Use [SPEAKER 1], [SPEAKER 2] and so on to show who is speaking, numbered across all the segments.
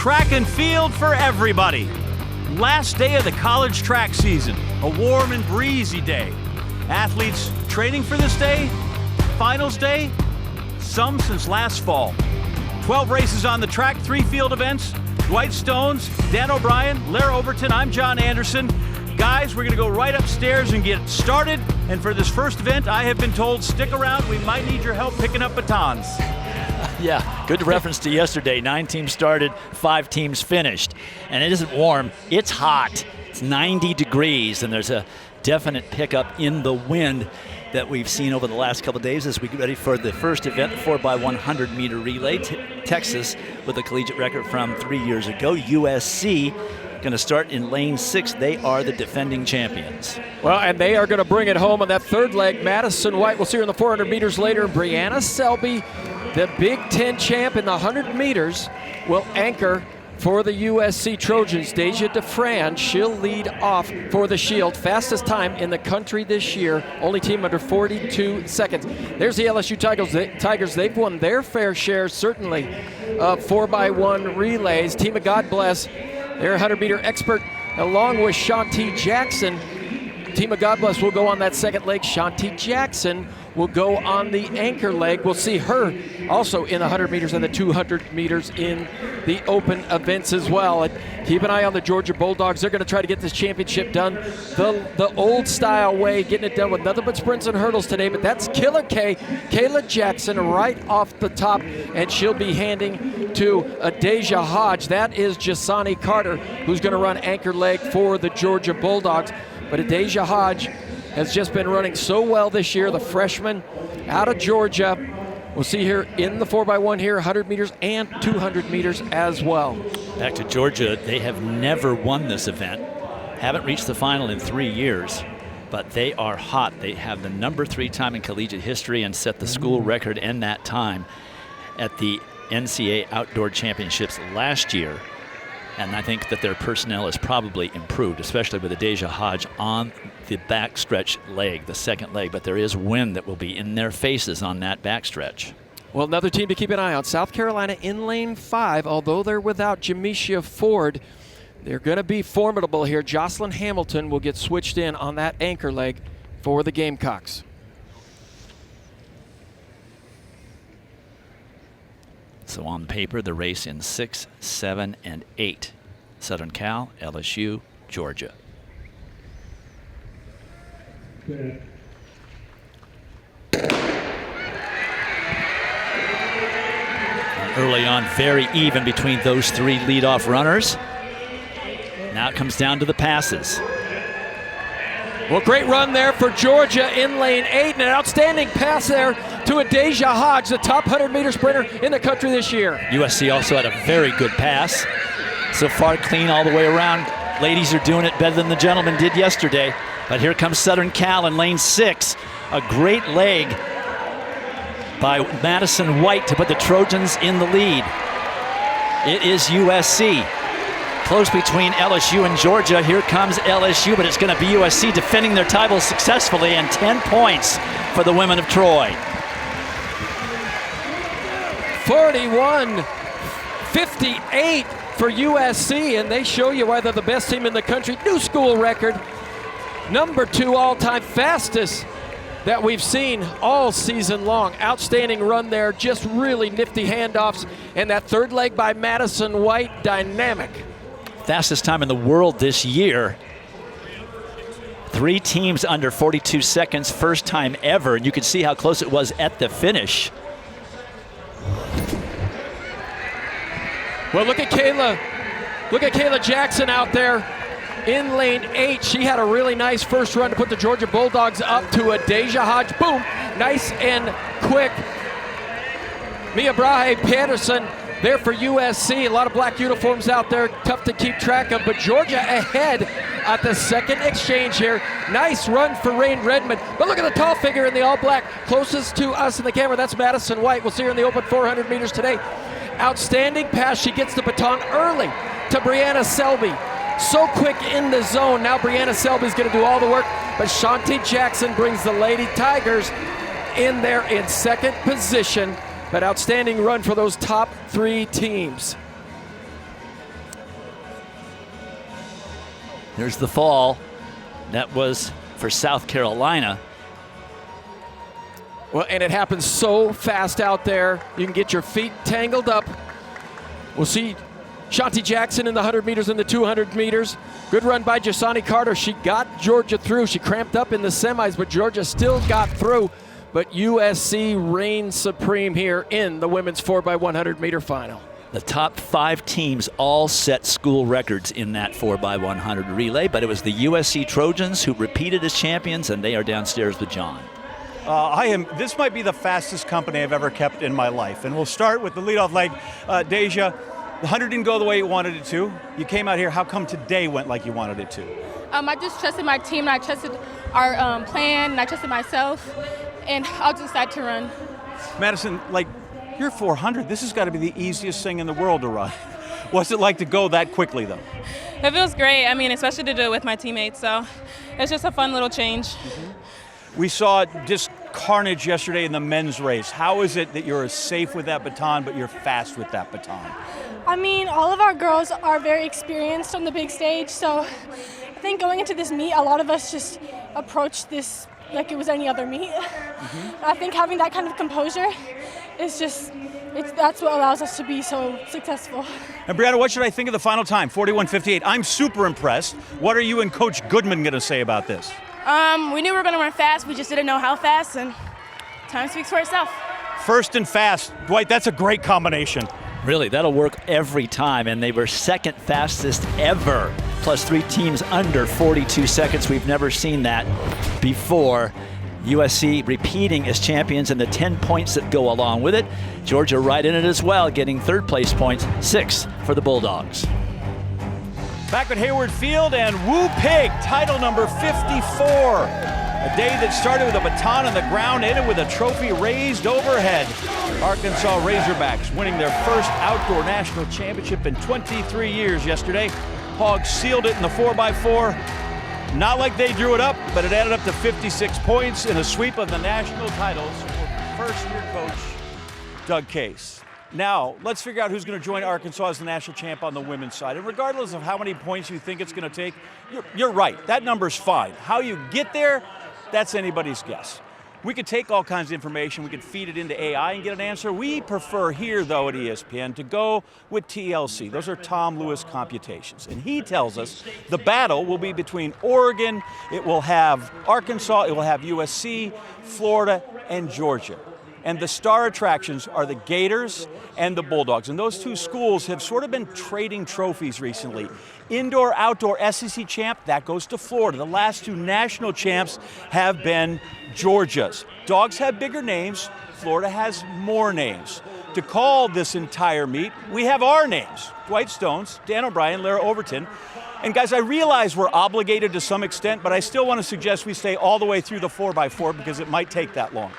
[SPEAKER 1] track and field for everybody. Last day of the college track season, a warm and breezy day. Athletes training for this day, finals day, some since last fall. 12 races on the track, 3 field events. Dwight Stones, Dan O'Brien, Lara Overton, I'm John Anderson. Guys, we're gonna go right upstairs and get started. And for this first event, I have been told, stick around, we might need your help picking up batons.
[SPEAKER 2] Yeah, good reference to yesterday. 9 teams started, 5 teams finished. And it isn't warm, it's hot. It's 90 degrees, and there's a definite pickup in the wind that we've seen over the last couple of days as we get ready for the first event, 4x100 meter relay. Texas with a collegiate record from 3 years ago. USC going to start in lane 6. They are the defending champions.
[SPEAKER 3] Well, and they are going to bring it home on that third leg. Madison White, we'll see her in the 400 meters later. Brianna Selby, the Big Ten champ in the 100 meters, will anchor for the USC Trojans. Deja DeFran, she'll lead off for the Shield. Fastest time in the country this year. Only team under 42 seconds. There's the LSU Tigers. They've won their fair share, certainly, of 4x1 relays. Team of God Bless, their 100-meter expert, along with Shanti Jackson. Team of God Bless will go on that second leg. Shanti Jackson will go on the anchor leg. We'll see her also in the 100 meters and the 200 meters in the open events as well. And keep an eye on the Georgia Bulldogs. They're going to try to get this championship done the old style way, getting it done with nothing but sprints and hurdles today. But that's Killer K, Kayla Jackson, right off the top, and she'll be handing to Adasia Hodge. That is Jasani Carter, who's going to run anchor leg for the Georgia Bulldogs. But Adasia Hodge has just been running so well this year, the freshman out of Georgia. We'll see her in the 4x1 here, 100 meters and 200 meters as well.
[SPEAKER 2] Back to Georgia, they have never won this event. Haven't reached the final in 3 years, but they are hot. They have the number 3 time in collegiate history and set the school record in that time at the NCAA Outdoor Championships last year. And I think that their personnel has probably improved, especially with Adasia Hodge on the backstretch leg, the second leg. But there is wind that will be in their faces on that backstretch.
[SPEAKER 3] Well, another team to keep an eye on, South Carolina in lane 5. Although they're without Jamisha Ford, they're going to be formidable here. Jocelyn Hamilton will get switched in on that anchor leg for the Gamecocks.
[SPEAKER 2] So on paper, the race in 6, 7, and 8. Southern Cal, LSU, Georgia. Early on, very even between those 3 leadoff runners. Now it comes down to the passes.
[SPEAKER 3] Well, great run there for Georgia in lane 8, and an outstanding pass there to Adasia Hodge, the top 100-meter sprinter in the country this year.
[SPEAKER 2] USC also had a very good pass. So far, clean all the way around. Ladies are doing it better than the gentlemen did yesterday. But here comes Southern Cal in lane 6. A great leg by Madison White to put the Trojans in the lead. It is USC. Close between LSU and Georgia. Here comes LSU, but it's going to be USC defending their title successfully, and 10 points for the women of Troy.
[SPEAKER 3] 41-58 for USC, and they show you why they're the best team in the country. New school record, number 2 all-time, fastest that we've seen all season long. Outstanding run there, just really nifty handoffs, and that third leg by Madison White, dynamic.
[SPEAKER 2] Fastest time in the world this year. 3 teams under 42 seconds, first time ever, and you can see how close it was at the finish.
[SPEAKER 3] Well, look at Kayla Jackson out there in lane 8. She had a really nice first run to put the Georgia Bulldogs up to Adasia Hodge. Boom, nice and quick. Mia Brahe Patterson there for USC. A lot of black uniforms out there, tough to keep track of, but Georgia ahead at the second exchange here. Nice run for Rain Redmond, but look at the tall figure in the all black closest to us in the camera. That's Madison White. We'll see her in the open 400 meters today. Outstanding pass. She gets the baton early to Brianna Selby. So quick in the zone. Now Brianna Selby's going to do all the work, but Shanti Jackson brings the Lady Tigers in there in second position. But outstanding run for those top 3 teams.
[SPEAKER 2] There's the fall. That was for South Carolina.
[SPEAKER 3] Well, and it happens so fast out there. You can get your feet tangled up. We'll see Shanti Jackson in the 100 meters and the 200 meters. Good run by Jasani Carter. She got Georgia through. She cramped up in the semis, but Georgia still got through. But USC reigns supreme here in the women's 4x100 meter final.
[SPEAKER 2] The top 5 teams all set school records in that 4x100 relay, but it was the USC Trojans who repeated as champions, and they are downstairs with John.
[SPEAKER 4] This might be the fastest company I've ever kept in my life. And we'll start with the leadoff leg. Deja, the 100 didn't go the way you wanted it to. You came out here. How come today went like you wanted it to?
[SPEAKER 5] I just trusted my team, and I trusted our plan, and I trusted myself, and I just decided to run.
[SPEAKER 4] Madison, you're 400. This has got to be the easiest thing in the world to run. What's it like to go that quickly, though?
[SPEAKER 5] It feels great. Especially to do it with my teammates. So it's just a fun little change.
[SPEAKER 4] Mm-hmm. We saw just carnage yesterday in the men's race. How is it that you're safe with that baton, but you're fast with that baton?
[SPEAKER 6] All of our girls are very experienced on the big stage, so I think going into this meet, a lot of us just approached this like it was any other meet. Mm-hmm. I think having that kind of composure is that's what allows us to be so successful.
[SPEAKER 4] And Brianna, what should I think of the final time, 41:58? I'm super impressed. What are you and Coach Goodman going to say about this?
[SPEAKER 5] We knew we were going to run fast. We just didn't know how fast, and time speaks for itself.
[SPEAKER 4] First and fast. Dwight, that's a great combination.
[SPEAKER 2] Really, that'll work every time, and they were second fastest ever. Plus 3 teams under 42 seconds. We've never seen that before. USC repeating as champions and the 10 points that go along with it. Georgia right in it as well, getting 3rd place points, 6 for the Bulldogs.
[SPEAKER 4] Back at Hayward Field, and Woo Pig, title number 54. A day that started with a baton on the ground, ended with a trophy raised overhead. Arkansas Razorbacks winning their first outdoor national championship in 23 years yesterday. Hogs sealed it in the 4x4. Not like they drew it up, but it added up to 56 points in a sweep of the national titles for first-year coach Doug Case. Now, let's figure out who's going to join Arkansas as the national champ on the women's side. And regardless of how many points you think it's going to take, you're right. That number's fine. How you get there, that's anybody's guess. We could take all kinds of information. We could feed it into AI and get an answer. We prefer here, though, at ESPN to go with TLC. Those are Tom Lewis computations. And he tells us the battle will be between Oregon, it will have Arkansas, it will have USC, Florida, and Georgia. And the star attractions are the Gators and the Bulldogs. And those 2 schools have sort of been trading trophies recently. Indoor, outdoor SEC champ, that goes to Florida. The last 2 national champs have been Georgia's. Dogs have bigger names. Florida has more names. To call this entire meet, we have our names. Dwight Stones, Dan O'Brien, Lara Overton. And guys, I realize we're obligated to some extent, but I still want to suggest we stay all the way through the 4x4 because it might take that long.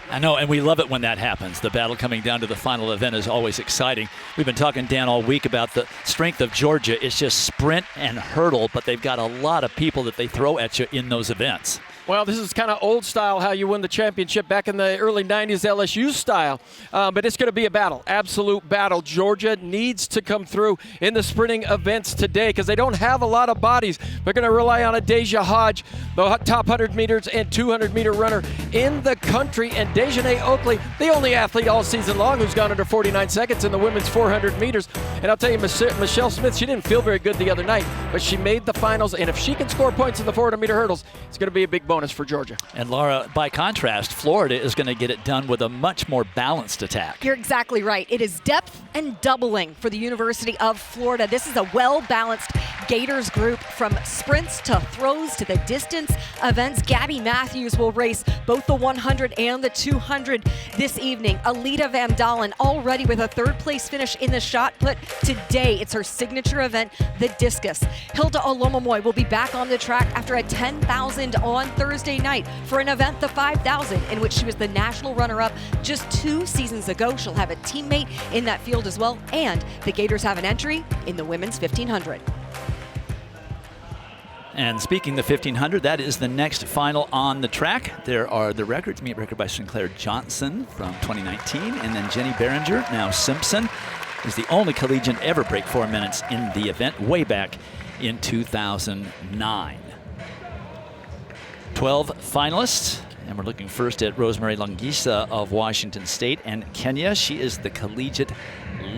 [SPEAKER 2] I know, and we love it when that happens. The battle coming down to the final event is always exciting. We've been talking, Dan, all week about the strength of Georgia. It's just sprint and hurdle, but they've got a lot of people that they throw at you in those events.
[SPEAKER 3] Well, this is kind of old style how you win the championship back in the early 90s LSU style. But it's going to be a battle, absolute battle. Georgia needs to come through in the sprinting events today because they don't have a lot of bodies. They're going to rely on a Deja Hodge, the top 100 meters and 200 meter runner in the country. And Dejanay Oakley, the only athlete all season long who's gone under 49 seconds in the women's 400 meters. And I'll tell you, Michelle Smith, she didn't feel very good the other night, but she made the finals. And if she can score points in the 400 meter hurdles, it's going to be a big bonus for Georgia.
[SPEAKER 2] And Laura, by contrast, Florida is going to get it done with a much more balanced attack.
[SPEAKER 7] You're exactly right. It is depth and doubling for the University of Florida. This is a well-balanced Gators group from sprints to throws to the distance events. Gabby Matthews will race both the 100 and the 200 this evening. Alita Van Dalen already with a 3rd place finish in the shot put. Today, it's her signature event, the discus. Hilda Olomomoy will be back on the track after a 10,000 on Thursday night for an event, the 5,000, in which she was the national runner-up just 2 seasons ago. She'll have a teammate in that field as well, and the Gators have an entry in the women's 1,500.
[SPEAKER 2] And speaking the 1,500, that is the next final on the track. There are the records, meet record by Sinclair Johnson from 2019, and then Jenny Behringer, now Simpson. is the only collegian ever break 4 minutes in the event way back in 2009. 12 finalists, and we're looking first at Rosemary Longisa of Washington State and Kenya. She is the collegiate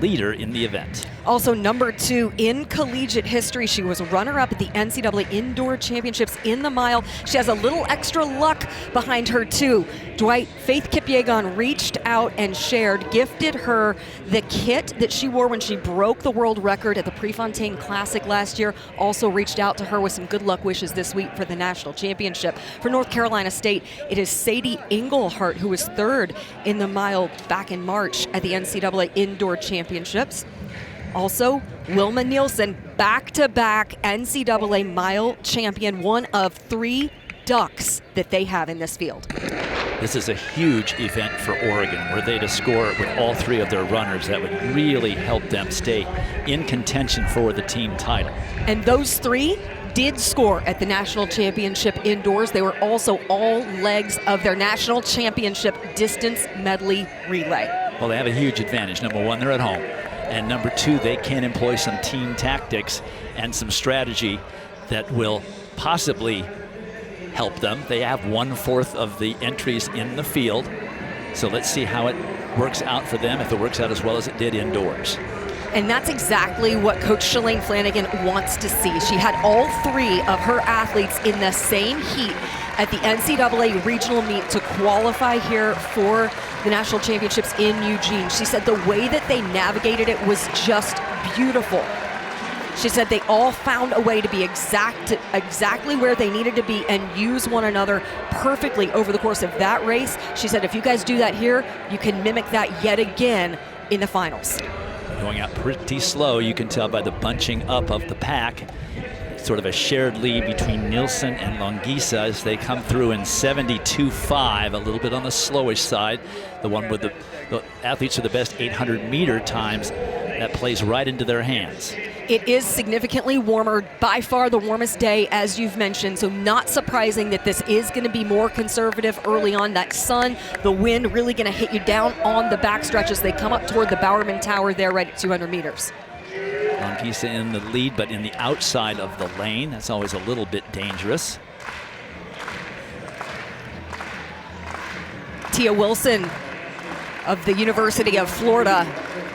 [SPEAKER 2] leader in the event.
[SPEAKER 7] Also number 2 in collegiate history. She was runner-up at the NCAA Indoor Championships in the mile. She has a little extra luck behind her too. Dwight, Faith Kipyegon reached out and gifted her the kit that she wore when she broke the world record at the Prefontaine Classic last year. Also reached out to her with some good luck wishes this week for the national championship. For North Carolina State, it is Sadie Engelhart, who was 3rd in the mile back in March at the NCAA Indoor Championships. Also, Wilma Nielsen, back-to-back NCAA mile champion, one of 3 ducks that they have in this field.
[SPEAKER 2] This is a huge event for Oregon. Were they to score with all 3 of their runners, that would really help them stay in contention for the team title.
[SPEAKER 7] And those 3 did score at the national championship indoors. They were also all legs of their national championship distance medley relay.
[SPEAKER 2] Well, they have a huge advantage. Number 1, they're at home. And number 2, they can employ some team tactics and some strategy that will possibly help them. They have 1/4 of the entries in the field. So let's see how it works out for them, if it works out as well as it did indoors.
[SPEAKER 7] And that's exactly what Coach Shalane Flanagan wants to see. She had all 3 of her athletes in the same heat at the NCAA regional meet to qualify here for the national championships in Eugene. She said the way that they navigated it was just beautiful. She said they all found a way to be exactly where they needed to be and use one another perfectly over the course of that race. She said if you guys do that here, you can mimic that yet again in the finals.
[SPEAKER 2] Going out pretty slow, you can tell by the bunching up of the pack. Sort of a shared lead between Nielsen and Longisa as they come through in 72.5, a little bit on the slowish side. The one with the athletes with the best 800-meter times, that plays right into their hands.
[SPEAKER 7] It is significantly warmer, by far the warmest day, as you've mentioned, so not surprising that this is going to be more conservative early on. That sun, the wind really going to hit you down on the backstretch as they come up toward the Bowerman Tower there right at 200 meters.
[SPEAKER 2] Longisa in the lead, but in the outside of the lane. That's always a little bit dangerous.
[SPEAKER 7] Tia Wilson of the University of Florida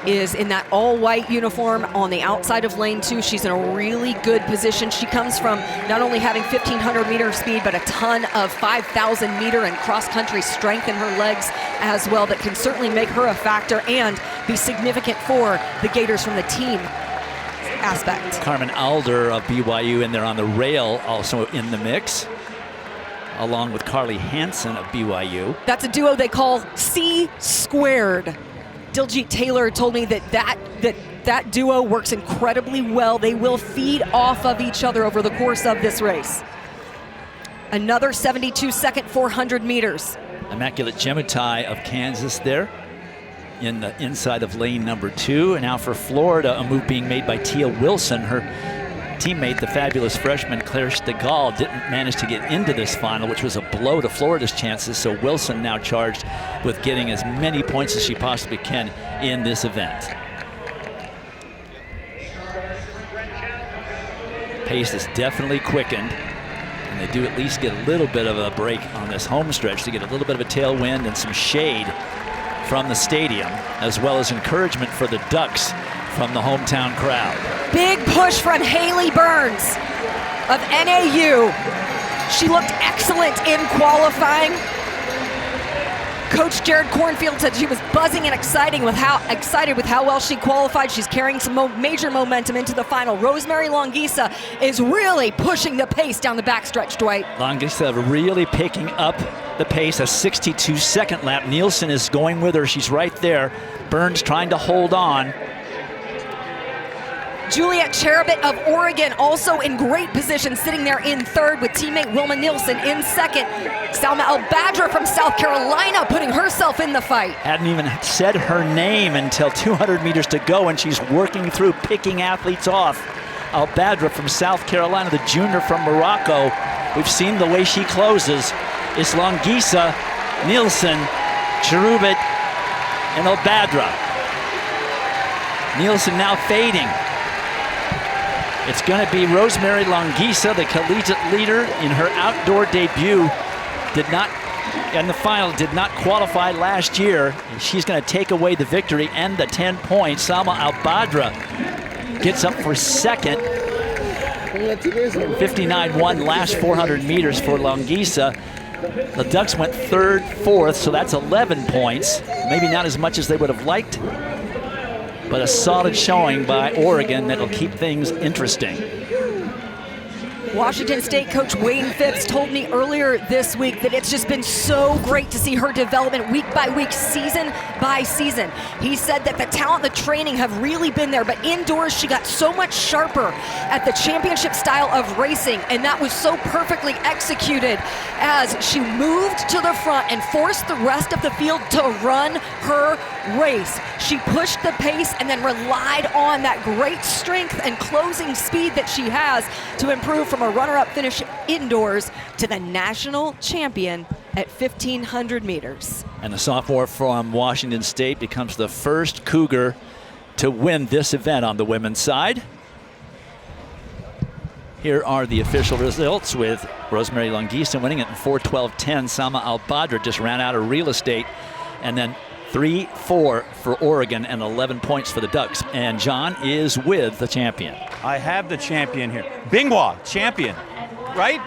[SPEAKER 7] is in that all-white uniform on the outside of lane 2. She's in a really good position. She comes from not only having 1,500-meter speed, but a ton of 5,000-meter and cross-country strength in her legs as well that can certainly make her a factor and be significant for the Gators from the team aspect.
[SPEAKER 2] Carmen Alder of BYU in there on the rail, also in the mix, along with Carly Hansen of BYU.
[SPEAKER 7] That's a duo they call C squared. Diljit Taylor told me that duo works incredibly well. They will feed off of each other over the course of this race. Another 72-second 400 meters.
[SPEAKER 2] Immaculate Gemutai of Kansas there in the inside of lane number 2. And now for Florida, a move being made by Tia Wilson. Her teammate, the fabulous freshman Claire Stegall, didn't manage to get into this final, which was a blow to Florida's chances. So Wilson now charged with getting as many points as she possibly can in this event. Pace is definitely quickened, and they do at least get a little bit of a break on this home stretch to get a little bit of a tailwind and some shade from the stadium, as well as encouragement for the Ducks from the hometown crowd.
[SPEAKER 7] Big push from Haley Burns of NAU. She looked excellent in qualifying. Coach Jared Cornfield said she was buzzing and excited with how well she qualified. She's carrying some major momentum into the final. Rosemary Longisa is really pushing the pace down the backstretch, Dwight.
[SPEAKER 2] Longisa really picking up the pace, a 62-second lap. Nielsen is going with her. She's right there. Burns trying to hold on.
[SPEAKER 7] Juliet Cherubit of Oregon also in great position, sitting there in 3rd with teammate Wilma Nielsen in 2nd. Salma El-Badra from South Carolina putting herself in the fight.
[SPEAKER 2] Hadn't even said her name until 200 meters to go, and she's working through picking athletes off. El-Badra from South Carolina, the junior from Morocco. We've seen the way she closes. It's Longisa, Nielsen, Cherubit, and El-Badra. Nielsen now fading. It's going to be Rosemary Longisa, the collegiate leader in her outdoor debut. Did not qualify last year. She's going to take away the victory and the 10 points. Salma Al-Badra gets up for second. 59-1 last 400 meters for Longisa. The Ducks went third, fourth, so that's 11 points. Maybe not as much as they would have liked, but a solid showing by Oregon that'll keep things interesting.
[SPEAKER 7] Washington State coach Wayne Phipps told me earlier this week that it's just been so great to see her development week by week, season by season. He said that the talent, the training have really been there, but indoors she got so much sharper at the championship style of racing, and that was so perfectly executed as she moved to the front and forced the rest of the field to run her race. She pushed the pace and then relied on that great strength and closing speed that she has to improve from a runner-up finish indoors to the national champion at 1,500 meters.
[SPEAKER 2] And the sophomore from Washington State becomes the first Cougar to win this event on the women's side. Here are the official results with Rosemary Longisa winning it in 4:12.10. Salma Al-Badra just ran out of real estate, and then 3-4 for Oregon and 11 points for the Ducks. And John is with the champion.
[SPEAKER 4] I have the champion here. Binghua, champion, right?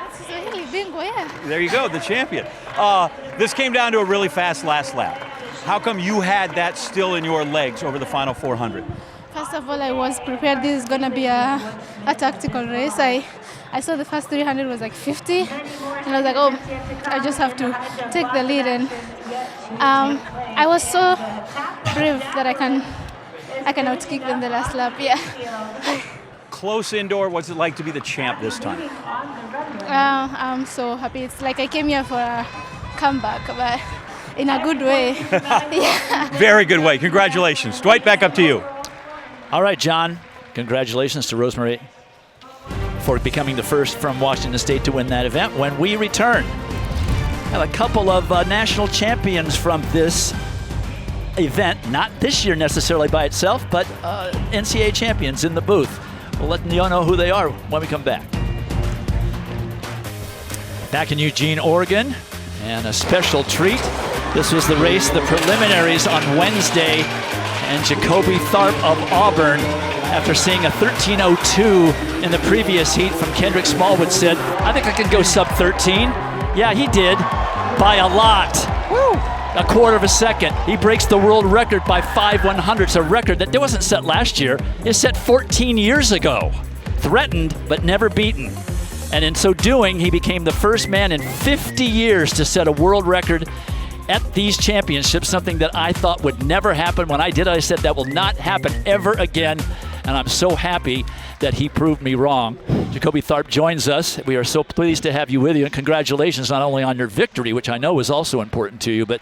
[SPEAKER 4] There you go, the champion. This came down to a really fast last lap. How come you had that still in your legs over the final 400?
[SPEAKER 5] First of all, I was prepared this is going to be a tactical race. I saw the first 300 was like 50, and I was like, oh, I just have to take the lead. And I was so brave that I can outkick them the last lap, yeah.
[SPEAKER 4] Close indoor, what's it like to be the champ this time?
[SPEAKER 5] I'm so happy. It's like I came here for a comeback, but in a good way. Yeah.
[SPEAKER 4] Very good way. Congratulations. Dwight, back up to you.
[SPEAKER 2] All right, John, congratulations to Rosemary for becoming the first from Washington State to win that event. When we return, have a couple of national champions from this event, not this year necessarily by itself, but NCAA champions in the booth. We'll let you know who they are when we come back. Back in Eugene, Oregon, and a special treat. This was the race, the preliminaries on Wednesday, and Jacoby Tharp of Auburn, after seeing a 13:02 in the previous heat from Kendrick Smallwood, said, I think I can go sub 13. Yeah, he did, by a lot. Woo! A quarter of a second. He breaks the world record by 5/100ths, a record that wasn't set last year. It was set 14 years ago. Threatened, but never beaten. And in so doing, he became the first man in 50 years to set a world record at these championships, something that I thought would never happen. When I did it, I said that will not happen ever again. And I'm so happy that he proved me wrong. Jacoby Tharp joins us. We are so pleased to have you with you. And congratulations not only on your victory, which I know was also important to you, but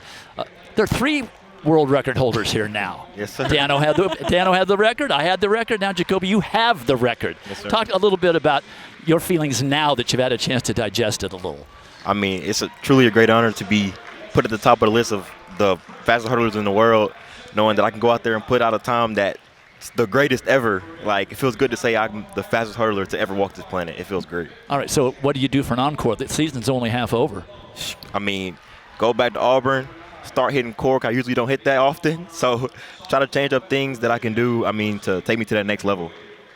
[SPEAKER 2] there are 3 world record holders here now.
[SPEAKER 8] Yes, sir.
[SPEAKER 2] Dano had the record. I had the record. Now, Jacoby, you have the record.
[SPEAKER 8] Yes, sir.
[SPEAKER 2] Talk a little bit about your feelings now that you've had a chance to digest it a little.
[SPEAKER 8] I mean, it's truly a great honor to be put at the top of the list of the fastest hurdlers in the world, knowing that I can go out there and put out a time that's the greatest ever. Like, it feels good to say I'm the fastest hurdler to ever walk this planet. It feels great.
[SPEAKER 2] All right, so what do you do for an encore? The season's only half over.
[SPEAKER 8] I mean, go back to Auburn, start hitting cork. I usually don't hit that often, so try to change up things that I can do, I mean, to take me to that next level.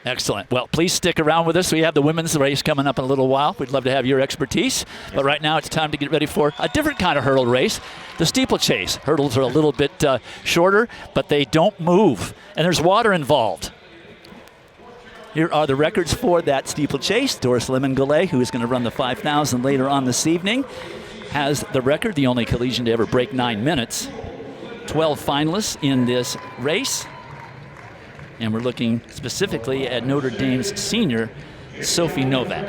[SPEAKER 2] Excellent. Well, please stick around with us. We have the women's race coming up in a little while. We'd love to have your expertise. But right now it's time to get ready for a different kind of hurdle race, the steeplechase. Hurdles are a little bit shorter, but they don't move. And there's water involved. Here are the records for that steeplechase. Doris Lemon-Goulet, who is going to run the 5,000 later on this evening, has the record, the only Collegian to ever break 9 minutes. 12 finalists in this race. And we're looking specifically at Notre Dame's senior, Sophie Novak.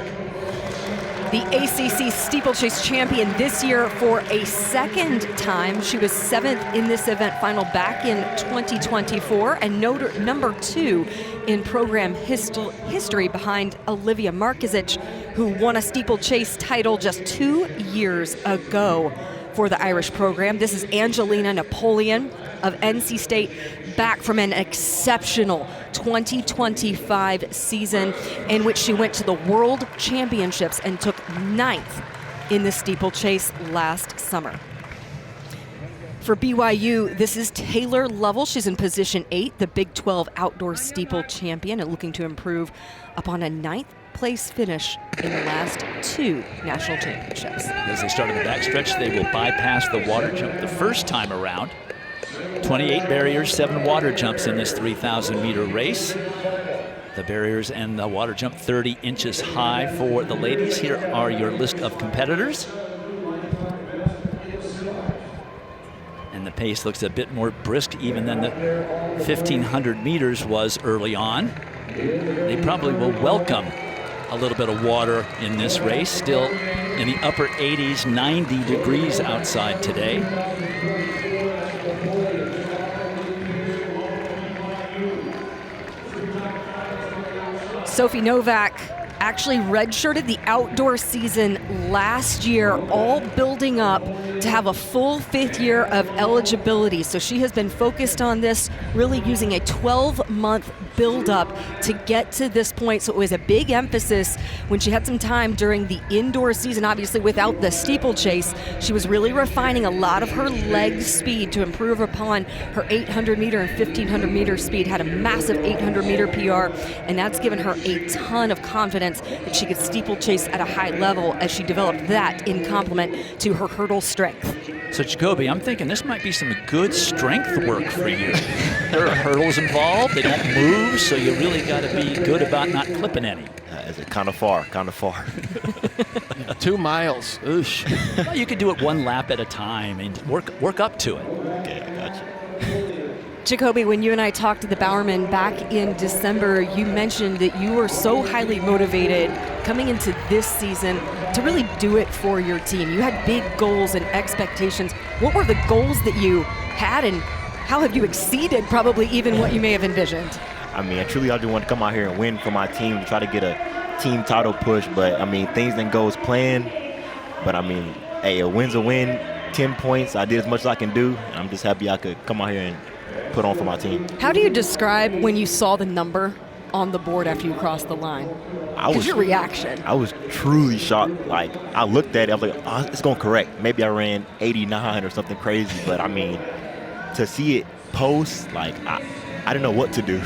[SPEAKER 7] The ACC steeplechase champion this year for a second time. She was 7th in this event final back in 2024 and number 2 in program history behind Olivia Markiewicz, who won a steeplechase title just 2 years ago for the Irish program. This is Angelina Napoleon, of NC State back from an exceptional 2025 season in which she went to the World Championships and took 9th in the steeplechase last summer. For BYU, this is Taylor Lovell. She's in position 8, the Big 12 outdoor steeple champion, and looking to improve upon a 9th place finish in the last 2 national championships.
[SPEAKER 2] As they start in the backstretch, they will bypass the water jump the first time around. 28 barriers, 7 water jumps in this 3,000-meter race. The barriers and the water jump 30 inches high for the ladies. Here are your list of competitors. And the pace looks a bit more brisk even than the 1,500 meters was early on. They probably will welcome a little bit of water in this race. Still in the upper 80s, 90 degrees outside today.
[SPEAKER 7] Sophie Novak actually redshirted the outdoor season last year, all building up to have a full 5th year of eligibility. So she has been focused on this, really using a 12-month build-up to get to this point. So it was a big emphasis when she had some time during the indoor season, obviously without the steeplechase. She was really refining a lot of her leg speed to improve upon her 800-meter and 1,500-meter speed. Had a massive 800-meter PR, and that's given her a ton of confidence that she could steeplechase at a high level as she developed that in complement to her hurdle strength.
[SPEAKER 2] So Jacoby, I'm thinking this might be some good strength work for you. There are hurdles involved, they don't move, so you really got to be good about not clipping any.
[SPEAKER 8] Is it kind of far?
[SPEAKER 3] 2 miles. Oosh.
[SPEAKER 2] Well, you could do it 1 lap at a time and work up to it.
[SPEAKER 8] Okay, I got you.
[SPEAKER 7] Jacoby, when you and I talked to the Bowerman back in December, you mentioned that you were so highly motivated coming into this season to really do it for your team. You had big goals and expectations. What were the goals that you had, and how have you exceeded probably even what you may have envisioned?
[SPEAKER 8] I mean, I just want to come out here and win for my team, to try to get a team title push. But, I mean, things didn't go as planned. But, I mean, hey, a win's a win. 10 points. I did as much as I can do. I'm just happy I could come out here and put on for my team.
[SPEAKER 7] How do you describe when you saw the number on the board after you crossed the line? Your reaction.
[SPEAKER 8] I was truly shocked. Like, I looked at it, I was like, oh, it's going to correct. Maybe I ran 89 or something crazy. But, I mean, to see it post, like, I didn't know what to do.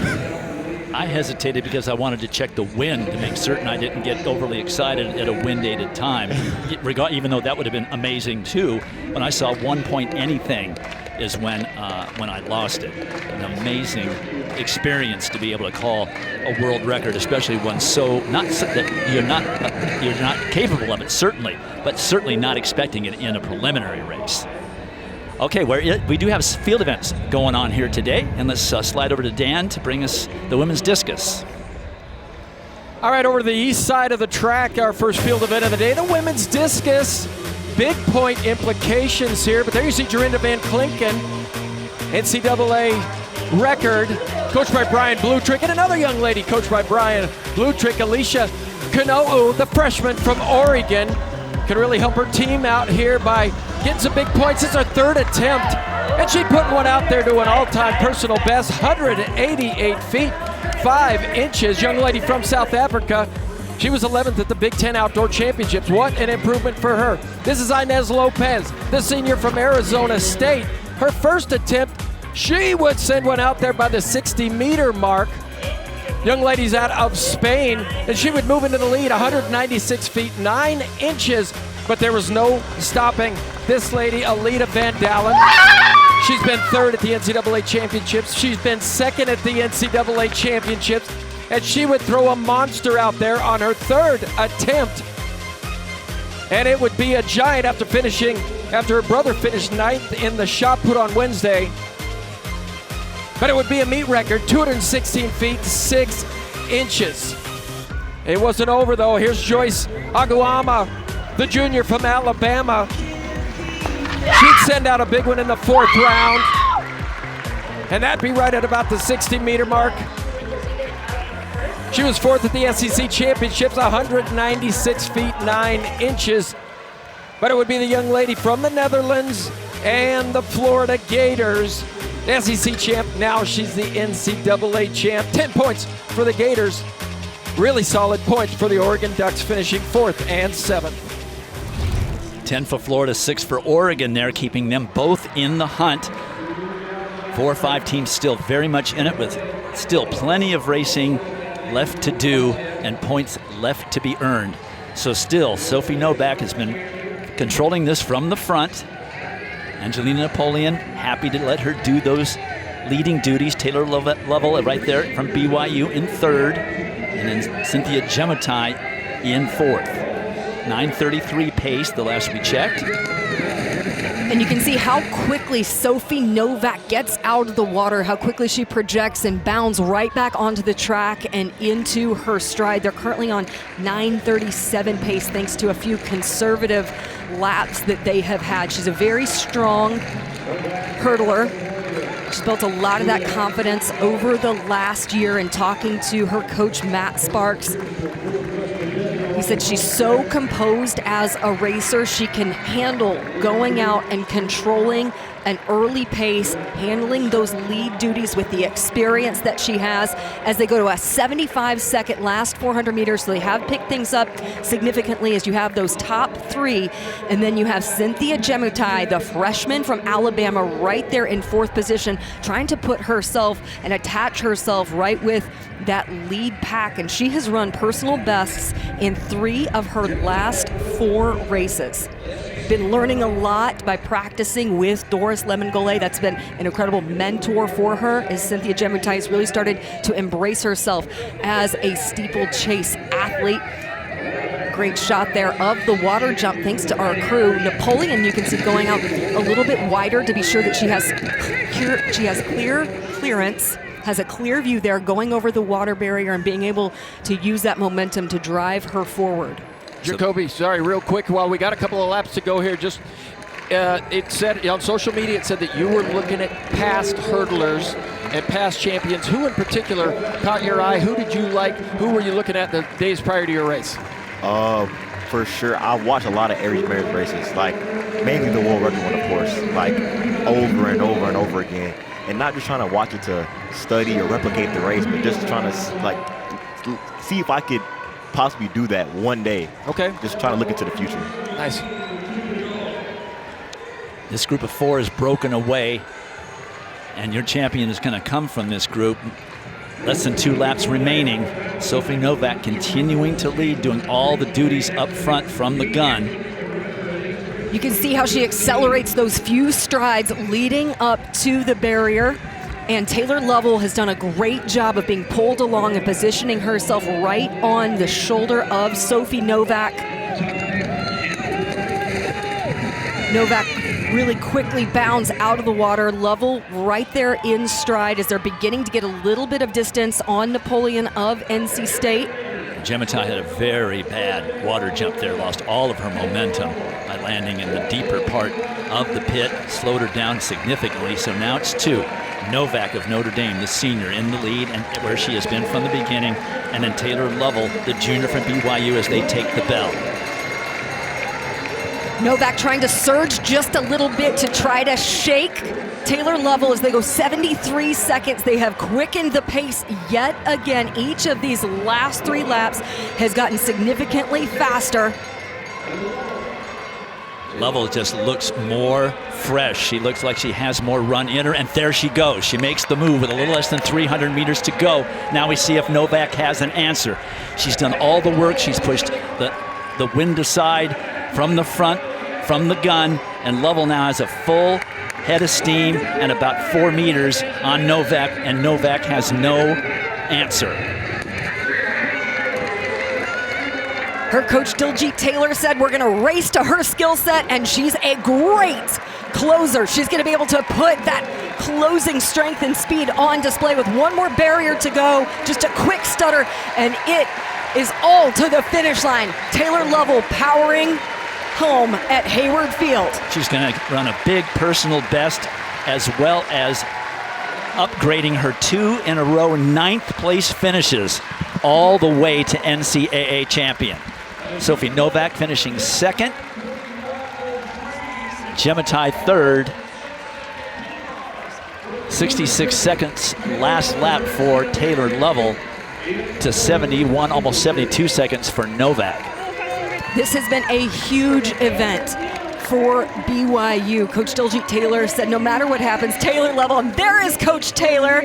[SPEAKER 2] I hesitated because I wanted to check the wind to make certain I didn't get overly excited at a wind-aided time, even though that would have been amazing too. When I saw 1 point anything is when I lost it. An amazing experience to be able to call a world record, especially one that you're not capable of it, certainly, but certainly not expecting it in a preliminary race. Okay, we do have field events going on here today, and let's slide over to Dan to bring us the women's discus.
[SPEAKER 3] All right, over to the east side of the track, our first field event of the day, the women's discus. Big point implications here, but there you see Jorinda Van Klinken, NCAA record, coached by Brian Bluetrick, and another young lady coached by Brian Bluetrick, Alicia Kano'u, the freshman from Oregon, can really help her team out here by getting some big points. It's her 3rd attempt, and she put one out there to an all-time personal best, 188 feet, 5 inches. Young lady from South Africa. She was 11th at the Big Ten Outdoor Championships. What an improvement for her. This is Inez Lopez, the senior from Arizona State. Her first attempt, she would send one out there by the 60-meter mark. Young lady's out of Spain, and she would move into the lead, 196 feet, 9 inches. But there was no stopping this lady, Alita Van Dalen. She's been 3rd at the NCAA Championships. She's been 2nd at the NCAA Championships. And she would throw a monster out there on her 3rd attempt. And it would be a giant after her brother finished 9th in the shot put on Wednesday. But it would be a meet record, 216 feet, 6 inches. It wasn't over though. Here's Joyce Aguama, the junior from Alabama. She'd send out a big one in the 4th round. And that'd be right at about the 60-meter mark. She was 4th at the SEC Championships, 196 feet, 9 inches. But it would be the young lady from the Netherlands and the Florida Gators, SEC champ, now she's the NCAA champ. 10 points for the Gators. Really solid points for the Oregon Ducks, finishing 4th and 7th.
[SPEAKER 2] 10 for Florida, 6 for Oregon there, keeping them both in the hunt. 4 or 5 teams still very much in it, with still plenty of racing left to do and points left to be earned. So still, Sophie Novak has been controlling this from the front. Angelina Napoleon, happy to let her do those leading duties. Taylor Lovell right there from BYU in 3rd. And then Cynthia Gemetai in 4th. 9:33 pace the last we checked.
[SPEAKER 7] And you can see how quickly Sophie Novak gets out of the water, how quickly she projects and bounds right back onto the track and into her stride. They're currently on 9:37 pace thanks to a few conservative laps that they have had. She's a very strong hurdler. She's built a lot of that confidence over the last year, and talking to her coach, Matt Sparks, he said she's so composed as a racer. She can handle going out and controlling an early pace, handling those lead duties with the experience that she has as they go to a 75-second last 400 meters. So they have picked things up significantly as you have those top 3. And then you have Cynthia Gemetai, the freshman from Alabama, right there in 4th position, trying to put herself and attach herself right with that lead pack. And she has run personal bests in 3 of her last 4 races. Been learning a lot by practicing with Doris Lemon-Golay. That's been an incredible mentor for her as Cynthia Gemetai has really started to embrace herself as a steeplechase athlete. Great shot there of the water jump thanks to our crew. Napoleon, you can see going out a little bit wider to be sure that she has clear clearance, has a clear view there going over the water barrier and being able to use that momentum to drive her forward.
[SPEAKER 3] Jacoby, sorry, real quick, while we got a couple of laps to go here, just it said on social media, it said that you were looking at past hurdlers and past champions. Who in particular caught your eye? Who did you like? Who were you looking at the days prior to your race?
[SPEAKER 8] For sure, I watch a lot of Aries Bears races, like mainly the world record one, of course, like over and over and over again. And not just trying to watch it to study or replicate the race, but just trying to like see if I could possibly do that one day.
[SPEAKER 3] Okay.
[SPEAKER 8] Just trying to look into the future.
[SPEAKER 3] Nice.
[SPEAKER 2] This group of 4 is broken away, and your champion is going to come from this group. Less than 2 laps remaining. Sophie Novak continuing to lead, doing all the duties up front from the gun.
[SPEAKER 7] You can see how she accelerates those few strides leading up to the barrier. And Taylor Lovell has done a great job of being pulled along and positioning herself right on the shoulder of Sophie Novak. Novak really quickly bounds out of the water. Lovell right there in stride as they're beginning to get a little bit of distance on Napoleon of NC State.
[SPEAKER 2] Gemetai had a very bad water jump there, lost all of her momentum by landing in the deeper part of the pit, slowed her down significantly. So now it's 2. Novak of Notre Dame, the senior, in the lead, and where she has been from the beginning, and then Taylor Lovell, the junior from BYU, as they take the bell.
[SPEAKER 7] Novak trying to surge just a little bit to try to shake Taylor Lovell as they go 73 seconds. They have quickened the pace yet again. Each of these last 3 laps has gotten significantly faster.
[SPEAKER 2] Lovell just looks more fresh. She looks like she has more run in her, and there she goes. She makes the move with a little less than 300 meters to go. Now we see if Novak has an answer. She's done all the work. She's pushed the wind aside from the front, from the gun, and Lovell now has a full head of steam and about 4 meters on Novak, and Novak has no answer.
[SPEAKER 7] Her coach, Diljit Taylor, said we're going to race to her skill set, and she's a great closer. She's going to be able to put that closing strength and speed on display with 1 more barrier to go. Just a quick stutter, and it is all to the finish line. Taylor Lovell powering home at Hayward Field.
[SPEAKER 2] She's going to run a big personal best, as well as upgrading her 2 in a row 9th place finishes all the way to NCAA champion. Sophie Novak finishing 2nd, Gemetai 3rd, 66 seconds last lap for Taylor Lovell to 71, almost 72 seconds for Novak.
[SPEAKER 7] This has been a huge event for BYU. Coach Diljit Taylor said no matter what happens, Taylor Lovell, and there is Coach Taylor.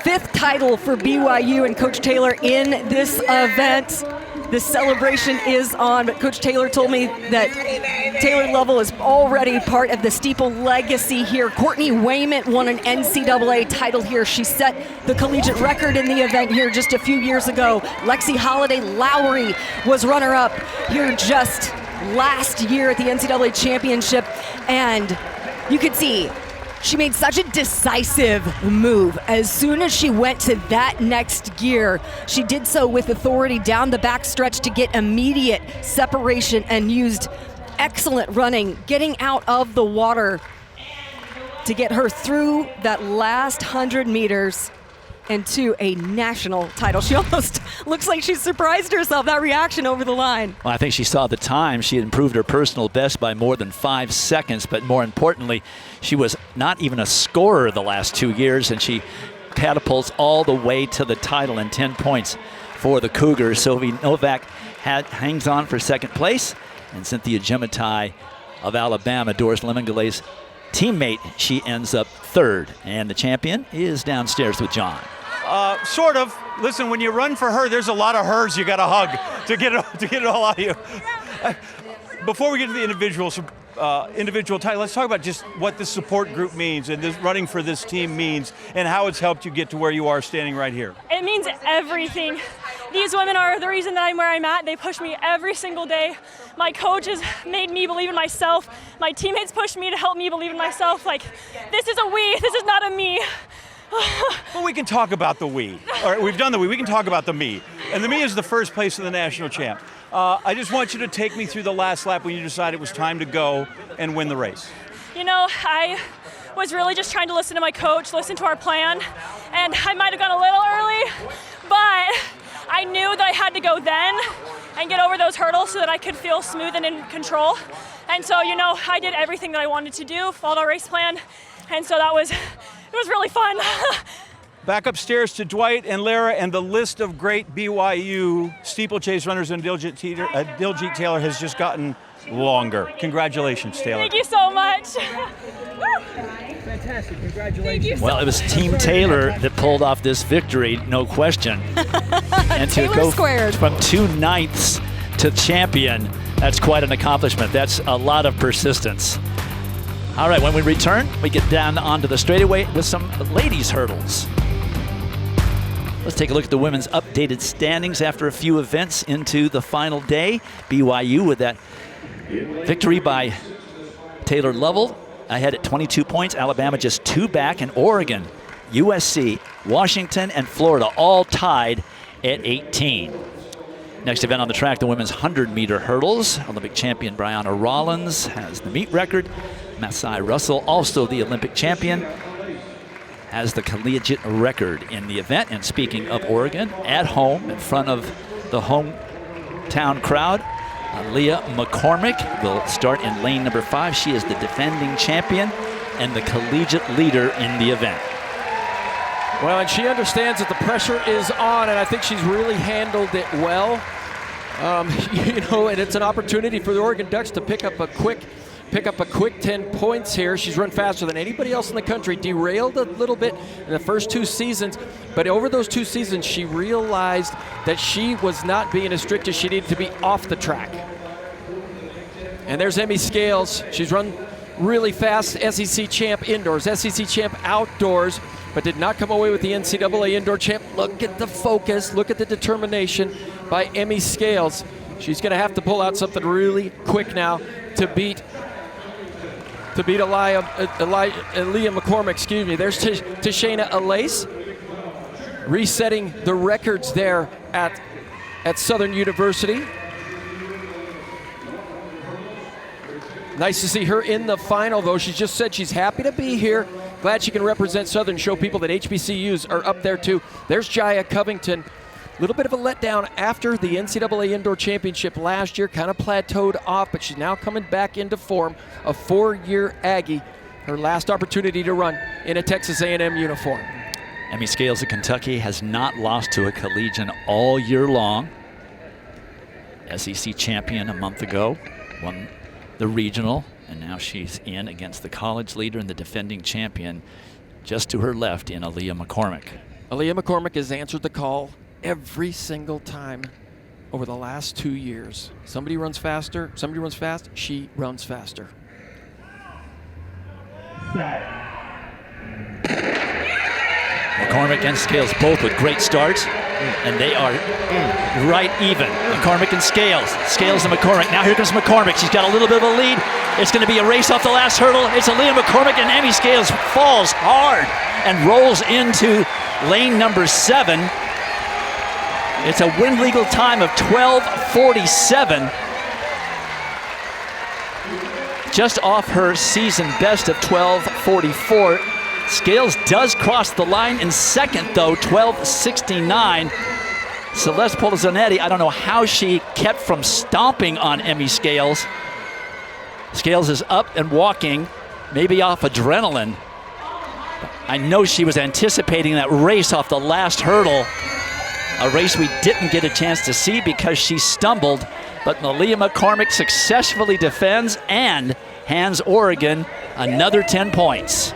[SPEAKER 7] 5th title for BYU and Coach Taylor in this event. The celebration is on, but Coach Taylor told me that Taylor Lovell is already part of the steeple legacy here. Courtney Wayment won an NCAA title here. She set the collegiate record in the event here just a few years ago. Lexi Holiday Lowry was runner-up here just last year at the NCAA championship, and you could see she made such a decisive move. As soon as she went to that next gear, she did so with authority down the backstretch to get immediate separation and used excellent running, getting out of the water to get her through that last 100 meters and to a national title. She almost looks like she surprised herself, that reaction over the line.
[SPEAKER 2] Well, I think she saw the time. She had improved her personal best by more than 5 seconds, but more importantly, she was not even a scorer the last 2 years, and she catapults all the way to the title and 10 points for the Cougars. Sylvie Novak hangs on for 2nd place, and Cynthia Gimatai of Alabama, Doris Lemongalay's teammate, she ends up 3rd, and the champion is downstairs with John.
[SPEAKER 4] Sort of. Listen, when you run for her, there's a lot of hers you got to hug to get it all out of you. Before we get to the individual title, let's talk about just what this support group means and this running for this team means and how it's helped you get to where you are standing right here.
[SPEAKER 9] It means everything. These women are the reason that I'm where I'm at. They push me every single day. My coaches made me believe in myself. My teammates pushed me to help me believe in myself. Like, this is a we, this is not a me.
[SPEAKER 4] Well, we can talk about the we. All right, we've done the we. We can talk about the me. And the me is the 1st place of the national champ. I just want you to take me through the last lap when you decided it was time to go and win the race.
[SPEAKER 9] You know, I was really just trying to listen to my coach, listen to our plan, and I might have gone a little early, but I knew that I had to go then and get over those hurdles so that I could feel smooth and in control. And so, you know, I did everything that I wanted to do, followed our race plan, and so it was really fun.
[SPEAKER 4] Back upstairs to Dwight and Lara, and the list of great BYU steeplechase runners and Diljit Taylor has just gotten longer. Congratulations, Taylor.
[SPEAKER 9] Thank you so much.
[SPEAKER 4] Fantastic, congratulations.
[SPEAKER 2] Well, it was Team Taylor that pulled off this victory, no question. And to go
[SPEAKER 7] squared.
[SPEAKER 2] from 2 ninths to champion, that's quite an accomplishment. That's a lot of persistence. All right, when we return, we get down onto the straightaway with some ladies' hurdles. Let's take a look at the women's updated standings after a few events into the final day. BYU with that victory by Taylor Lovell ahead at 22 points. Alabama just 2 back, and Oregon, USC, Washington, and Florida all tied at 18. Next event on the track, the women's 100-meter hurdles. Olympic champion Brianna Rollins has the meet record. Masai Russell, also the Olympic champion, has the collegiate record in the event. And speaking of Oregon, at home in front of the hometown crowd, Leah McCormick will start in lane number 5. She is the defending champion and the collegiate leader in the event.
[SPEAKER 3] Well, and she understands that the pressure is on, and I think she's really handled it well. You know, and it's an opportunity for the Oregon Ducks to pick up a quick 10 points here. She's run faster than anybody else in the country, derailed a little bit in the first 2 seasons, but over those 2 seasons, she realized that she was not being as strict as she needed to be off the track. And there's Emmy Scales. She's run really fast, SEC champ indoors, SEC champ outdoors, but did not come away with the NCAA indoor champ. Look at the focus, look at the determination by Emmy Scales. She's gonna have to pull out something really quick now to beat Leah McCormick, excuse me. There's Tashana Alace resetting the records there at Southern University. Nice to see her in the final, though. She just said she's happy to be here. Glad she can represent Southern, show people that HBCUs are up there too. There's Jaya Covington. A little bit of a letdown after the NCAA Indoor Championship last year, kind of plateaued off, but she's now coming back into form. A 4-year Aggie her last opportunity to run in a Texas A&M uniform.
[SPEAKER 2] Emmy Scales of Kentucky has not lost to a collegian all year long. SEC champion a month ago, won the regional, and now she's in against the college leader and the defending champion just to her left in Aaliyah McCormick.
[SPEAKER 3] Aaliyah McCormick has answered the call every single time over the last 2 years. Somebody runs faster, somebody runs fast, she runs faster.
[SPEAKER 2] McCormick and Scales both with great starts, and they are right even. McCormick and Scales. Scales and McCormick. Now here comes McCormick. She's got a little bit of a lead. It's going to be a race off the last hurdle. It's Aaliyah McCormick, and Emmy Scales falls hard and rolls into lane number 7. It's a wind legal time of 12:47. Just off her season best of 12:44. Scales does cross the line in second, though, 12:69. Celeste Polizzanetti, I don't know how she kept from stomping on Emmy Scales. Scales is up and walking, maybe off adrenaline. I know she was anticipating that race off the last hurdle, a race we didn't get a chance to see because she stumbled, but Aaliyah McCormick successfully defends and hands Oregon another 10 points.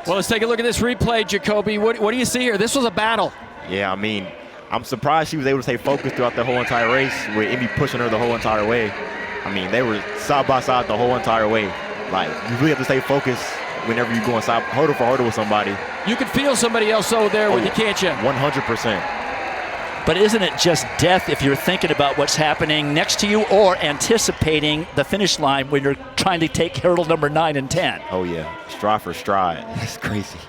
[SPEAKER 3] Well, let's take a look at this replay, Jacoby. What do you see here? This was a battle.
[SPEAKER 8] Yeah, I mean, I'm surprised she was able to stay focused throughout the whole entire race with Emmy pushing her the whole entire way. I mean, they were side by side the whole entire way. Like, you really have to stay focused whenever you go inside hurdle for hurdle with somebody.
[SPEAKER 3] You can feel somebody else over there with you, can't you?
[SPEAKER 8] 100%.
[SPEAKER 2] But isn't it just death if you're thinking about what's happening next to you or anticipating the finish line when you're trying to take hurdle number 9 and 10?
[SPEAKER 8] Oh, yeah. Stride for stride. That's crazy.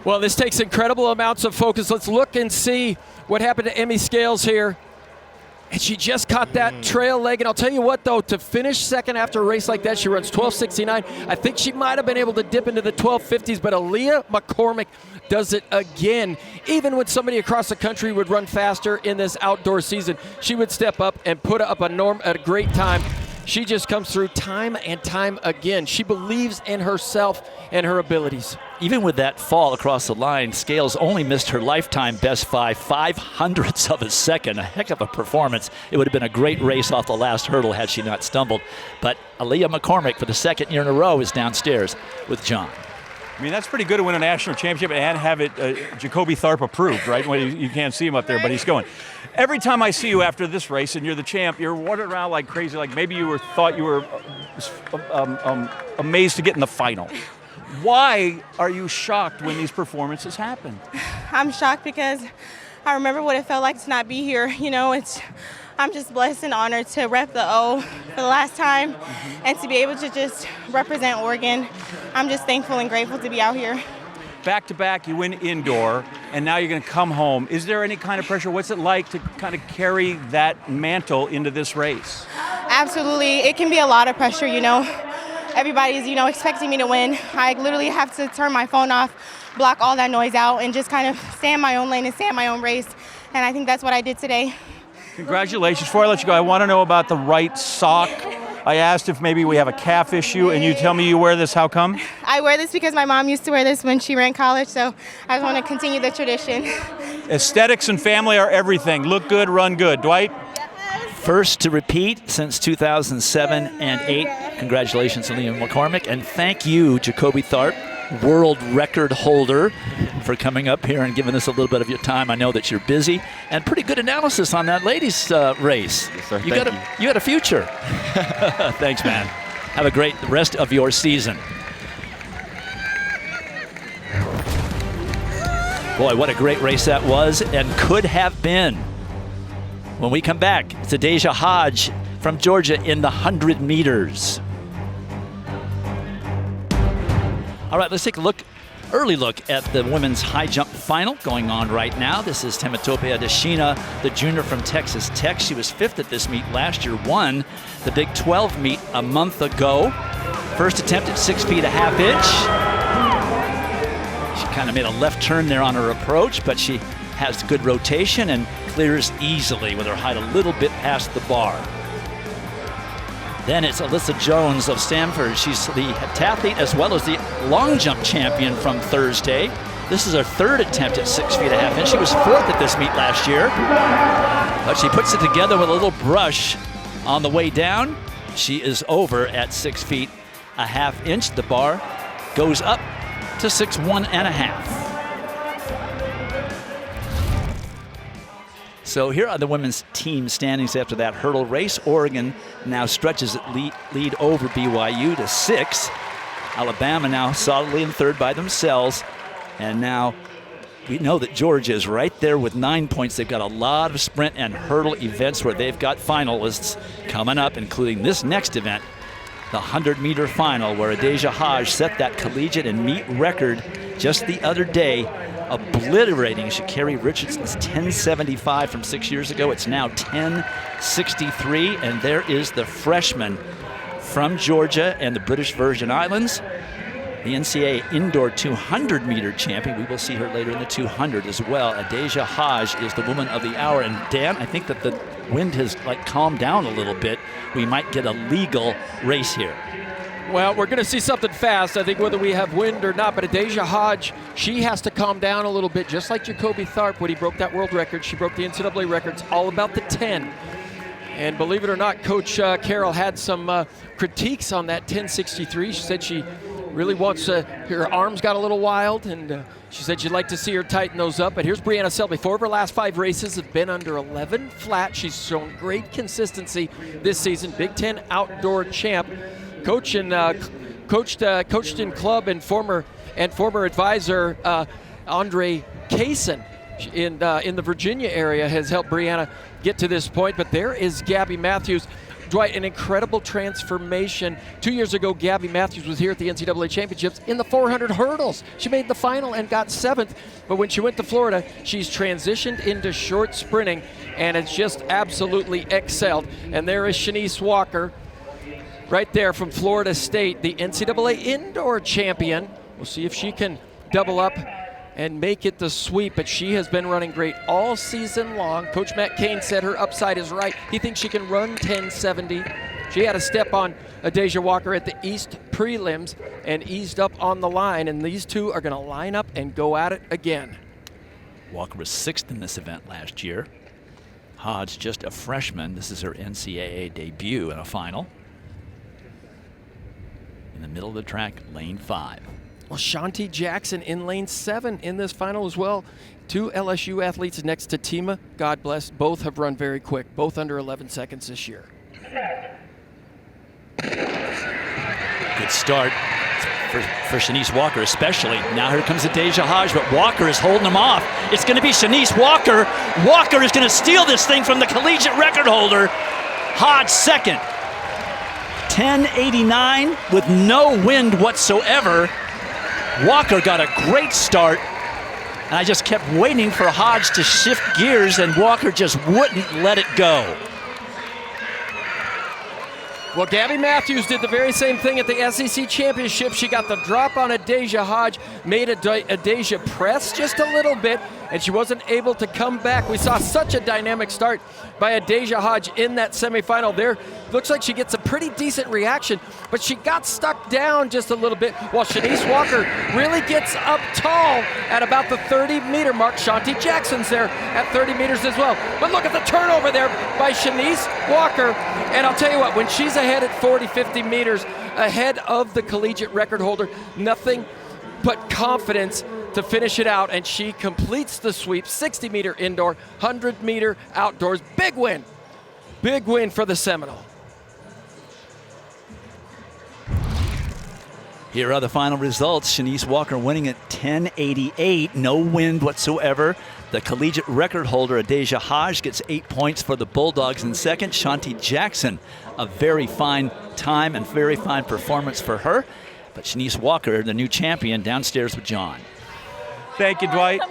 [SPEAKER 3] Well, this takes incredible amounts of focus. Let's look and see what happened to Emmy Scales here. And she just caught that trail leg. And I'll tell you what, though, to finish second after a race like that, she runs 12:69. I think she might have been able to dip into the 12:50s, but Aaliyah McCormick does it again. Even when somebody across the country would run faster in this outdoor season, she would step up and put up a great time. She just comes through time and time again. She believes in herself and her abilities.
[SPEAKER 2] Even with that fall across the line, Scales only missed her lifetime best 5/500ths of a second. A heck of a performance. It would have been a great race off the last hurdle had she not stumbled. But Aaliyah McCormick, for the second year in a row, is downstairs with John.
[SPEAKER 4] I mean, that's pretty good to win a national championship and have it Jacoby Tharp approved, right? Well, you can't see him up there, but he's going. Every time I see you after this race and you're the champ, you're wandering around like crazy, like maybe thought you were amazed to get in the final. Why are you shocked when these performances happen?
[SPEAKER 10] I'm shocked because I remember what it felt like to not be here. You know, I'm just blessed and honored to rep the O for the last time and to be able to just represent Oregon. I'm just thankful and grateful to be out here.
[SPEAKER 4] Back to back, you win indoor, and now you're going to come home. Is there any kind of pressure? What's it like to kind of carry that mantle into this race?
[SPEAKER 10] Absolutely. It can be a lot of pressure, you know. Everybody's, you know, expecting me to win. I literally have to turn my phone off, block all that noise out, and just kind of stay in my own lane and stay in my own race. And I think that's what I did today.
[SPEAKER 4] Congratulations. Before I let you go, I want to know about the right sock. I asked if maybe we have a calf issue, and you tell me you wear this. How come?
[SPEAKER 10] I wear this because my mom used to wear this when she ran college, so I want to continue the tradition.
[SPEAKER 4] Aesthetics and family are everything. Look good, run good. Dwight?
[SPEAKER 2] First to repeat since 2007 and 8. Congratulations, Aaliyah McCormick. And thank you, Jacoby Tharp, world record holder, for coming up here and giving us a little bit of your time. I know that you're busy, and pretty good analysis on that ladies race.
[SPEAKER 8] Yes, sir.
[SPEAKER 2] You got a future. Thanks, man. Have a great rest of your season. Boy, what a great race that was and could have been. When we come back, it's Adeja Hodge from Georgia in the 100 meters. All right, let's take a early look at the women's high jump final going on right now. This is Temitope Adesina, the junior from Texas Tech. She was 5th at this meet last year, won the Big 12 meet a month ago. First attempt at 6 feet a half inch. She kind of made a left turn there on her approach, but she has good rotation and clears easily with her height a little bit past the bar. Then it's Alyssa Jones of Stanford. She's the heptathlete as well as the long jump champion from Thursday. This is her third attempt at 6 feet a half inch. She was fourth at this meet last year. But she puts it together with a little brush on the way down. She is over at 6 feet a half inch. The bar goes up to 6'1 and a half. So here are the women's team standings after that hurdle race. Oregon now stretches its lead over BYU to 6. Alabama now solidly in third by themselves. And now we know that Georgia is right there with 9 points. They've got a lot of sprint and hurdle events where they've got finalists coming up, including this next event, the 100-meter final, where Adasia Hodge set that collegiate and meet record just the other day, obliterating Sha'Carri Richardson's 10.75 from 6 years ago. It's now 10.63, and there is the freshman from Georgia and the British Virgin Islands, the NCAA indoor 200-meter champion. We will see her later in the 200 as well. Adasia Hodge is the woman of the hour. And Dan, I think that the wind has calmed down a little bit. We might get a legal race here.
[SPEAKER 3] Well, we're going to see something fast, I think, whether we have wind or not. But Adasia Hodge, she has to calm down a little bit, just like Jacoby Tharp when he broke that world record. She broke the NCAA records, all about the 10. And believe it or not, Coach Carroll had some critiques on that 10.63. She said she really wants her arms got a little wild, and she said she'd like to see her tighten those up. But here's Brianna Selby. 4 of her last 5 races have been under 11 flat. She's shown great consistency this season. Big Ten outdoor champ. Coached in club and former advisor Andre Kaysen in the Virginia area has helped Brianna get to this point. But there is Gabby Matthews. Dwight, an incredible transformation. 2 years ago, Gabby Matthews was here at the NCAA Championships in the 400 hurdles. She made the final and got 7th, but when she went to Florida, she's transitioned into short sprinting, and it's just absolutely excelled. And there is Shanice Walker, right there from Florida State, the NCAA indoor champion. We'll see if she can double up and make it the sweep, but she has been running great all season long. Coach Matt Cain said her upside is right. He thinks she can run 10.70. She had a step on Adasia Walker at the East prelims and eased up on the line, and these two are going to line up and go at it again.
[SPEAKER 2] Walker was 6th in this event last year. Hodge, just a freshman. This is her NCAA debut in a final. In the middle of the track, lane 5.
[SPEAKER 3] Well, Shanti Jackson in lane 7 in this final as well. 2 LSU athletes next to Tima. God bless. Both have run very quick, both under 11 seconds this year.
[SPEAKER 2] Good start for Shanice Walker especially. Now here comes Adasia Hodge, but Walker is holding him off. It's going to be Shanice Walker. Walker is going to steal this thing from the collegiate record holder. Hodge second. 10.89 with no wind whatsoever. Walker got a great start, and I just kept waiting for Hodge to shift gears, and Walker just wouldn't let it go.
[SPEAKER 3] Well, Gabby Matthews did the very same thing at the SEC Championship. She got the drop on Adasia Hodge, made Adasia press just a little bit, and she wasn't able to come back. We saw such a dynamic start by Adasia Hodge in that semifinal there. Looks like she gets a pretty decent reaction, but she got stuck down just a little bit while Shanice Walker really gets up tall at about the 30-meter mark. Shanti Jackson's there at 30 meters as well. But look at the turnover there by Shanice Walker. And I'll tell you what, when she's ahead at 40, 50 meters, ahead of the collegiate record holder, nothing but confidence to finish it out, and she completes the sweep. 60-meter indoor, 100-meter outdoors. Big win for the Seminole.
[SPEAKER 2] Here are the final results. Shanice Walker winning at 10.88, no wind whatsoever. The collegiate record holder, Adasia Hodge, gets 8 points for the Bulldogs in second. Shanti Jackson, a very fine time and very fine performance for her. But Shanice Walker, the new champion, downstairs with John.
[SPEAKER 4] Thank you, Dwight.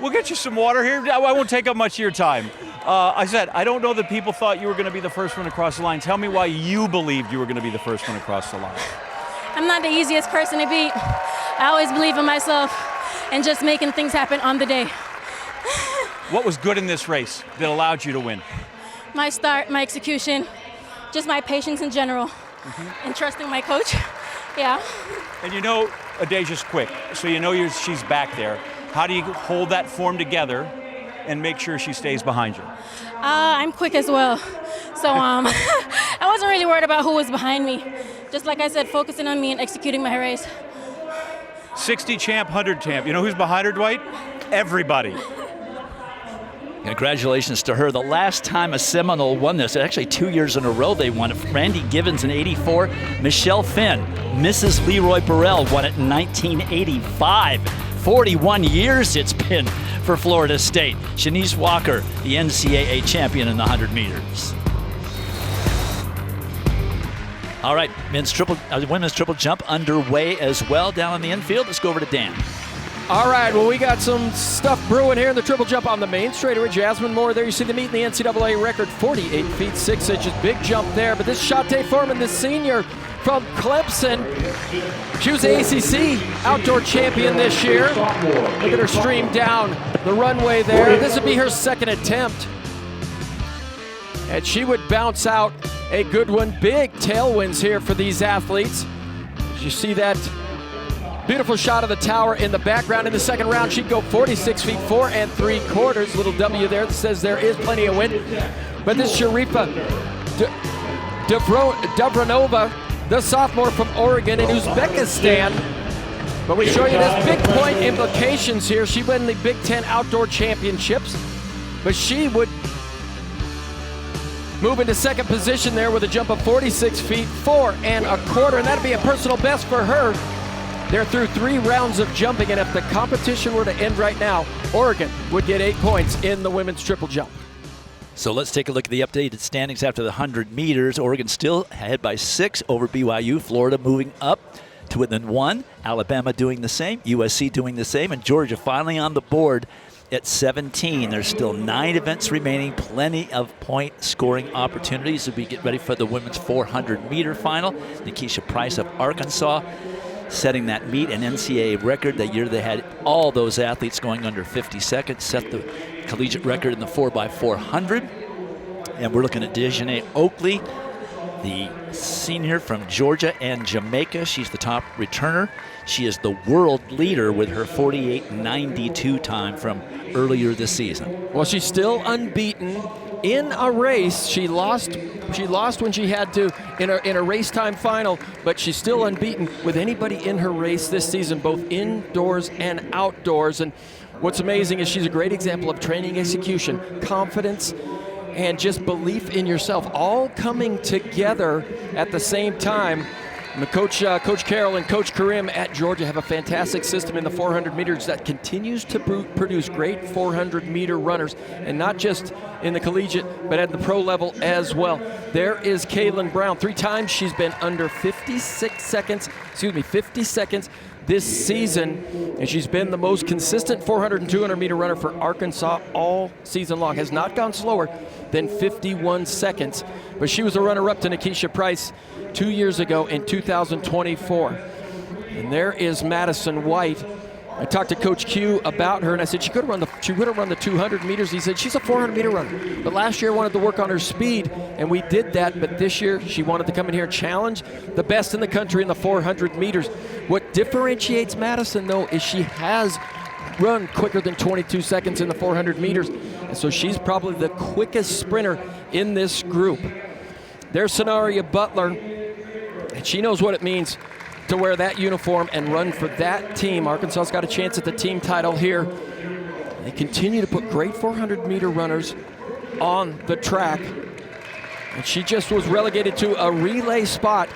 [SPEAKER 4] We'll get you some water here. I won't take up much of your time. I said, I don't know that people thought you were going to be the first one across the line. Tell me why you believed you were going to be the first one across the line.
[SPEAKER 9] I'm not the easiest person to beat. I always believe in myself and just making things happen on the day.
[SPEAKER 4] What was good in this race that allowed you to win?
[SPEAKER 9] My start, my execution, just my patience in general and trusting my coach. Yeah.
[SPEAKER 4] And you know Adacia's quick, so you know she's back there. How do you hold that form together and make sure she stays behind you?
[SPEAKER 9] I'm quick as well. So I wasn't really worried about who was behind me. Just like I said, focusing on me and executing my race.
[SPEAKER 4] 60 champ, 100 champ. You know who's behind her, Dwight? Everybody.
[SPEAKER 2] Congratulations to her. The last time a Seminole won this, actually 2 years in a row they won it. Randy Givens in '84. Michelle Finn, Mrs. Leroy Burrell, won it in 1985. 41 years it's been for Florida State. Shanice Walker, the NCAA champion in the 100 meters. All right, women's triple jump underway as well down on the infield. Let's go over to Dan.
[SPEAKER 3] All right, well, we got some stuff brewing here in the triple jump on the main straightaway. Jasmine Moore there. You see the meet in the NCAA record, 48 feet 6 inches. Big jump there. But this Shante Foreman, the senior from Clemson, she was the ACC outdoor champion this year. Look at her stream down the runway there. This would be her second attempt. And she would bounce out a good one. Big tailwinds here for these athletes. As you see that beautiful shot of the tower in the background. In the second round, she'd go 46 feet 4 3/4. Little W there that says there is plenty of wind. But this Sharifa Davronova, the sophomore from Oregon in Uzbekistan. But we show you this big point implications here. She won the Big Ten Outdoor Championships, but she would move into second position there with a jump of 46 feet 4 1/4, and that'd be a personal best for her. They're through 3 rounds of jumping, and if the competition were to end right now, Oregon would get 8 points in the women's triple jump.
[SPEAKER 2] So let's take a look at the updated standings after the 100 meters. Oregon still ahead by 6 over BYU. Florida moving up to within 1. Alabama doing the same. USC doing the same. And Georgia finally on the board at 17. There's still 9 events remaining. Plenty of point scoring opportunities as we get ready for the women's 400-meter final. Nikisha Price of Arkansas setting that meet, an NCAA record. That year they had all those athletes going under 50 seconds, set the collegiate record in the 4x400. And we're looking at Dejanay Oakley, the senior from Georgia and Jamaica. She's the top returner. She is the world leader with her 48.92 time from earlier this season.
[SPEAKER 3] Well, she's still unbeaten in a race. She lost when she had to in a race time final, but she's still unbeaten with anybody in her race this season, both indoors and outdoors. And what's amazing is she's a great example of training execution, confidence, and just belief in yourself, all coming together at the same time. And Coach Carroll and Coach Karim at Georgia have a fantastic system in the 400 meters that continues to produce great 400-meter runners, and not just in the collegiate, but at the pro level as well. There is Kaylin Brown. 3 times she's been under 50 seconds this season, and she's been the most consistent 400 and 200-meter runner for Arkansas all season long. Has not gone slower than 51 seconds, but she was a runner-up to Nikisha Price 2 years ago in 2024. And there is Madison White. I talked to Coach Q about her, and I said she could have run the 200 meters. He said she's a 400-meter runner, but last year wanted to work on her speed, and we did that. But this year she wanted to come in here and challenge the best in the country in the 400 meters. What differentiates Madison, though, is she has run quicker than 22 seconds in the 400 meters, and so she's probably the quickest sprinter in this group. There's Scenaria Butler, and she knows what it means to wear that uniform and run for that team. Arkansas's got a chance at the team title here. They continue to put great 400-meter runners on the track, and she just was relegated to a relay spot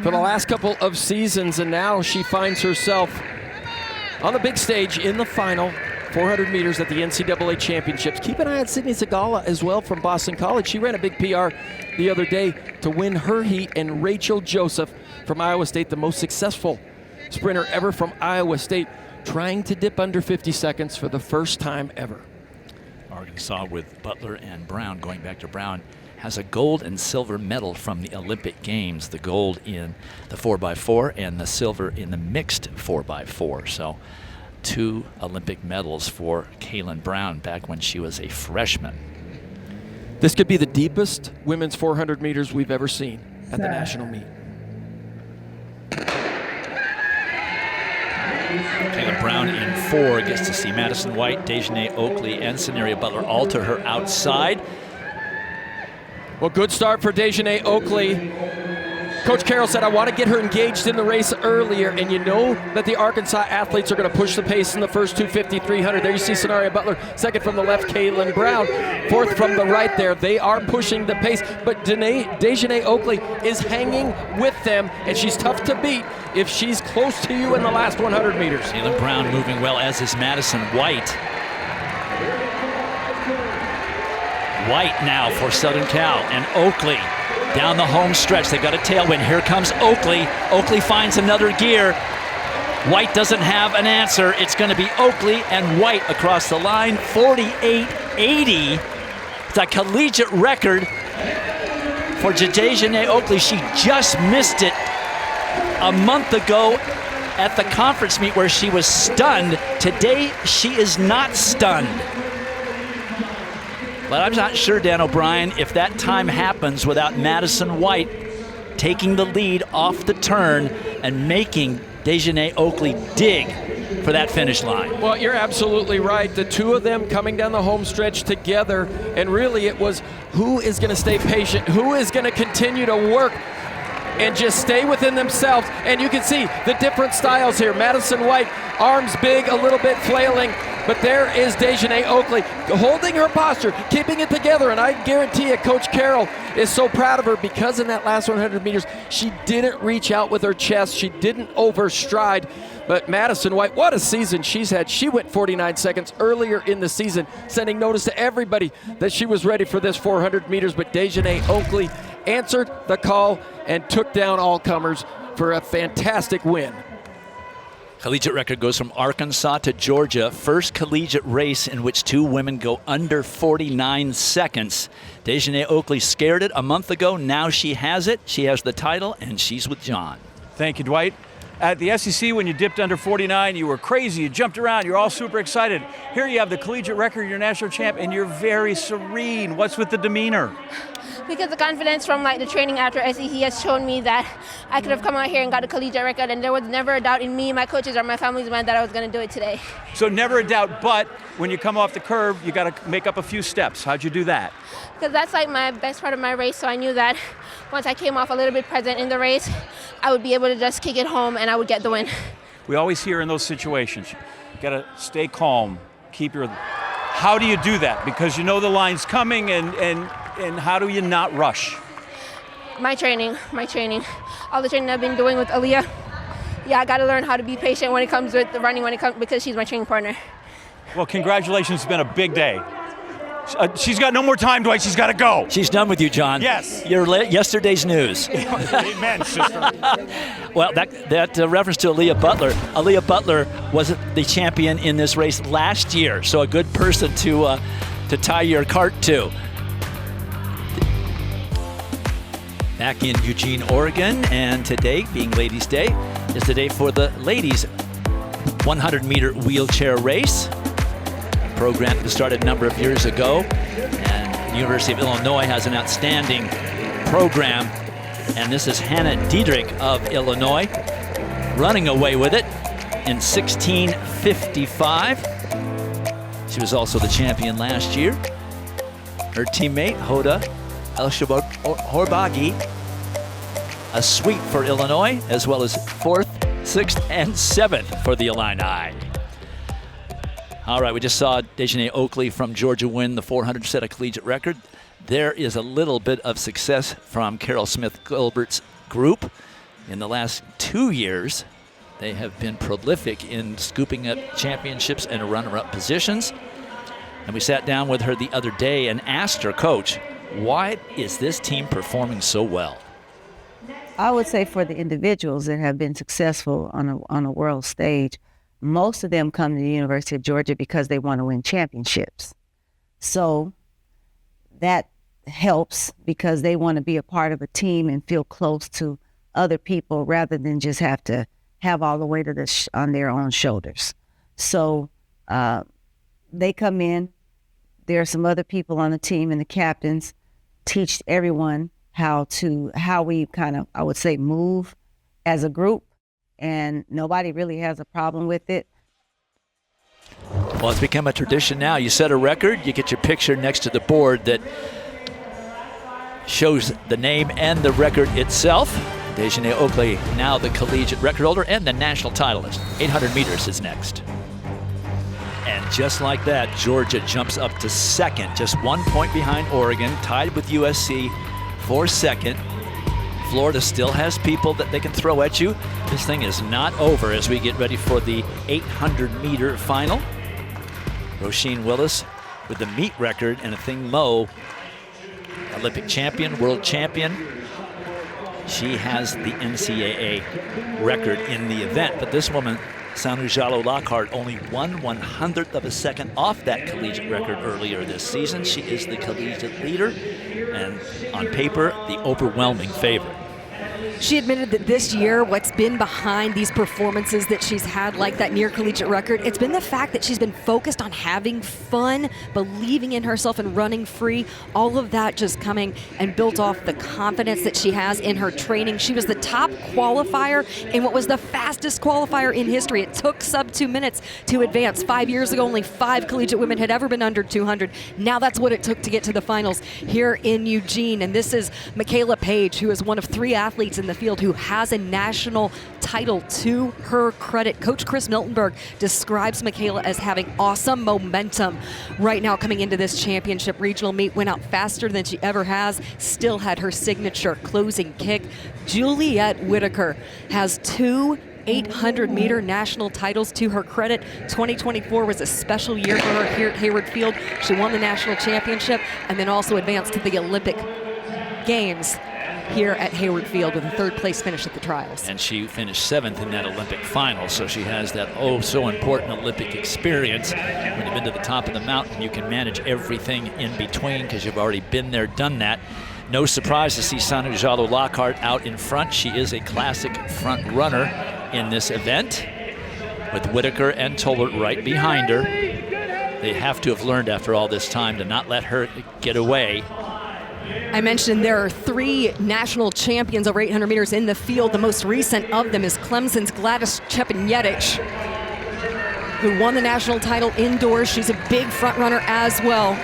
[SPEAKER 3] for the last couple of seasons, and now she finds herself on the big stage in the final 400 meters at the NCAA championships. Keep an eye on Sydney Segala as well from Boston College. She ran a big PR the other day to win her heat, and Rachel Joseph from Iowa State, the most successful sprinter ever from Iowa State, trying to dip under 50 seconds for the first time ever.
[SPEAKER 2] Arkansas with Butler and Brown, going back to Brown, has a gold and silver medal from the Olympic Games, the gold in the 4x4 and the silver in the mixed 4x4. So 2 Olympic medals for Kaylin Brown back when she was a freshman.
[SPEAKER 3] This could be the deepest women's 400 meters we've ever seen at the national meet.
[SPEAKER 2] Caleb Brown in 4 gets to see Madison White, Dejanay Oakley, and Scenaria Butler all to her outside.
[SPEAKER 3] Well, good start for Dejanay Oakley. Coach Carroll said, I want to get her engaged in the race earlier, and you know that the Arkansas athletes are going to push the pace in the first 250, 300. There you see Scenaria Butler, second from the left, Kaylin Brown, fourth from the right there. They are pushing the pace, but Dejanay Oakley is hanging with them, and she's tough to beat if she's close to you in the last 100 meters.
[SPEAKER 2] Kaylin Brown moving well, as is Madison White. White now for Southern Cal, and Oakley down the home stretch. They've got a tailwind. Here comes Oakley. Oakley finds another gear. White doesn't have an answer. It's going to be Oakley and White across the line. 48.80. It's a collegiate record for Dejanay Oakley. She just missed it a month ago at the conference meet where she was stunned. Today, she is not stunned. But I'm not sure, Dan O'Brien, if that time happens without Madison White taking the lead off the turn and making Dejanay Oakley dig for that finish line.
[SPEAKER 3] Well, you're absolutely right. The two of them coming down the home stretch together, and really it was who is going to stay patient, who is going to continue to work and just stay within themselves. And you can see the different styles here. Madison White, arms big, a little bit flailing, but there is Dejanay Oakley holding her posture, keeping it together, and I guarantee you Coach Carroll is so proud of her because in that last 100 meters, she didn't reach out with her chest, she didn't overstride. But Madison White, what a season she's had. She went 49 seconds earlier in the season, sending notice to everybody that she was ready for this 400 meters, but Dejanay Oakley answered the call and took down all comers for a fantastic win.
[SPEAKER 2] Collegiate record goes from Arkansas to Georgia. First collegiate race in which two women go under 49 seconds. Dejanay Oakley scared it a month ago. Now she has it. She has the title, and she's with John.
[SPEAKER 4] Thank you, Dwight. At the SEC, when you dipped under 49, you were crazy. You jumped around. You're all super excited. Here you have the collegiate record. You're national champ, and you're very serene. What's with the demeanor?
[SPEAKER 11] Because the confidence from the training after SEC has shown me that I could have come out here and got a collegiate record, and there was never a doubt in me, my coaches, or my family's mind that I was going to do it today.
[SPEAKER 4] So never a doubt, but when you come off the curve, you got to make up a few steps. How'd you do that?
[SPEAKER 11] Because that's my best part of my race, so I knew that once I came off a little bit present in the race, I would be able to just kick it home and I would get the win.
[SPEAKER 4] We always hear in those situations, you got to stay calm, keep your... How do you do that? Because you know the line's coming, and how do you not rush?
[SPEAKER 11] My training. All the training I've been doing with Aaliyah. Yeah, I got to learn how to be patient when it comes with the running, because she's my training partner.
[SPEAKER 4] Well, congratulations. It's been a big day. She's got no more time, Dwight. She's got to go.
[SPEAKER 2] She's done with you, John.
[SPEAKER 4] Yes.
[SPEAKER 2] You're yesterday's news.
[SPEAKER 4] Amen, sister.
[SPEAKER 2] Well, that reference to Aaliyah Butler. Aaliyah Butler was the champion in this race last year, so a good person to tie your cart to. Back in Eugene, Oregon, and today, being Ladies' Day, is the day for the ladies' 100-meter wheelchair race. Program that started a number of years ago, and the University of Illinois has an outstanding program, and this is Hannah Diedrich of Illinois running away with it in 16:55. She was also the champion last year. Her teammate Hoda El-Horbagi, a sweep for Illinois, as well as 4th, 6th, and 7th for the Illini. All right, we just saw Dejanay Oakley from Georgia win the 400, set a collegiate record. There is a little bit of success from Carol Smith-Gilbert's group. In the last 2 years, they have been prolific in scooping up championships and runner-up positions. And we sat down with her the other day and asked her, Coach, why is this team performing so well?
[SPEAKER 12] I would say for the individuals that have been successful on a world stage, most of them come to the University of Georgia because they want to win championships. So that helps because they want to be a part of a team and feel close to other people rather than just have to have all the weight of on their own shoulders. So they come in, there are some other people on the team, and the captains teach everyone how we kind of, I would say, move as a group, and nobody really has a problem with it.
[SPEAKER 2] Well, it's become a tradition now. You set a record, you get your picture next to the board that shows the name and the record itself. Dejanay Oakley, now the collegiate record holder and the national titleist. 800 meters is next. And just like that, Georgia jumps up to second, just 1 point behind Oregon, tied with USC for second. Florida still has people that they can throw at you. This thing is not over as we get ready for the 800-meter final. Roisin Willis with the meet record, and Athing Mu, Olympic champion, world champion. She has the NCAA record in the event, but this woman, Sanu Jallow Lockhart, only 1/100th of a second off that collegiate record earlier this season. She is the collegiate leader, and on paper, the overwhelming favorite.
[SPEAKER 7] She admitted that this year, what's been behind these performances that she's had, like that near collegiate record, it's been the fact that she's been focused on having fun, believing in herself and running free. All of that just coming and built off the confidence that she has in her training. She was the top qualifier in what was the fastest qualifier in history. It took sub 2 minutes to advance. 5 years ago, only 5 collegiate women had ever been under 200. Now that's what it took to get to the finals here in Eugene. And this is Michaela Page, who is one of 3 athletes in the field who has a national title to her credit. Coach Chris Miltenberg describes Michaela as having awesome momentum right now coming into this championship. Regional meet went out faster than she ever has, still had her signature closing kick. Juliette Whitaker has 2 800-meter national titles to her credit. 2024 was a special year for her here at Hayward Field. She won the national championship and then also advanced to the Olympic Games here at Hayward Field with a 3rd place finish at the trials.
[SPEAKER 2] And she finished 7th in that Olympic final, so she has that so important Olympic experience. When you've been to the top of the mountain, you can manage everything in between because you've already been there, done that. No surprise to see Sanu Jallow Lockhart out in front. She is a classic front runner in this event, with Whitaker and Tolbert right behind her. They have to have learned after all this time to not let her get away.
[SPEAKER 7] I mentioned there are 3 national champions over 800 meters in the field. The most recent of them is Clemson's Gladys Chepanjetich, who won the national title indoors. She's a big front runner as well.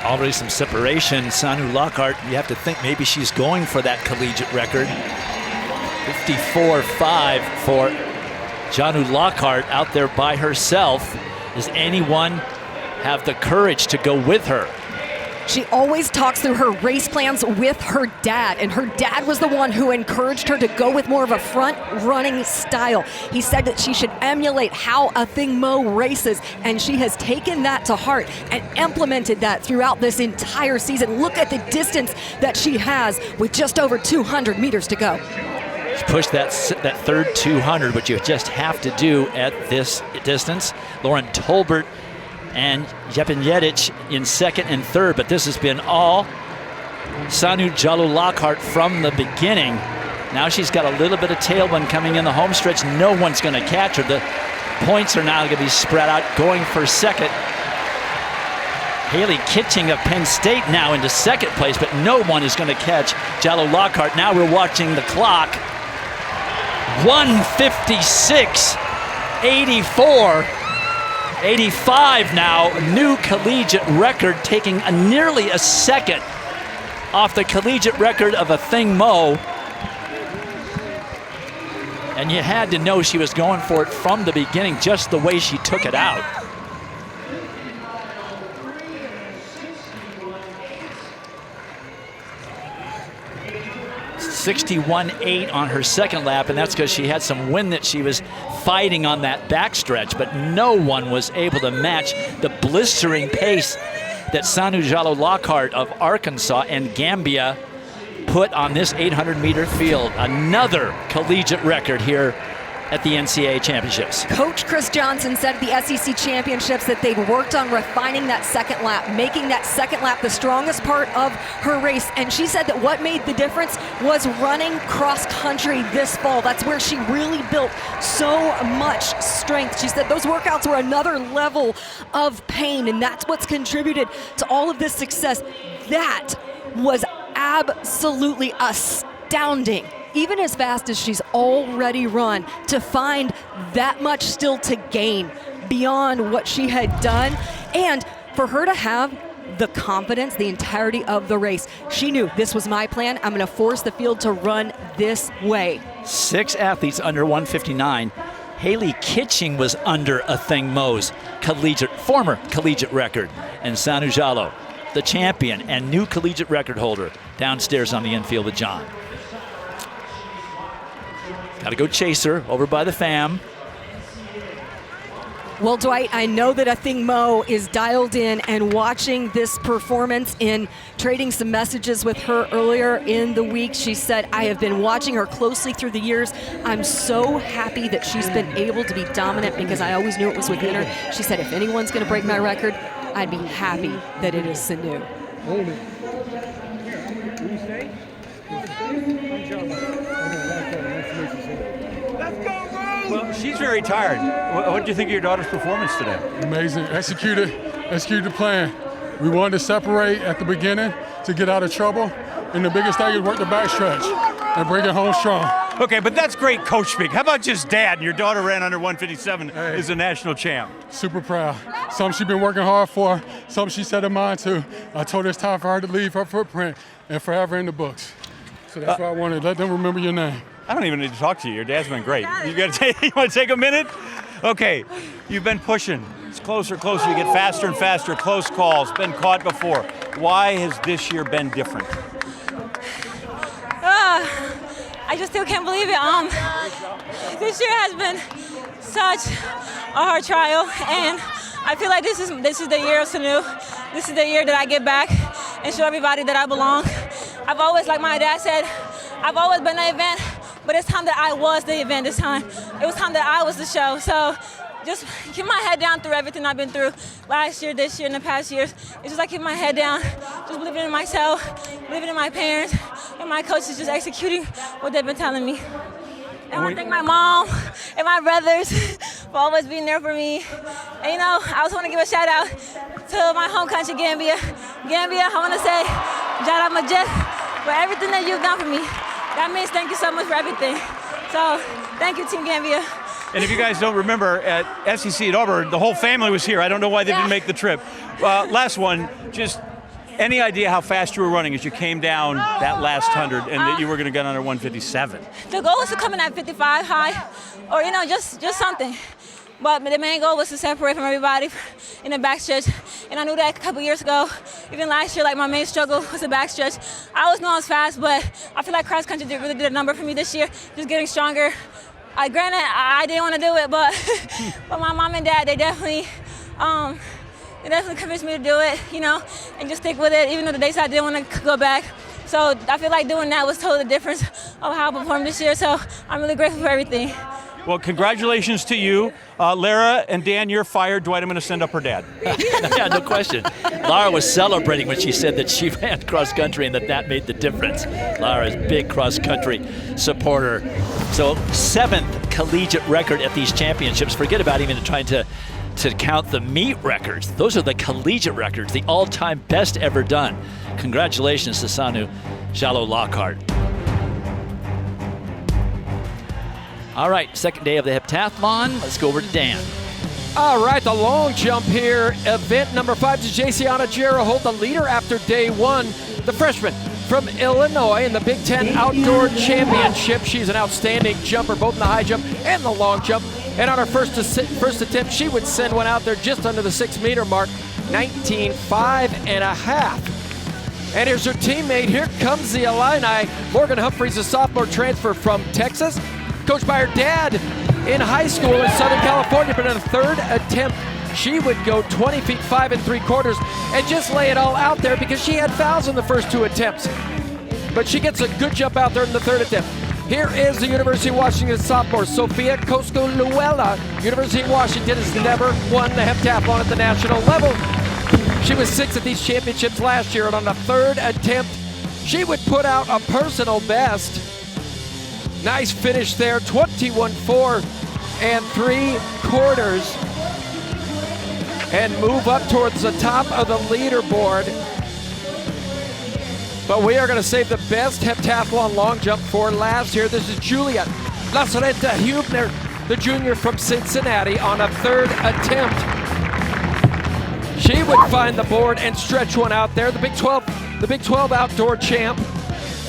[SPEAKER 2] Already some separation. Sanu Lockhart, you have to think maybe she's going for that collegiate record. 54.5 for Janu Lockhart out there by herself. Does anyone have the courage to go with her?
[SPEAKER 7] She always talks through her race plans with her dad, and her dad was the one who encouraged her to go with more of a front-running style. He said that she should emulate how Athing Mu races, and she has taken that to heart and implemented that throughout this entire season. Look at the distance that she has with just over 200 meters to go.
[SPEAKER 2] She pushed that 3rd 200, which you just have to do at this distance. Lauren Tolbert and Chepanjetich in 2nd and 3rd, but this has been all Sanu Jallow Lockhart from the beginning. Now she's got a little bit of tailwind coming in the home stretch. No one's going to catch her. The points are now going to be spread out, going for 2nd. Haley Kitching of Penn State now into 2nd place, but no one is going to catch Jallow Lockhart. Now we're watching the clock. 1:56.84. 85 now, new collegiate record, taking nearly a second off the collegiate record of Athing Mu. And you had to know she was going for it from the beginning, just the way she took it out. .61.8 on her 2nd lap, and that's because she had some wind that she was fighting on that backstretch, but no one was able to match the blistering pace that Sanu Jallow Lockhart of Arkansas and Gambia put on this 800-meter field. Another collegiate record here at the NCAA championships.
[SPEAKER 7] Coach Chris Johnson said at the SEC championships that they'd worked on refining that 2nd lap, making that 2nd lap the strongest part of her race. And she said that what made the difference was running cross country this fall. That's where she really built so much strength. She said those workouts were another level of pain, and that's what's contributed to all of this success. That was absolutely astounding. Even as fast as she's already run, to find that much still to gain beyond what she had done, and for her to have the confidence the entirety of the race. She knew this was my plan. I'm going to force the field to run this way.
[SPEAKER 2] 6 athletes under 159. Haley Kitching was under Athing Mu's former collegiate record. And Sanu Jallow, the champion and new collegiate record holder, downstairs on the infield with John. Got to go chase her over by the fam.
[SPEAKER 7] Well, Dwight, I know that Athing Mu is dialed in and watching this performance. In trading some messages with her earlier in the week, she said, I have been watching her closely through the years. I'm so happy that she's been able to be dominant because I always knew it was within her. She said, if anyone's going to break my record, I'd be happy that it is Sanu.
[SPEAKER 4] Well, she's very tired. What did you think of your daughter's performance today?
[SPEAKER 13] Amazing. Executed the plan. We wanted to separate at the beginning to get out of trouble, and the biggest thing is work the backstretch and bring it home strong.
[SPEAKER 4] Okay, but that's great coach speak. How about just dad? Your daughter ran under 157, is a national champ.
[SPEAKER 13] Super proud. Something she's been working hard for, something she set her mind to. I told her it's time for her to leave her footprint and forever in the books. So that's why I wanted to let them remember your name.
[SPEAKER 4] I don't even need to talk to you. Your dad's been great. You want to take a minute? Okay, you've been pushing. It's closer, closer. You get faster and faster. Close calls. Been caught before. Why has this year been different?
[SPEAKER 14] I just still can't believe it. This year has been such a hard trial, and I feel like this is the year of Sanu. This is the year that I get back and show everybody that I belong. I've always, like my dad said, I've always been the event, but it's time that I was the event this time. It was time that I was the show. So just keep my head down through everything I've been through last year, this year, and the past years. It's just like keep my head down, just believing in myself, believing in my parents, and my coaches just executing what they've been telling me. And I want to thank my mom and my brothers for always being there for me. And you know, I also want to give a shout out to my home country, Gambia. Gambia, I want to say, Jada Majid, for everything that you've done for me. That means thank you so much for everything. So thank you, Team Gambia.
[SPEAKER 4] And if you guys don't remember, at SEC at Auburn, the whole family was here. I don't know why they didn't make the trip. Last one, just any idea how fast you were running as you came down that last 100 and that you were going to get under 157?
[SPEAKER 14] The goal was to come in at 55 high, or you know, just something. But the main goal was to separate from everybody in the backstretch. And I knew that a couple years ago. Even last year, like my main struggle was the backstretch. I always knew I was fast, but I feel like cross country really did a number for me this year, just getting stronger. Granted, I didn't want to do it, but my mom and dad, they definitely convinced me to do it, you know, and just stick with it, even though the days I didn't want to go back. So I feel like doing that was totally the difference of how I performed this year. So I'm really grateful for everything.
[SPEAKER 4] Well, congratulations to you. Lara and Dan, you're fired. Dwight, I'm going to send up her dad.
[SPEAKER 2] Yeah, no question. Lara was celebrating when she said that she ran cross country and that made the difference. Lara's big cross country supporter. So 7th collegiate record at these championships. Forget about even trying to count the meet records. Those are the collegiate records, the all-time best ever done. Congratulations to Sanu Jallow Lockhart. All right, second day of the heptathlon. Let's go over to Dan.
[SPEAKER 3] All right, the long jump here. Event number 5 to Jayciana Jaraholt, the leader after day 1. The freshman from Illinois in the Big Ten Outdoor Championship. She's an outstanding jumper, both in the high jump and the long jump. And on her first attempt, she would send one out there just under the 6-meter mark, 19.5 And here's her teammate. Here comes the Illini. Morgan Humphreys, a sophomore transfer from Texas, coached by her dad in high school in Southern California. But in a third attempt, she would go 20 feet 5 3/4 and just lay it all out there because she had fouls in the first 2 attempts. But she gets a good jump out there in the third attempt. Here is the University of Washington sophomore, Sophia Cosco-Luella. University of Washington has never won the heptathlon at the national level. She was 6th at these championships last year, and on the third attempt, She would put out a personal best. Nice finish there, 21.4 and 3/4. And move up towards the top of the leaderboard. But we are going to save the best heptathlon long jump for last here. This is Julia Lazareta Hubner, the junior from Cincinnati, on a 3rd attempt. She would find the board and stretch one out there. The Big 12 outdoor champ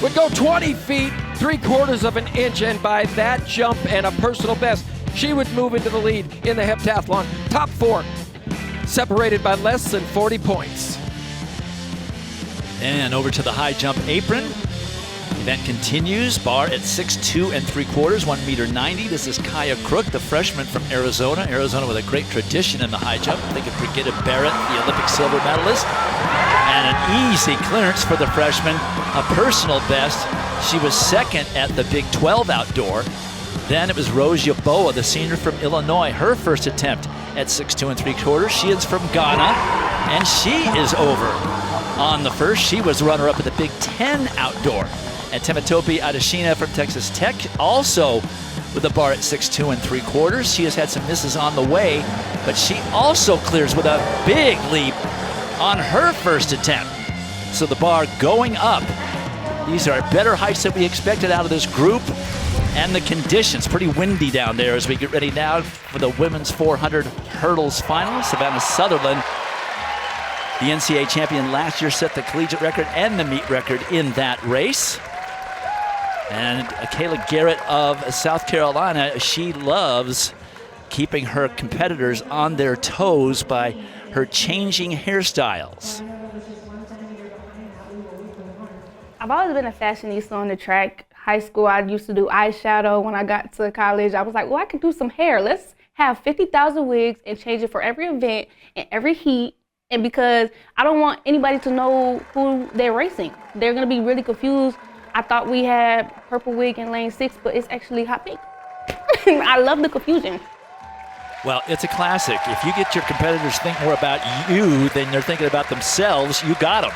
[SPEAKER 3] would go 20 feet, 3/4 of an inch, and by that jump and a personal best, she would move into the lead in the heptathlon. Top 4, separated by less than 40 points.
[SPEAKER 2] And over to the high jump apron. Event continues. Bar at 6'2 3/4, 1.90 m. This is Kaya Crook, the freshman from Arizona. Arizona with a great tradition in the high jump. Think of Brigitte Barrett, the Olympic silver medalist. And an easy clearance for the freshman, a personal best. She was 2nd at the Big 12 outdoor. Then it was Rose Yaboa, the senior from Illinois, her first attempt at 6'2 3/4. She is from Ghana, and she is over on the first. She was runner-up at the Big 10 outdoor. And Temitope Adesina from Texas Tech, also with a bar at 6'2 3/4. She has had some misses on the way, but she also clears with a big leap on her first attempt. So the bar going up. These are better heights than we expected out of this group. And the conditions, pretty windy down there as we get ready now for the women's 400 hurdles final. Savannah Sutherland, the NCAA champion last year, set the collegiate record and the meet record in that race. And Kayla Garrett of South Carolina, she loves keeping her competitors on their toes by her changing hairstyles.
[SPEAKER 15] I've always been a fashionista on the track. High school, I used to do eyeshadow. When I got to college, I was like, well, I could do some hair. Let's have 50,000 wigs and change it for every event and every heat. And because I don't want anybody to know who they're racing. They're gonna be really confused. I thought we had purple wig in lane 6, but it's actually hot pink. I love the confusion.
[SPEAKER 2] Well, it's a classic. If you get your competitors think more about you than they're thinking about themselves, you got them.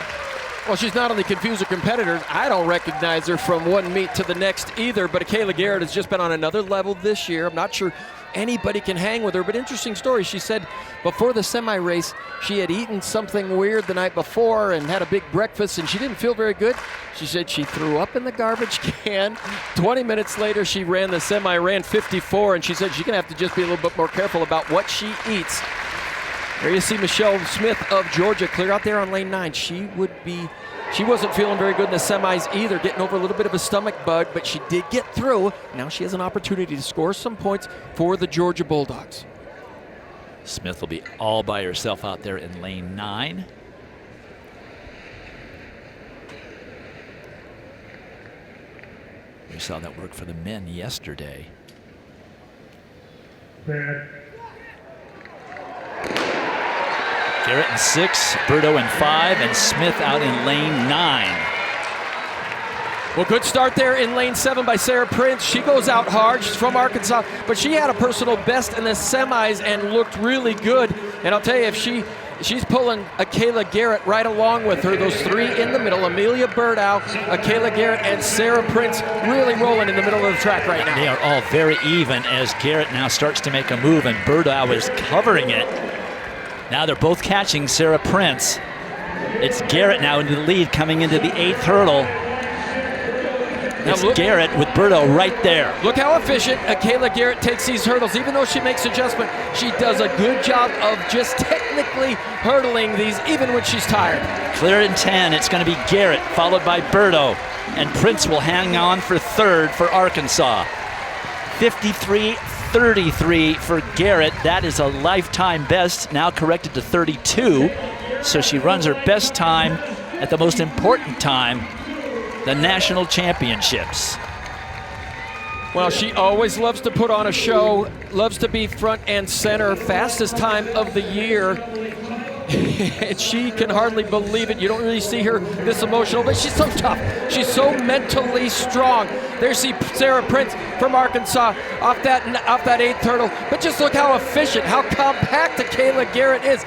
[SPEAKER 3] Well, she's not only confused her competitors, I don't recognize her from one meet to the next either, but Kayla Garrett has just been on another level this year. I'm not sure anybody can hang with her, but interesting story. She said before the semi-race, she had eaten something weird the night before and had a big breakfast, and she didn't feel very good. She said she threw up in the garbage can. 20 minutes later, she ran the semi, ran 54, and she said she's gonna have to just be a little bit more careful about what she eats. There you see Michelle Smith of Georgia clear out there on lane 9. She wasn't feeling very good in the semis either, getting over a little bit of a stomach bug, but she did get through. Now she has an opportunity to score some points for the Georgia Bulldogs.
[SPEAKER 2] Smith will be all by herself out there in lane 9. We saw that work for the men yesterday. Garrett in 6, Berto in 5, and Smith out in lane 9.
[SPEAKER 3] Well, good start there in lane 7 by Sarah Prince. She goes out hard. She's from Arkansas, but she had a personal best in the semis and looked really good. And I'll tell you, if she's pulling Kayla Garrett right along with her, those 3 in the middle, Amelia Berdow, Kayla Garrett, and Sarah Prince really rolling in the middle of the track right now.
[SPEAKER 2] They are all very even as Garrett now starts to make a move, and Berdow is covering it. Now they're both catching Sarah Prince. It's Garrett now into the lead coming into the 8th hurdle. It's Garrett with Berto right there.
[SPEAKER 3] Look how efficient Kayla Garrett takes these hurdles. Even though she makes adjustment, she does a good job of just technically hurdling these even when she's tired.
[SPEAKER 2] Clear in 10, it's going to be Garrett followed by Berto, and Prince will hang on for 3rd for Arkansas. 53-33 for Garrett. That is a lifetime best, now corrected to 32. So she runs her best time at the most important time, the national championships.
[SPEAKER 3] Well, she always loves to put on a show, loves to be front and center, fastest time of the year. And she can hardly believe it. You don't really see her this emotional, but she's so tough. She's so mentally strong. There you see Sarah Prince from Arkansas off that 8th hurdle. But just look how efficient, how compact Kayla Garrett is.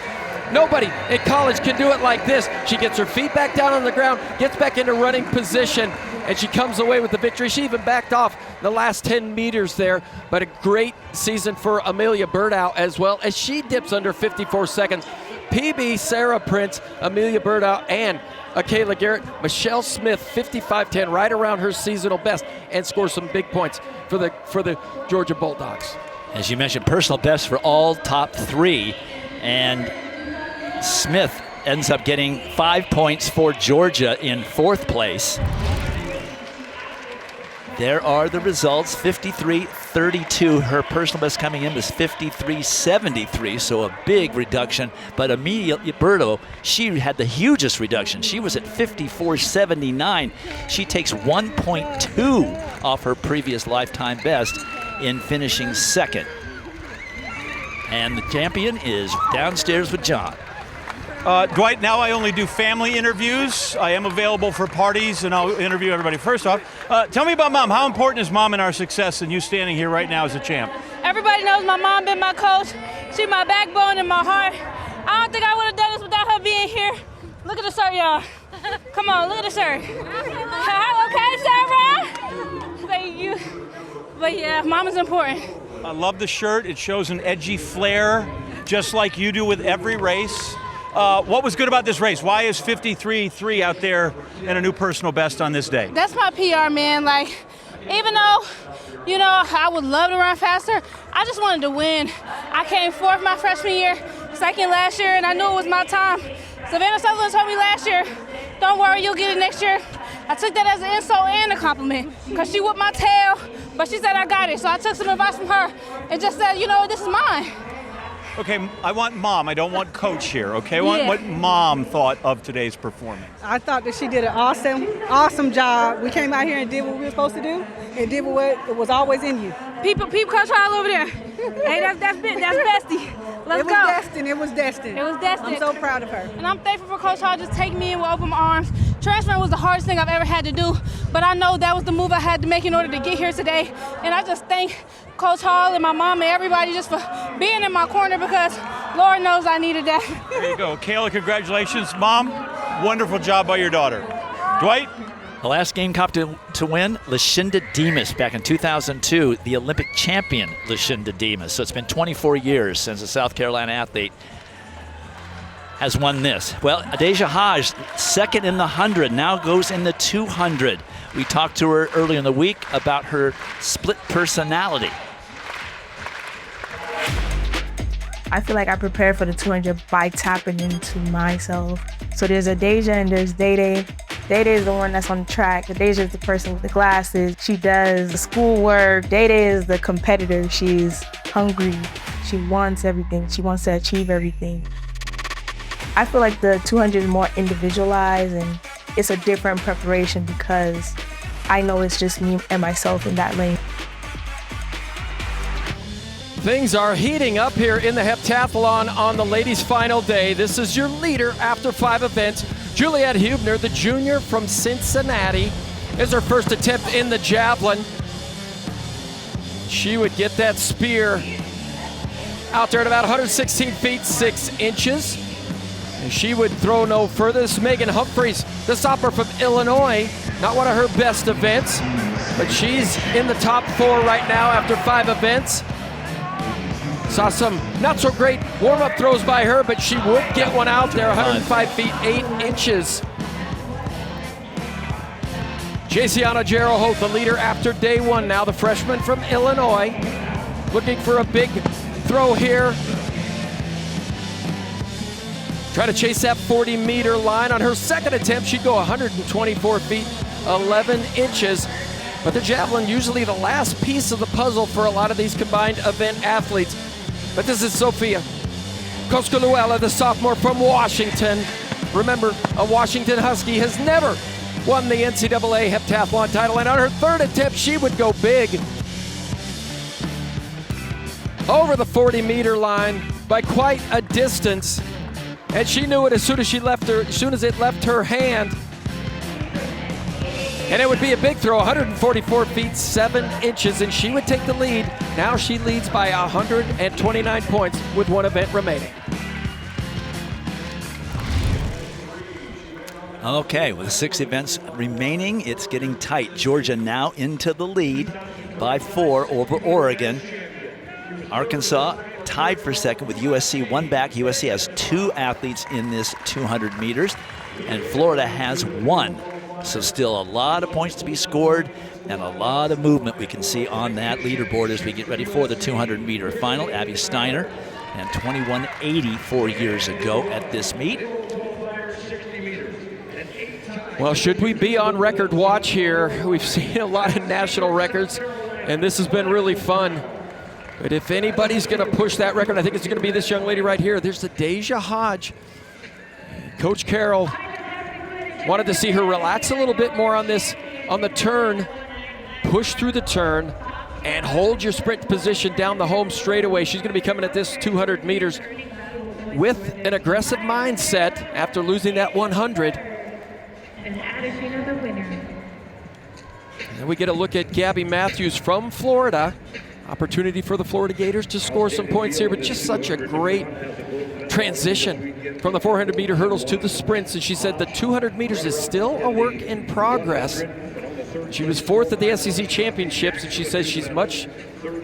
[SPEAKER 3] Nobody in college can do it like this. She gets her feet back down on the ground, gets back into running position, and she comes away with the victory. She even backed off the last 10 meters there, but a great season for Amelia Berdow as well, as she dips under 54 seconds. PB, Sarah Prince, Amelia Berdow, and Kayla Garrett. Michelle Smith, 55-10, right around her seasonal best, and scores some big points for the Georgia Bulldogs.
[SPEAKER 2] As you mentioned, personal best for all top three, and Smith ends up getting 5 points for Georgia in fourth place. There are the results, 53-32. Her personal best coming in was 53-73, so a big reduction. But Amelia Berto, she had the hugest reduction. She was at 54-79. She takes 1.2 off her previous lifetime best in finishing second. And the champion is downstairs with John.
[SPEAKER 4] Dwight, now I only do family interviews. I am available for parties, and I'll interview everybody. First off, tell me about Mom. How important is Mom in our success and you standing here right now as a champ?
[SPEAKER 16] Everybody knows my mom been my coach. She's my backbone and my heart. I don't think I would have done this without her being here. Look at the shirt, y'all. Come on, look at the shirt. Okay, Sarah? Thank you. But yeah, Mom is important.
[SPEAKER 4] I love the shirt. It shows an edgy flair, just like you do with every race. What was good about this race? Why is 53-3 out there and a new personal best on this day?
[SPEAKER 16] That's my PR, man. Like, even though, you know, I would love to run faster, I just wanted to win. I came fourth my freshman year, second last year, and I knew it was my time. Savannah Sutherland told me last year, don't worry, you'll get it next year. I took that as an insult and a compliment, because she whipped my tail, but she said I got it. So I took some advice from her and just said, you know, this is mine.
[SPEAKER 4] Okay, I want Mom. I don't want Coach here, okay? I want what Mom thought of today's performance.
[SPEAKER 17] I thought that she did an awesome job. We came out here and did what we were supposed to do and did what was always in you.
[SPEAKER 16] Peep Coach Hall over there. Hey, that's Bestie. Let's go.
[SPEAKER 17] It was destined.
[SPEAKER 16] It was destined.
[SPEAKER 17] I'm so proud of her.
[SPEAKER 16] And I'm thankful for Coach Hall just taking me in with open arms. Transferring was the hardest thing I've ever had to do, but I know that was the move I had to make in order to get here today. And I just thank Coach Hall and my mom and everybody just for being in my corner, because Lord knows I needed that.
[SPEAKER 4] There you go. Kayla, congratulations. Mom, wonderful job by your daughter. Dwight?
[SPEAKER 2] The last Gamecock to win, Lashinda Demas back in 2002, the Olympic champion Lashinda Demas. So it's been 24 years since a South Carolina athlete has won this. Well, Adeja Haj, second in the 100, now goes in the 200. We talked to her earlier in the week about her split personality.
[SPEAKER 18] I feel like I prepared for the 200 by tapping into myself. So there's Adeja and there's Day Day. Day Day is the one that's on the track. Adeja is the person with the glasses. She does the schoolwork. Day Day is the competitor. She's hungry. She wants everything. She wants to achieve everything. I feel like the 200 is more individualized and it's a different preparation because I know it's just me and myself in that lane.
[SPEAKER 3] Things are heating up here in the heptathlon on the ladies' final day. This is your leader after 5 events. Juliette Hubner, the junior from Cincinnati, is her first attempt in the javelin. She would get that spear out there at about 116 feet, 6 inches. And she would throw no further. This is Megan Humphreys, the stopper from Illinois. Not one of her best events, but she's in the top 4 right now after 5 events. Saw some not so great warm-up throws by her, but she would get one out there, 105 feet, 8 inches. Jaciana Jeroholt, the leader after day 1 now, the freshman from Illinois. Looking for a big throw here. Try to chase that 40-meter line. On her second attempt, she'd go 124 feet, 11 inches. But the javelin, usually the last piece of the puzzle for a lot of these combined event athletes. But this is Sophia Koskaluela, the sophomore from Washington. Remember, a Washington Husky has never won the NCAA heptathlon title, and on her third attempt, she would go big. Over the 40-meter line by quite a distance. And she knew it as soon as it left her hand. And it would be a big throw, 144 feet, 7 inches, and she would take the lead. Now she leads by 129 points with 1 event remaining.
[SPEAKER 2] Okay, with 6 events remaining, it's getting tight. Georgia now into the lead by 4 over Oregon. Arkansas tied for second with USC, 1 back. USC has 2 athletes in this 200 meters, and Florida has 1. So still a lot of points to be scored and a lot of movement we can see on that leaderboard as we get ready for the 200-meter final. Abby Steiner and 21.80 4 years ago at this meet.
[SPEAKER 3] Well, should we be on record watch here? We've seen a lot of national records, and this has been really fun. But if anybody's going to push that record, I think it's going to be this young lady right here. There's the Deja Hodge. Coach Carroll wanted to see her relax a little bit more on this, on the turn, push through the turn, and hold your sprint position down the home straightaway. She's going to be coming at this 200 meters with an aggressive mindset after losing that 100.
[SPEAKER 19] An attitude of the winner.
[SPEAKER 3] And we get a look at Gabby Matthews from Florida. Opportunity for the Florida Gators to score some points here, but just such a great transition from the 400-meter hurdles to the sprints. And she said the 200 meters is still a work in progress. She was 4th at the SEC Championships, and she says she's much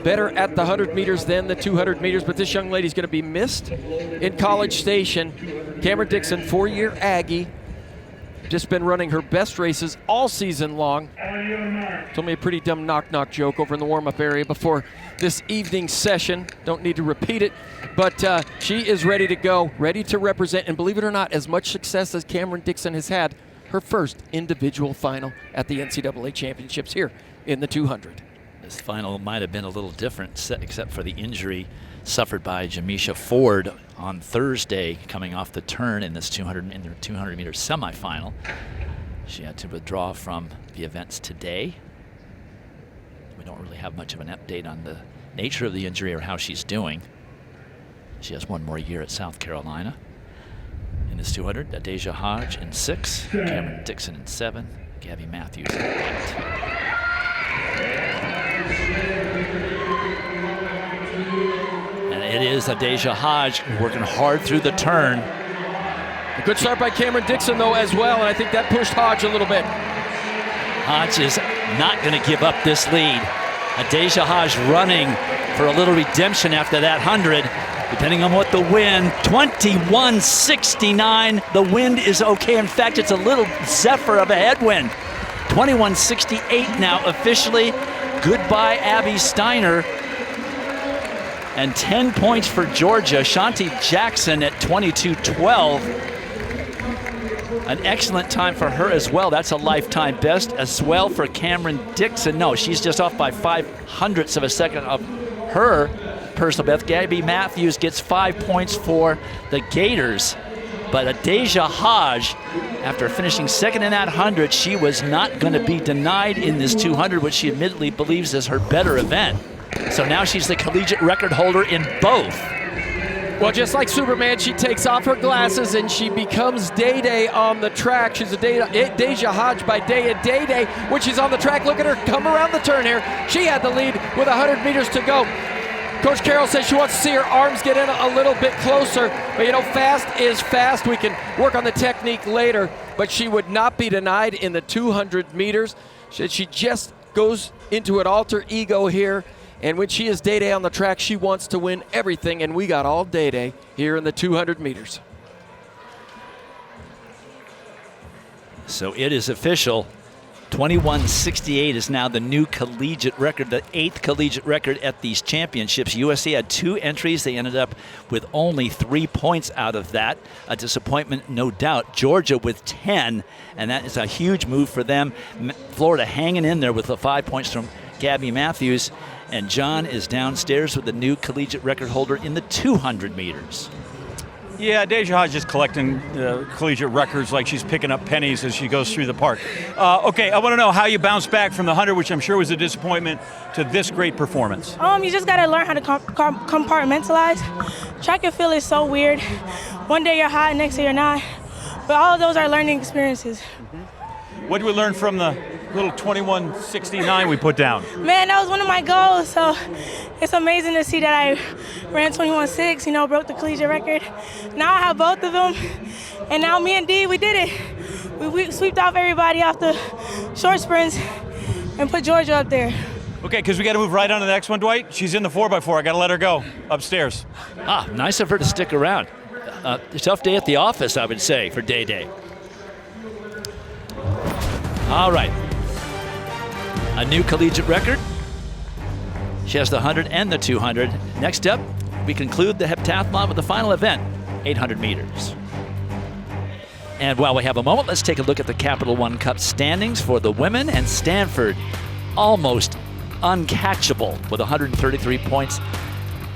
[SPEAKER 3] better at the 100 meters than the 200 meters, but this young lady's going to be missed in College Station. Cameron Dixon, 4-year Aggie, just been running her best races all season long. Told me a pretty dumb knock-knock joke over in the warm-up area before this evening session. Don't need to repeat it, but she is ready to go, ready to represent, and believe it or not, as much success as Cameron Dixon has had, her first individual final at the NCAA Championships here in the 200.
[SPEAKER 2] This final might have been a little different, except for the injury suffered by Jamisha Ford on Thursday, coming off the turn in this 200-meter semifinal. She had to withdraw from the events today. We don't really have much of an update on the nature of the injury or how she's doing. She has 1 more year at South Carolina. In this 200, Deja Hodge in 6, Cameron Dixon in 7, Gabby Matthews in 8. And it is Deja Hodge working hard through the turn.
[SPEAKER 3] A good start by Cameron Dixon, though, as well, and I think that pushed Hodge a little bit.
[SPEAKER 2] Hodge is not going to give up this lead. Deja Hodge running for a little redemption after that 100. Depending on what the wind, 21.69. The wind is okay. In fact, it's a little zephyr of a headwind. 21.68 now officially. Goodbye, Abby Steiner. And 10 points for Georgia. Shanti Jackson at 22.12. An excellent time for her as well. That's a lifetime best as well for Cameron Dixon. No, she's just off by 0.05 of a second of her personal best. Gabby Matthews gets 5 points for the Gators. But Deja Hodge, after finishing second in that 100, she was not going to be denied in this 200, which she admittedly believes is her better event. So now she's the collegiate record holder in both.
[SPEAKER 3] Well, just like Superman, she takes off her glasses and she becomes Day-Day on the track. She's a Deja Hodge by day, and Day-Day, when she's on the track, look at her come around the turn here. She had the lead with 100 meters to go. Coach Carroll says she wants to see her arms get in a little bit closer, but you know, fast is fast. We can work on the technique later, but she would not be denied in the 200 meters. She just goes into an alter ego here, and when she is Day-Day on the track, she wants to win everything, and we got all Day-Day here in the 200 meters.
[SPEAKER 2] So it is official. 21.68 is now the new collegiate record, the 8th collegiate record at these championships. USC had 2 entries. They ended up with only 3 points out of that. A disappointment, no doubt. Georgia with 10, and that is a huge move for them. Florida hanging in there with the 5 points from Gabby Matthews. And John is downstairs with the new collegiate record holder in the 200 meters.
[SPEAKER 4] Yeah, Deja Hodge is collecting collegiate records like she's picking up pennies as she goes through the park. Okay, I want to know how you bounced back from the 100, which I'm sure was a disappointment, to this great performance.
[SPEAKER 6] You just got to learn how to compartmentalize. Track and field is so weird. One day you're hot, next day you're not. But all of those are learning experiences.
[SPEAKER 4] What did we learn from the little 21.69 we put down?
[SPEAKER 6] Man, that was one of my goals, so it's amazing to see that I ran 21.6, broke the collegiate record. Now I have both of them, and now me and Dee, we did it.
[SPEAKER 16] we swept off everybody off the short sprints and put Georgia up there.
[SPEAKER 4] Okay, because we got to move right on to the next one, Dwight. She's in the 4x4. I got to let her go upstairs.
[SPEAKER 2] Nice of her to stick around. A tough day at the office, I would say, for Day Day. All right. A new collegiate record. She has the 100 and the 200. Next up, we conclude the heptathlon with the final event, 800 meters. And while we have a moment, let's take a look at the Capital One Cup standings for the women. And Stanford almost uncatchable with 133 points,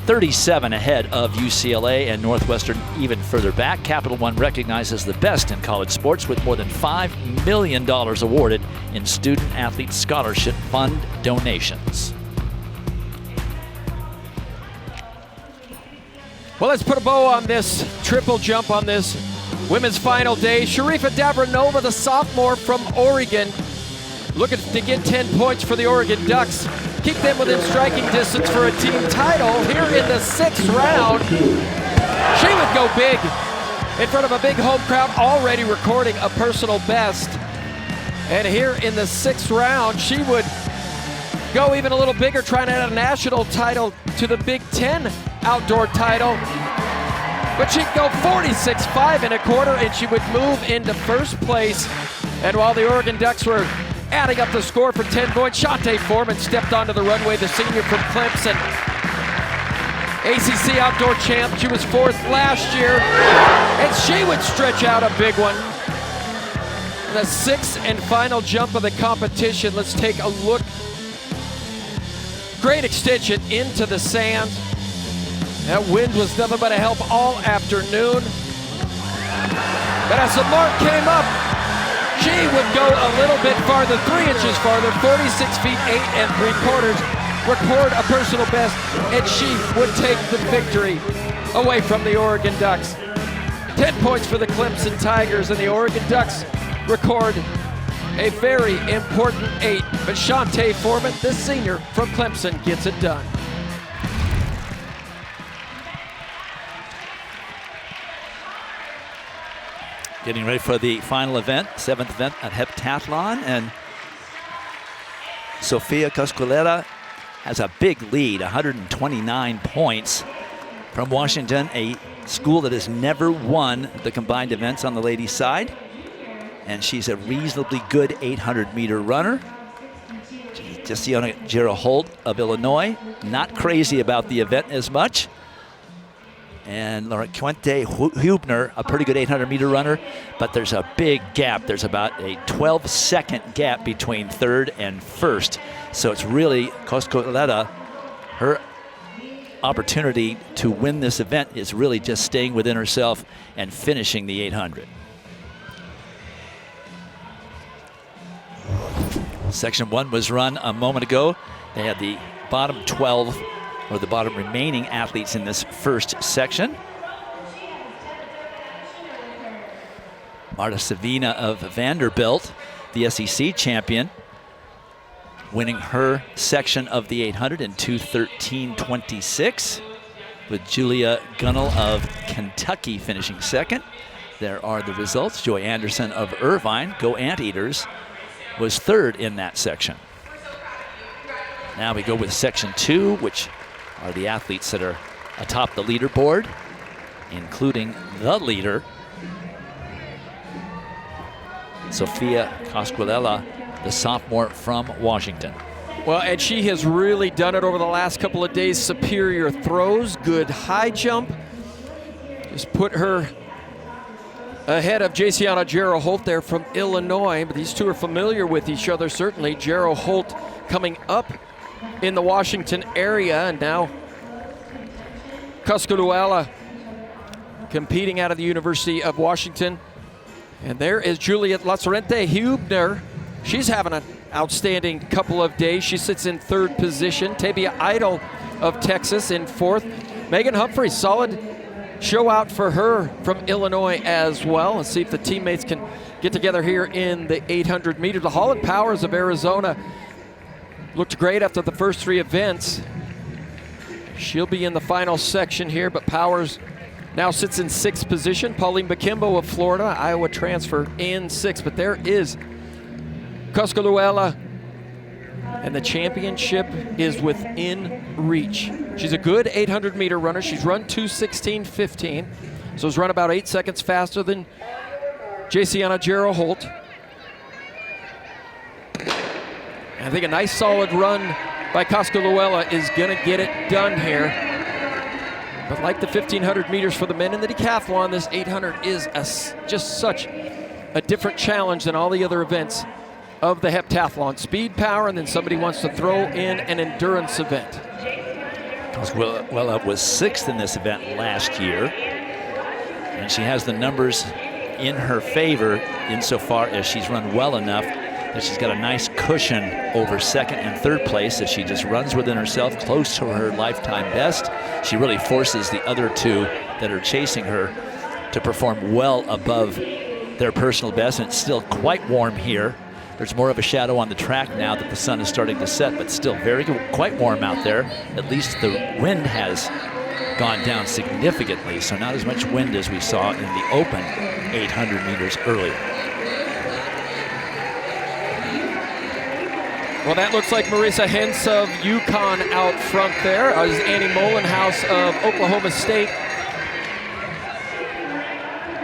[SPEAKER 2] 37 ahead of UCLA, and Northwestern even further back. Capital One recognized as the best in college sports with more than $5 million awarded in student athlete scholarship fund donations.
[SPEAKER 3] Well, let's put a bow on this triple jump on this women's final day. Sharifa Dabranova, the sophomore from Oregon, looking to get 10 points for the Oregon Ducks. Keep them within striking distance for a team title here in the 6th round. She would go big in front of a big home crowd, already recording a personal best. And here in the 6th round, she would go even a little bigger, trying to add a national title to the Big Ten outdoor title. But she'd go 46.5 and a quarter, and she would move into first place. And while the Oregon Ducks were adding up the score for 10 points, Shante Foreman stepped onto the runway, the senior from Clemson. ACC outdoor champ, she was 4th last year, and she would stretch out a big one. The 6th and final jump of the competition. Let's take a look. Great extension into the sand. That wind was nothing but a help all afternoon. But as the mark came up, she would go a little bit farther, 3 inches farther, 46 feet 8 3/4, record a personal best, and she would take the victory away from the Oregon Ducks. 10 points for the Clemson Tigers, and the Oregon Ducks record a very important 8. But Shante Foreman, the senior from Clemson, gets it done.
[SPEAKER 2] Getting ready for the final event, 7th event at heptathlon, and Sofia Coscolera has a big lead, 129 points from Washington, a school that has never won the combined events on the ladies' side. And she's a reasonably good 800-meter runner. Jessiana Gero-Holt of Illinois, not crazy about the event as much. And Laurent-Quente Hubner, a pretty good 800-meter runner, but there's a big gap. There's about a 12-second gap between 3rd and 1st. So it's really Coscolera, her opportunity to win this event is really just staying within herself and finishing the 800. Section 1 was run a moment ago. They had the bottom 12, or the bottom remaining athletes in this first section. Marta Savina of Vanderbilt, the SEC champion, winning her section of the 800 in 2:13.26, with Julia Gunnell of Kentucky finishing 2nd. There are the results. Joy Anderson of Irvine, go Anteaters, was 3rd in that section. Now we go with section 2, which are the athletes that are atop the leaderboard, including the leader, Sofia Coscolera, the sophomore from Washington.
[SPEAKER 3] Well, and she has really done it over the last couple of days. Superior throws, good high jump. Just put her ahead of Jessiana Gero-Holt there from Illinois. But these two are familiar with each other, certainly. Gero-Holt coming up in the Washington area, and now Coscolera competing out of the University of Washington. And there is Juliet Lacerente Hubner. She's having an outstanding couple of days. She sits in 3rd position. Tabia Idol of Texas in 4th. Megan Humphrey, solid show out for her from Illinois as well. Let's see if the teammates can get together here in the 800 meters. The Holland Powers of Arizona looked great after the first 3 events. She'll be in the final section here, but Powers now sits in 6th position. Pauline Bakimbo of Florida, Iowa transfer, in 6th. But there is Coscaluela, and the championship is within reach. She's a good 800-meter runner. She's run 2:16.15, so has run about 8 seconds faster than Jaciana Jarrell Holt. And I think a nice solid run by Coscaluela is gonna get it done here. But like the 1,500 meters for the men in the decathlon, this 800 is just such a different challenge than all the other events of the heptathlon. Speed, power, and then somebody wants to throw in an endurance event.
[SPEAKER 2] Coscaluela was 6th in this event last year, and she has the numbers in her favor insofar as she's run well enough that she's got a nice cushion over 2nd and 3rd place. If she just runs within herself, close to her lifetime best, she really forces the other two that are chasing her to perform well above their personal best. And it's still quite warm here. There's more of a shadow on the track now that the sun is starting to set, but still quite warm out there. At least the wind has gone down significantly, so not as much wind as we saw in the open 800 meters earlier.
[SPEAKER 3] Well, that looks like Marissa Hentz of UConn out front there. As Annie Molenhouse of Oklahoma State.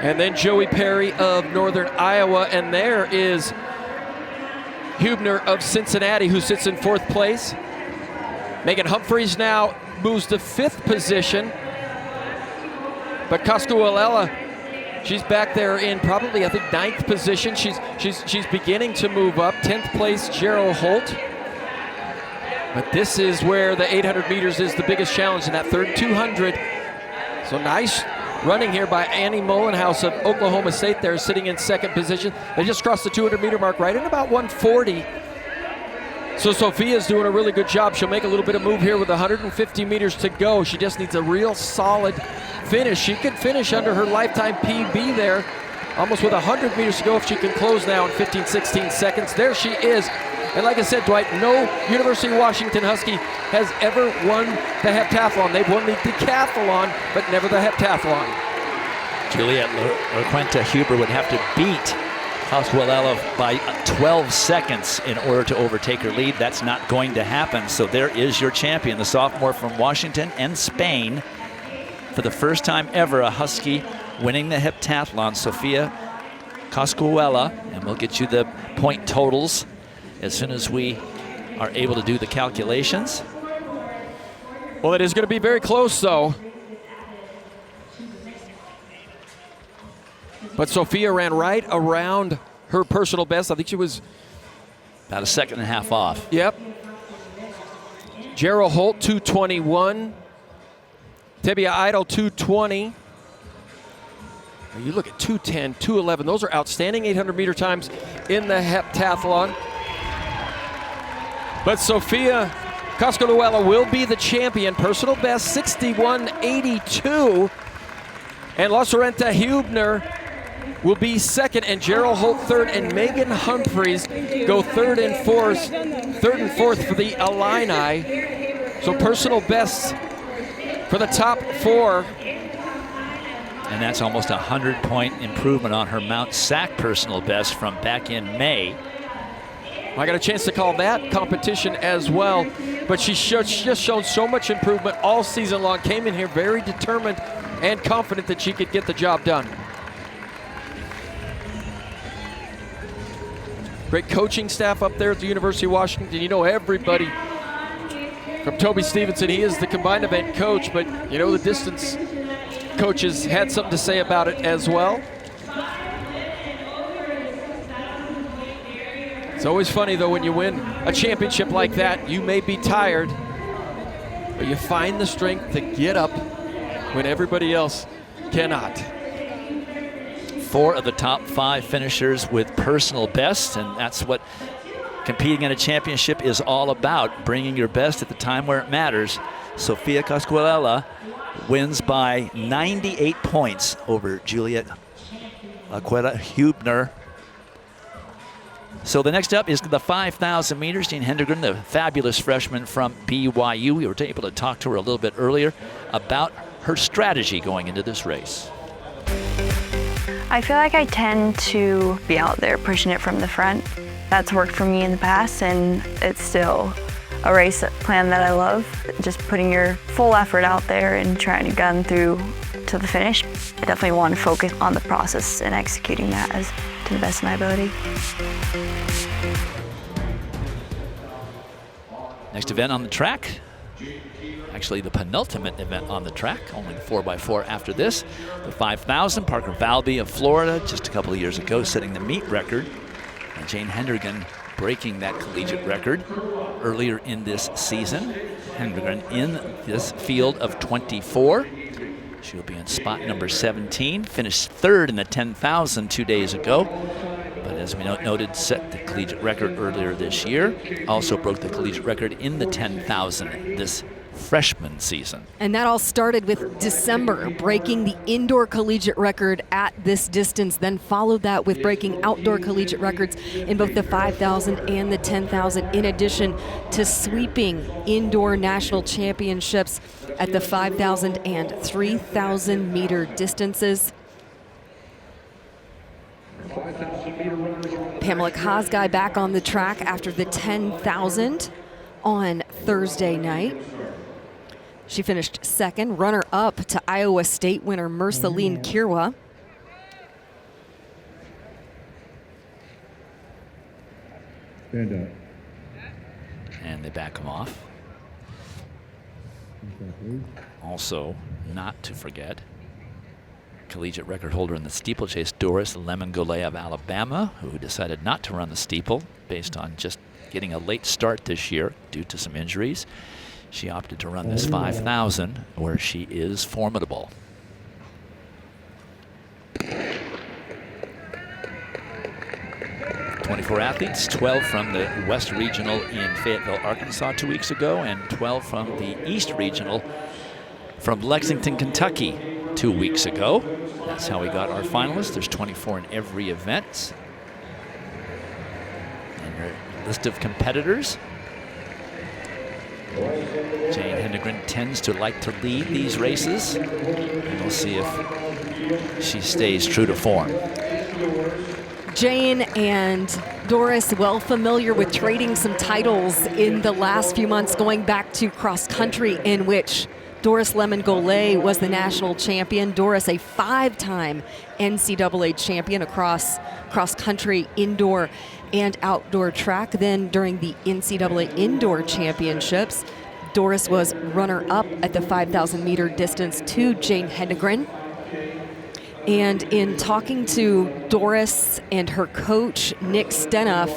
[SPEAKER 3] And then Joey Perry of Northern Iowa. And there is Hubner of Cincinnati, who sits in 4th place. Megan Humphreys now moves to 5th position. But Coscaluela, she's back there in probably, I think, 9th position. She's beginning to move up. 10th place, Jarrell Holt. But this is where the 800 meters is the biggest challenge in that 3rd 200. So nice running here by Annie Molenhouse of Oklahoma State there, sitting in 2nd position. They just crossed the 200-meter mark right in about 140. So Sophia's doing a really good job. She'll make a little bit of move here with 150 meters to go. She just needs a real solid finish. She could finish under her lifetime PB there, almost with 100 meters to go if she can close now in 15, 16 seconds. There she is. And like I said, Dwight, no University of Washington Husky has ever won the heptathlon. They've won the decathlon, but never the heptathlon.
[SPEAKER 2] Juliet LaQuenta Huber would have to beat Coscaluela by 12 seconds in order to overtake her lead. That's not going to happen. So there is your champion, the sophomore from Washington and Spain. For the first time ever, a Husky winning the heptathlon, Sofia Coscaluela. And we'll get you the point totals as soon as we are able to do the calculations.
[SPEAKER 3] Well, it is going to be very close, though. But Sophia ran right around her personal best. I think she was
[SPEAKER 2] about 1.5 seconds off.
[SPEAKER 3] Yep. Jarrell Holt, 2:21. Tebia Idol, 2:20. You look at 2:10, 2:11. Those are outstanding 800-meter times in the heptathlon. But Sofia Coscaluela will be the champion. Personal best, 61.82. And La Sorrenta Hubner will be 2nd, and Jarrell Holt 3rd, and Megan Humphreys go 3rd and 4th for the Illini. So personal bests for the top 4.
[SPEAKER 2] And that's almost a 100-point improvement on her Mount Sac personal best from back in May.
[SPEAKER 3] I got a chance to call that competition as well, but she's just shown so much improvement all season long. Came in here very determined and confident that she could get the job done. Great coaching staff up there at the University of Washington. You know everybody from Toby Stevenson. He is the combined event coach, but you know the distance coaches had something to say about it as well. It's always funny, though, when you win a championship like that, you may be tired, but you find the strength to get up when everybody else cannot.
[SPEAKER 2] 4 of the top 5 finishers with personal bests, and that's what competing in a championship is all about, bringing your best at the time where it matters. Sofia Coscaluela wins by 98 points over Juliet LaQuenta Hubner. So the next up is the 5,000 meters. Jean Hendegren, the fabulous freshman from BYU. We were able to talk to her a little bit earlier about her strategy going into this race.
[SPEAKER 20] I feel like I tend to be out there pushing it from the front. That's worked for me in the past, and it's still a race plan that I love. Just putting your full effort out there and trying to gun through to the finish. I definitely want to focus on the process and executing that to the best of my ability.
[SPEAKER 2] Next event on the track, actually the penultimate event on the track, only 4x4 after this. The 5,000, Parker Valby of Florida, just a couple of years ago, setting the meet record. And Jane Hendrigan breaking that collegiate record earlier in this season. Hendrigan in this field of 24. She'll be in spot number 17, finished third in the 10,000 2 days ago. But as we noted, set the collegiate record earlier this year. Also broke the collegiate record in the 10,000 this freshman season.
[SPEAKER 7] And that all started with December, breaking the indoor collegiate record at this distance, then followed that with breaking outdoor collegiate records in both the 5,000 and the 10,000, in addition to sweeping indoor national championships at the 5,000 and 3,000 meter distances. Pamela Kosgei back on the track after the 10,000 on Thursday night. She finished second, runner-up to Iowa State winner Merceline Kirwa.
[SPEAKER 21] Stand up.
[SPEAKER 2] And they back him off. Also, not to forget, collegiate record holder in the steeplechase, Doris Lemon-Golay of Alabama, who decided not to run the steeple based on just getting a late start this year due to some injuries. She opted to run this 5,000, where she is formidable. "24 athletes, 12 from the West Regional in Fayetteville, Arkansas 2 weeks ago, and 12 from the East Regional from Lexington, Kentucky 2 weeks ago. That's how we got our finalists. There's 24 in every event. And your list of competitors. Jane Hendrigan tends to like to lead these races, and we'll see if she stays true to form.
[SPEAKER 7] Jane and Doris, well familiar with trading some titles in the last few months, going back to cross country, in which Doris Lemon-Golay was the national champion. Doris, a 5-time NCAA champion across cross country, indoor and outdoor track. Then during the NCAA indoor championships, Doris was runner-up at the 5,000 meter distance to Jane Hendrigan. And in talking to Doris and her coach, Nick Stenoff,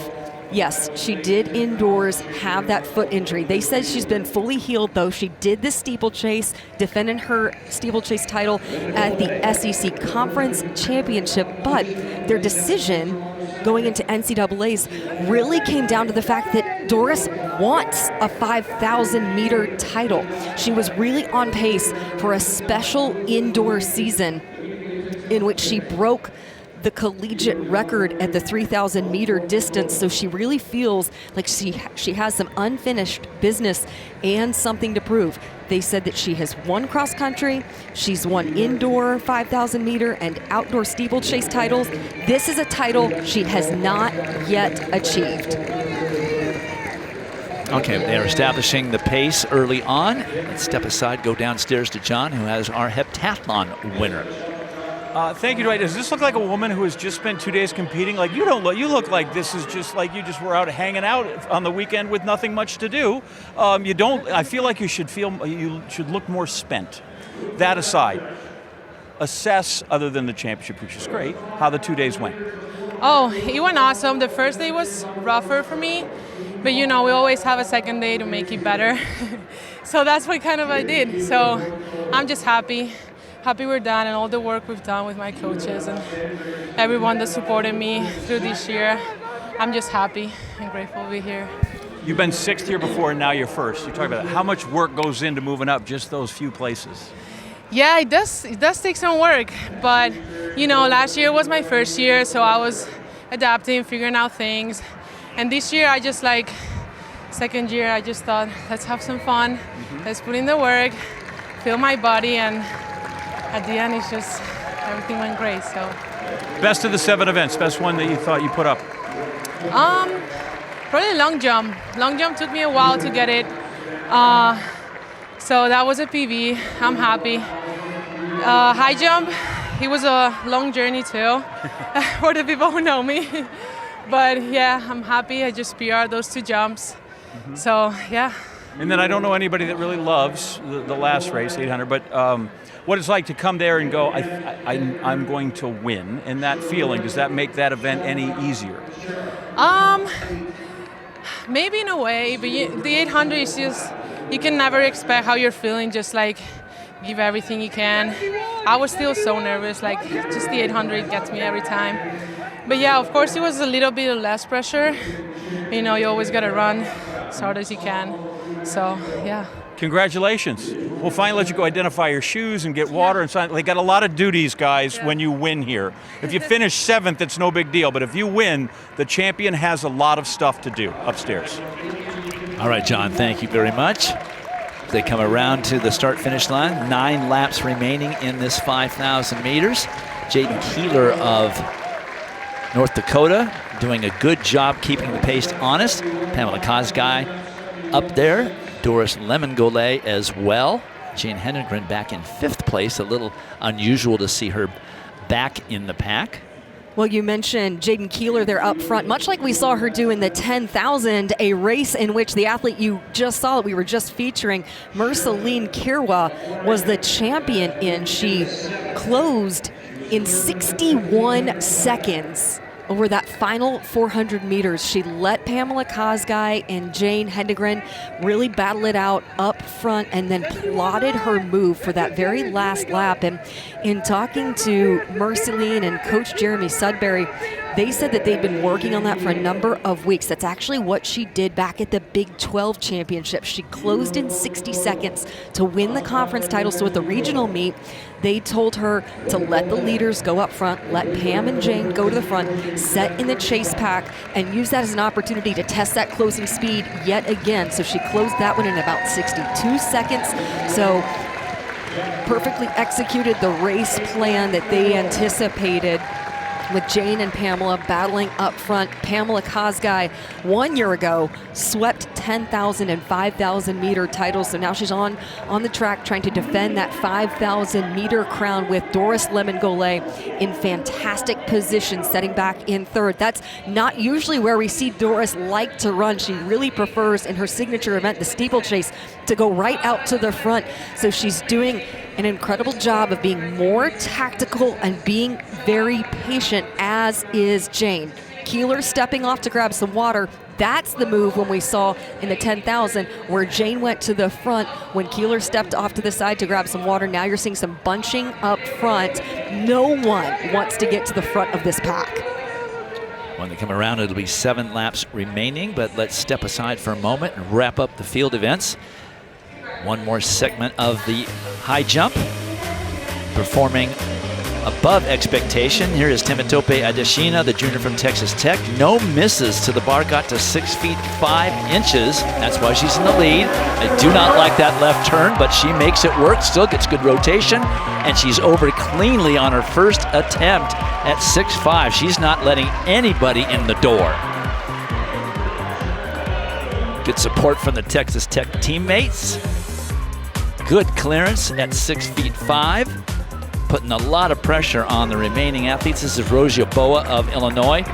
[SPEAKER 7] yes, she did indoors have that foot injury. They said she's been fully healed, though. She did the steeplechase, defending her steeplechase title at the SEC Conference Championship. But their decision going into NCAA's really came down to the fact that Doris wants a 5,000 meter title. She was really on pace for a special indoor season in which she broke the collegiate record at the 3,000 meter distance. So she really feels like she has some unfinished business and something to prove. They said that she has won cross country, she's won indoor 5,000 meter and outdoor steeplechase titles. This is a title she has not yet achieved.
[SPEAKER 2] Okay, they're establishing the pace early on. Let's step aside, go downstairs to John, who has our heptathlon winner.
[SPEAKER 4] Thank you, Dwight. Does this look like a woman who has just spent 2 days competing? Like you look like this is just like you just were out hanging out on the weekend with nothing much to do. I feel like you should look more spent. That aside, assess, other than the championship, which is great, how the 2 days went.
[SPEAKER 22] Oh, it went awesome. The first day was rougher for me, but we always have a second day to make it better. So that's what I did. So I'm just happy we're done, and all the work we've done with my coaches and everyone that supported me through this year. I'm just happy and grateful to be here.
[SPEAKER 4] You've been 6th here before, and now you're 1st. You talk about that. How much work goes into moving up just those few places?
[SPEAKER 22] Yeah, it does take some work, but last year was my first year, so I was adapting, figuring out things. And this year, second year, I just thought, let's have some fun. Let's put in the work, feel my body, and at the end, it's just everything went great. So.
[SPEAKER 4] Best of the 7 events, best one that you thought you put up?
[SPEAKER 22] Probably long jump. Long jump took me a while to get it. So that was a PB. I'm happy. High jump, it was a long journey too, for the people who know me. But yeah, I'm happy. I just PR'd those 2 jumps. So yeah.
[SPEAKER 4] And then I don't know anybody that really loves the last race, 800, but what it's like to come there and go, I'm going to win, and that feeling, does that make that event any easier?
[SPEAKER 22] Maybe in a way, but the 800 is just, you can never expect how you're feeling, just like give everything you can. I was still so nervous, like just the 800 gets me every time. But yeah, of course it was a little bit less pressure. You know, you always gotta run as hard as you can. So yeah.
[SPEAKER 4] Congratulations. We'll finally let you go identify your shoes and get water and sign. They got a lot of duties, guys, when you win here. If you finish 7th, it's no big deal. But if you win, the champion has a lot of stuff to do upstairs.
[SPEAKER 2] All right, John, thank you very much. They come around to the start-finish line. 9 laps remaining in this 5,000 meters. Jaden Keeler of North Dakota doing a good job keeping the pace honest. Pamela Kosgei up there. Doris Lemon-Golay as well. Jane Hendengren back in 5th place. A little unusual to see her back in the pack.
[SPEAKER 7] Well, you mentioned Jaden Keeler there up front, much like we saw her do in the 10,000, a race in which the athlete you just saw that we were just featuring, Merceline Kirwa, was the champion in. She closed in 61 seconds over that final 400 meters. She let Pamela Kosgei and Jane Hendengren really battle it out up front and then plotted her move for that very last lap. And in talking to Merceline and Coach Jeremy Sudbury, they said that they'd been working on that for a number of weeks. That's actually what she did back at the Big 12 Championship. She closed in 60 seconds to win the conference title. So at the regional meet, they told her to let the leaders go up front, let Pam and Jane go to the front, set in the chase pack, and use that as an opportunity to test that closing speed yet again. So she closed that one in about 62 seconds. So perfectly executed the race plan that they anticipated, with Jane and Pamela battling up front. Pamela Kosgei 1 year ago swept 10,000 and 5,000 meter titles, so now she's on the track trying to defend that 5,000 meter crown with Doris Lemon-Golay in fantastic position, setting back in 3rd. That's not usually where we see Doris like to run. She really prefers in her signature event, the steeplechase, to go right out to the front. So she's doing an incredible job of being more tactical and being very patient, as is Jane. Keeler stepping off to grab some water. That's the move when we saw in the 10,000 where Jane went to the front when Keeler stepped off to the side to grab some water. Now you're seeing some bunching up front. No one wants to get to the front of this pack.
[SPEAKER 2] When they come around, it'll be 7 laps remaining, but let's step aside for a moment and wrap up the field events. One more segment of the high jump, performing above expectation. Here is Temitope Adesina, the junior from Texas Tech. No misses to the bar, got to 6 feet 5 inches. That's why she's in the lead. I do not like that left turn, but she makes it work, still gets good rotation, and she's over cleanly on her first attempt at 6'5". She's not letting anybody in the door. Good support from the Texas Tech teammates. Good clearance at 6 feet 5. Putting a lot of pressure on the remaining athletes. This is Rosia Boa of Illinois.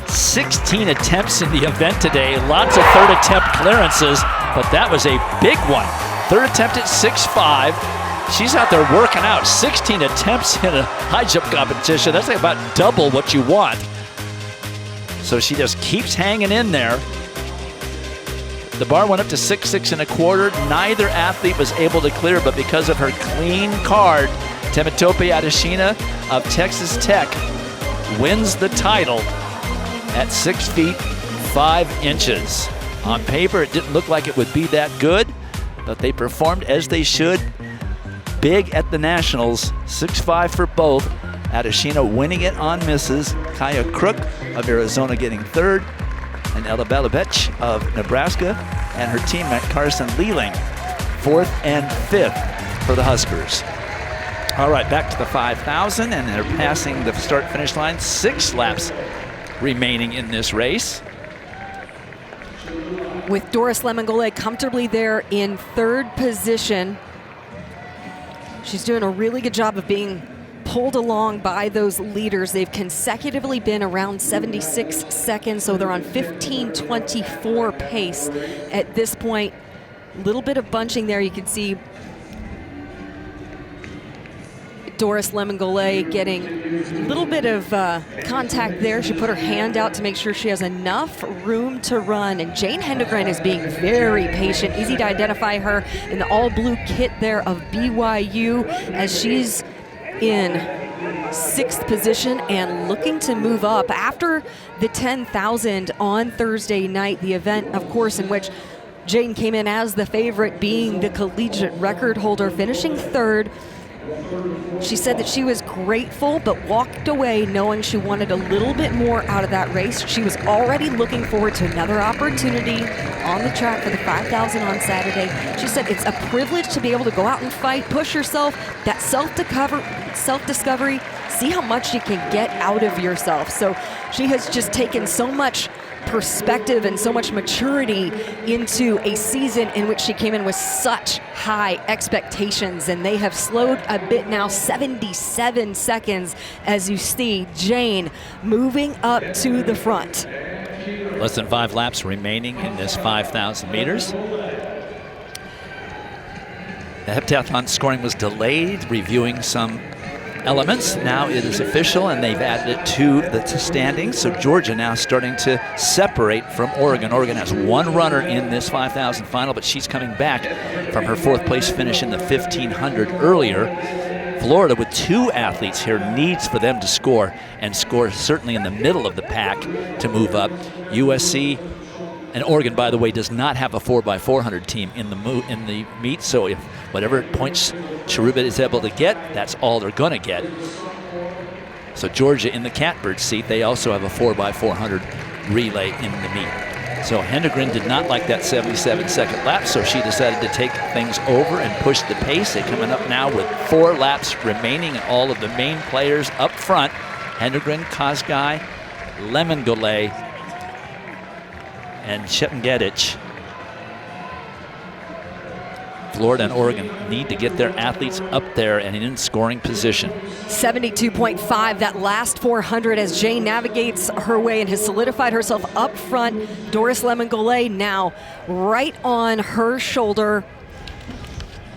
[SPEAKER 2] 16 attempts in the event today. Lots of 3rd attempt clearances, but that was a big one. 3rd attempt at 6'5". She's out there working out. 16 attempts in a high jump competition. That's like about double what you want. So she just keeps hanging in there. The bar went up to 6'6 1/4". Neither athlete was able to clear, but because of her clean card, Temitope Adesina of Texas Tech wins the title at 6 feet 5 inches. On paper, it didn't look like it would be that good, but they performed as they should. Big at the Nationals, 6'5" for both. Adesina winning it on misses. Kaya Crook of Arizona getting 3rd. And Ella Balabech of Nebraska and her teammate Carson Lealing 4th and 5th. for the Huskers. All right, back to the 5,000, and they're passing the start-finish line. 6 laps remaining in this race.
[SPEAKER 7] With Doris Lemon-Golay comfortably there in 3rd position. She's doing a really good job of being pulled along by those leaders. They've consecutively been around 76 seconds, so they're on 15:24 pace at this point. Little bit of bunching there. You can see Doris Lemon-Golay getting a little bit of contact there. She put her hand out to make sure she has enough room to run. And Jane Hendegren is being very patient. Easy to identify her in the all-blue kit there of BYU as she's in 6th position and looking to move up. After the 10,000 on Thursday night, the event, of course, in which Jane came in as the favorite, being the collegiate record holder, finishing 3rd. She said that she was grateful but walked away knowing she wanted a little bit more out of that race. She was already looking forward to another opportunity on the track for the 5,000 on Saturday. She said it's a privilege to be able to go out and fight, push yourself, that self-discovery, see how much you can get out of yourself. So she has just taken so much perspective and so much maturity into a season in which she came in with such high expectations, and they have slowed a bit now, 77 seconds, as you see Jane moving up to the front.
[SPEAKER 2] Less than 5 laps remaining in this 5,000 meters. The heptathlon scoring was delayed, reviewing some elements. Now it is official, and they've added it to the standings. So Georgia now starting to separate from Oregon. Oregon has 1 runner in this 5,000 final, but she's coming back from her 4th place finish in the 1,500 earlier. Florida with 2 athletes here needs for them to score, and score certainly in the middle of the pack to move up. USC and Oregon, by the way, does not have a 4x400 team in the meet, so if whatever points Cherubit is able to get, that's all they're going to get. So Georgia in the catbird seat, they also have a 4x400 relay in the meet. So Hendegren did not like that 77-second lap, so she decided to take things over and push the pace. They're coming up now with 4 laps remaining, and all of the main players up front: Hendegren, Kosgei, Lemon-Golay, and Shetengedich. Florida and Oregon need to get their athletes up there and in scoring position.
[SPEAKER 7] 72.5, that last 400 as Jane navigates her way and has solidified herself up front. Doris Lemon-Golay now right on her shoulder.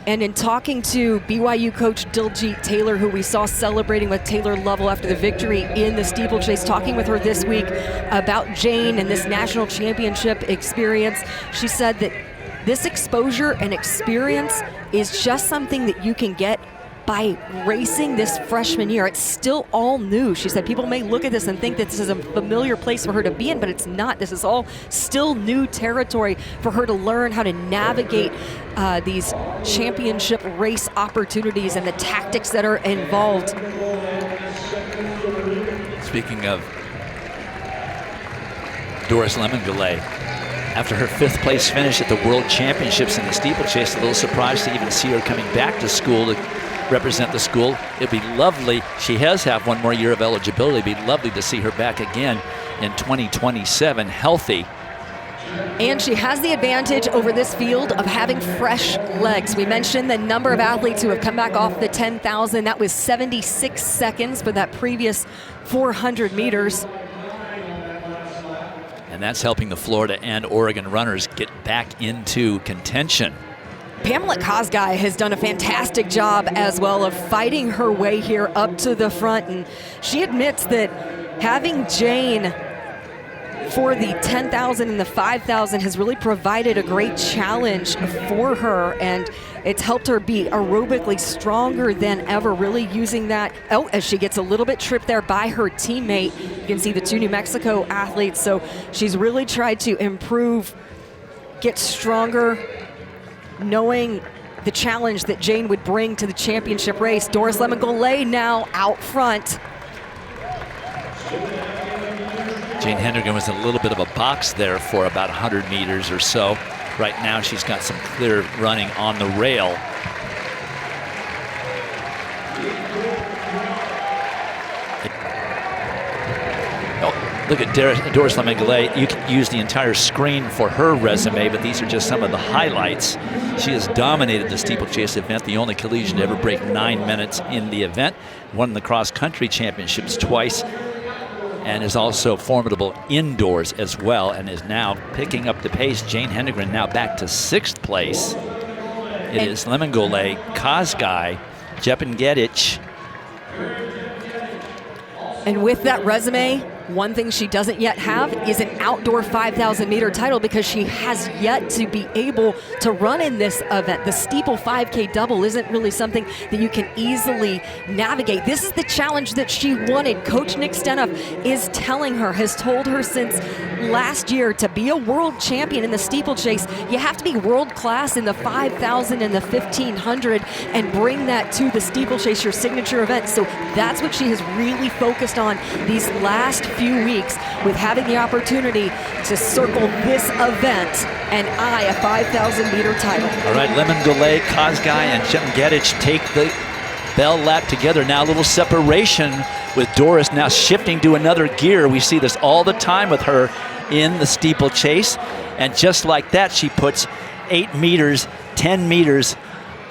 [SPEAKER 7] And in talking to BYU coach Diljit Taylor, who we saw celebrating with Taylor Lovell after the victory in the steeplechase, talking with her this week about Jane and this national championship experience, she said that this exposure and experience is just something that you can get by racing this freshman year. It's still all new. She said people may look at this and think that this is a familiar place for her to be in, but it's not. This is all still new territory for her to learn how to navigate these championship race opportunities and the tactics that are involved.
[SPEAKER 2] Speaking of Doris Lemon-Golay, after her 5th place finish at the World Championships in the steeplechase, a little surprised to even see her coming back to school to represent the school. It'd be lovely. She has had 1 more year of eligibility. It'd be lovely to see her back again in 2027, healthy.
[SPEAKER 7] And she has the advantage over this field of having fresh legs. We mentioned the number of athletes who have come back off the 10,000. That was 76 seconds for that previous 400 meters.
[SPEAKER 2] And that's helping the Florida and Oregon runners get back into contention.
[SPEAKER 7] Pamela Kosgei has done a fantastic job as well of fighting her way here up to the front. And she admits that having Jane for the 10,000 and the 5,000 has really provided a great challenge for her, and it's helped her be aerobically stronger than ever, really using that. Oh, as she gets a little bit tripped there by her teammate. You can see the 2 New Mexico athletes. So she's really tried to improve, get stronger, knowing the challenge that Jane would bring to the championship race. Doris Lemon-Golay now out front.
[SPEAKER 2] Jane Hendegren was in a little bit of a box there for about 100 meters or so. Right now she's got some clear running on the rail. Look at Doris Lemon-Goulet. You can use the entire screen for her resume, but these are just some of the highlights. She has dominated the steeplechase event, the only collegian to ever break 9 minutes in the event. Won the cross-country championships twice, and is also formidable indoors as well, and is now picking up the pace. Jane Hendegren now back to 6th place. It is Lemon-Goulet, Kazgai, Jepengedic.
[SPEAKER 7] And with that resume, one thing she doesn't yet have is an outdoor 5,000 meter title, because she has yet to be able to run in this event. The steeple 5K double isn't really something that you can easily navigate. This is the challenge that she wanted. Coach Nick Stenoff is telling her, has told her since last year, to be a world champion in the steeplechase, you have to be world class in the 5,000 and the 1,500 and bring that to the steeplechase, your signature event. So that's what she has really focused on these last few weeks, with having the opportunity to circle this event and eye a 5,000 meter title.
[SPEAKER 2] All right, Lemon-Goulet, Kazgai, and Jepengedic take the bell lap together. Now a little separation with Doris now shifting to another gear. We see this all the time with her in the steeplechase. And just like that, she puts 8 meters, 10 meters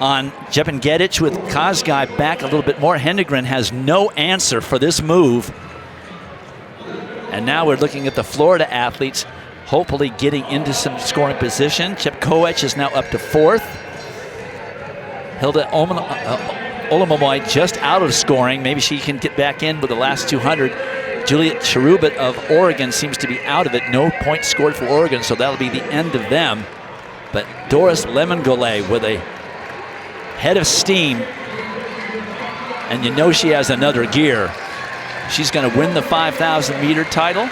[SPEAKER 2] on Jepengedic, with Kazgai back a little bit more. Hendegren has no answer for this move. And now we're looking at the Florida athletes hopefully getting into some scoring position. Chepkoech is now up to 4th. Hilda Olamomoy just out of scoring. Maybe she can get back in with the last 200. Juliet Cherubit of Oregon seems to be out of it. No points scored for Oregon, so that'll be the end of them. But Doris Lemon-Goulet with a head of steam. And you know she has another gear. She's going to win the 5,000 meter title.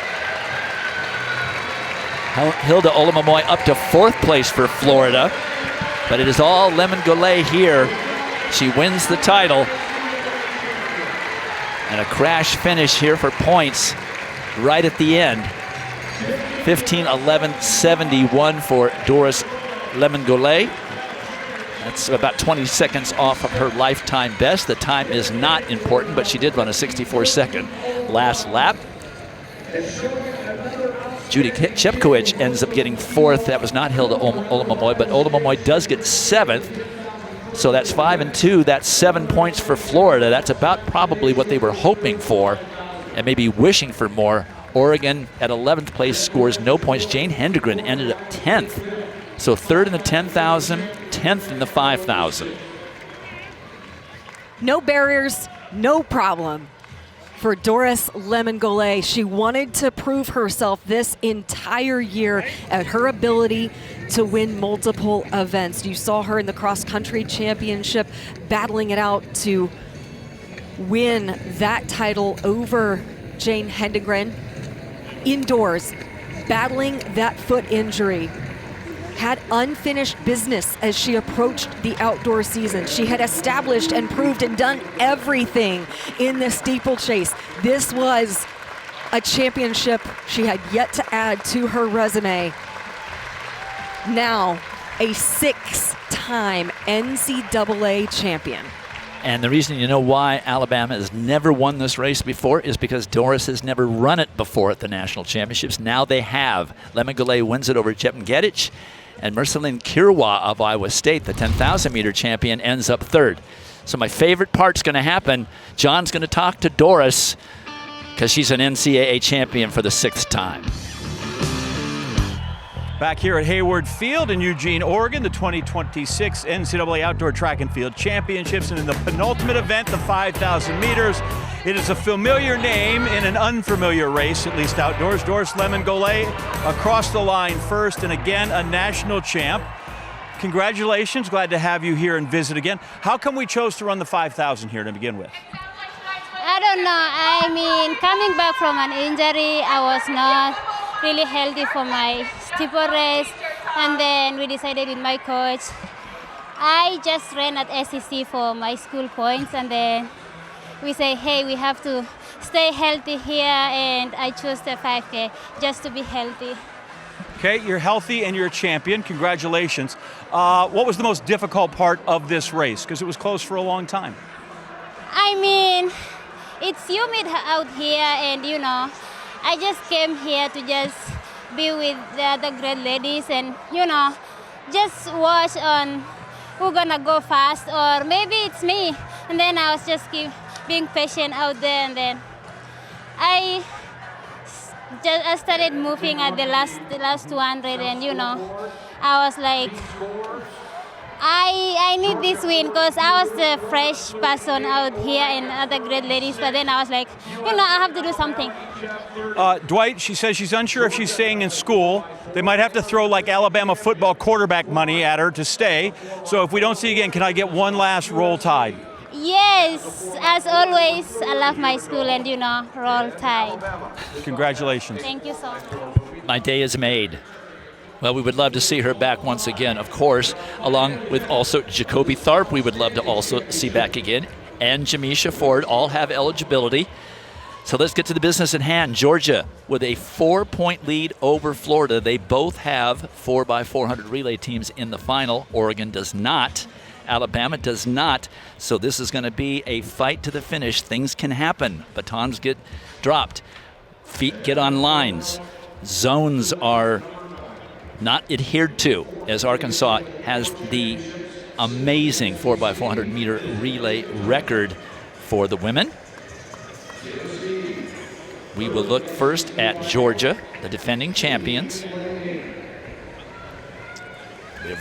[SPEAKER 2] Hilda Olamomoy up to 4th place for Florida. But it is all Lemon-Goulet here. She wins the title. And a crash finish here for points right at the end. 15:11:71 for Doris Lemon-Goulet. That's about 20 seconds off of her lifetime best. The time is not important, but she did run a 64-second last lap. Judy Chepkoech ends up getting 4th. That was not Hilda Olamomoy, but Olamomoy does get 7th. So that's 5 and 2. That's 7 points for Florida. That's about probably what they were hoping for and maybe wishing for more. Oregon at 11th place scores no points. Jane Hendegren ended up 10th. So 3rd in the 10,000, 10th in the 5,000.
[SPEAKER 7] No barriers, no problem for Doris Lemon-Goulet. She wanted to prove herself this entire year at her ability to win multiple events. You saw her in the cross-country championship battling it out to win that title over Jane Hendegren. Indoors, battling that foot injury. Had unfinished business as she approached the outdoor season. She had established and proved and done everything in the steeplechase. This was a championship she had yet to add to her resume. Now, a 6-time NCAA champion.
[SPEAKER 2] And the reason you know why Alabama has never won this race before is because Doris has never run it before at the national championships. Now they have. Lemon-Goulet wins it over Jepengedic. And Merceline Kirwa of Iowa State, the 10,000 meter champion, ends up 3rd. So my favorite part's going to happen. John's going to talk to Doris because she's an NCAA champion for the 6th time.
[SPEAKER 4] Back here at Hayward Field in Eugene, Oregon, the 2026 NCAA Outdoor Track and Field Championships. And in the penultimate event, the 5,000 meters, it is a familiar name in an unfamiliar race, at least outdoors. Doris Lemon-Goulet across the line first, and again, a national champ. Congratulations, glad to have you here and visit again. How come we chose to run the 5,000 here to begin with?
[SPEAKER 1] I don't know. I mean, coming back from an injury, I was not really healthy for my steeple race, and then we decided with my coach, I just ran at SEC for my school points, and then we say, hey, we have to stay healthy here, and I chose the 5K just to be healthy.
[SPEAKER 4] Okay, you're healthy and you're a champion. Congratulations. What was the most difficult part of this race? Because it was close for a long time.
[SPEAKER 1] I mean, it's humid out here, and you know, I just came here to just be with the other great ladies and, just watch on who gonna go fast, or maybe it's me. And then I was just being patient out there, and then I started moving at the last 200, and I was like, I need this win because I was the fresh person out here and other great ladies, but then I was like, I have to do something.
[SPEAKER 4] Dwight, she says she's unsure if she's staying in school. They might have to throw like Alabama football quarterback money at her to stay. So if we don't see you again, can I get one last Roll Tide?
[SPEAKER 1] Yes, as always, I love my school and, Roll Tide.
[SPEAKER 4] Congratulations.
[SPEAKER 1] Thank you so much.
[SPEAKER 2] My day is made. Well, we would love to see her back once again, of course, along with also Jacoby Tharp we would love to also see back again, and Jamisha Ford all have eligibility. So let's get to the business at hand. Georgia with a 4-point lead over Florida. They both have 4x400 relay teams in the final. Oregon does not. Alabama does not. So this is going to be a fight to the finish. Things can happen. Batons get dropped. Feet get on lines. Zones are not adhered to, as Arkansas has the amazing 4x400 meter relay record for the women. We will look first at Georgia, the defending champions.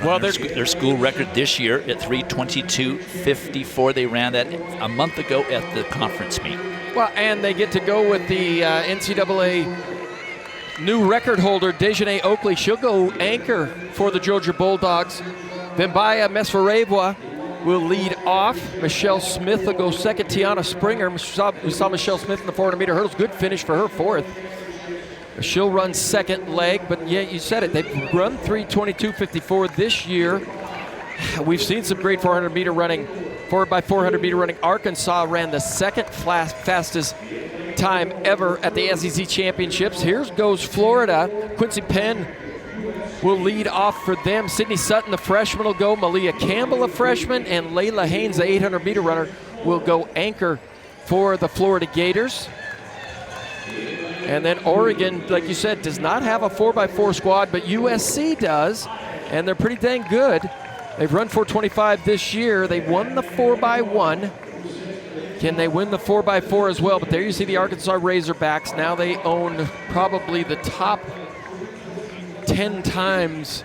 [SPEAKER 2] Well, their school record this year at 3:22.54. They ran that a month ago at the conference meet.
[SPEAKER 3] Well, and they get to go with the NCAA new record holder, Dejanay Oakley. She'll go anchor for the Georgia Bulldogs. Vimbaya Mesfarevwa will lead off. Michelle Smith will go second. Tiana Springer. We saw Michelle Smith in the 400-meter hurdles. Good finish for her, fourth. She'll run second leg, but yeah, you said it. They've run 3:22.54 this year. We've seen some great 400-meter running. 4x400-meter running. Arkansas ran the second fastest time ever at the SEC Championships. Here goes Florida. Quincy Penn will lead off for them. Sydney Sutton, the freshman, will go. Malia Campbell, a freshman, and Layla Haynes, the 800-meter runner, will go anchor for the Florida Gators. And then Oregon, like you said, does not have a 4x4 squad, but USC does, and they're pretty dang good. They've run 4:25 this year. They won the 4x1. Can they win the 4x4 as well? But there you see the Arkansas Razorbacks. Now they own probably the top 10 times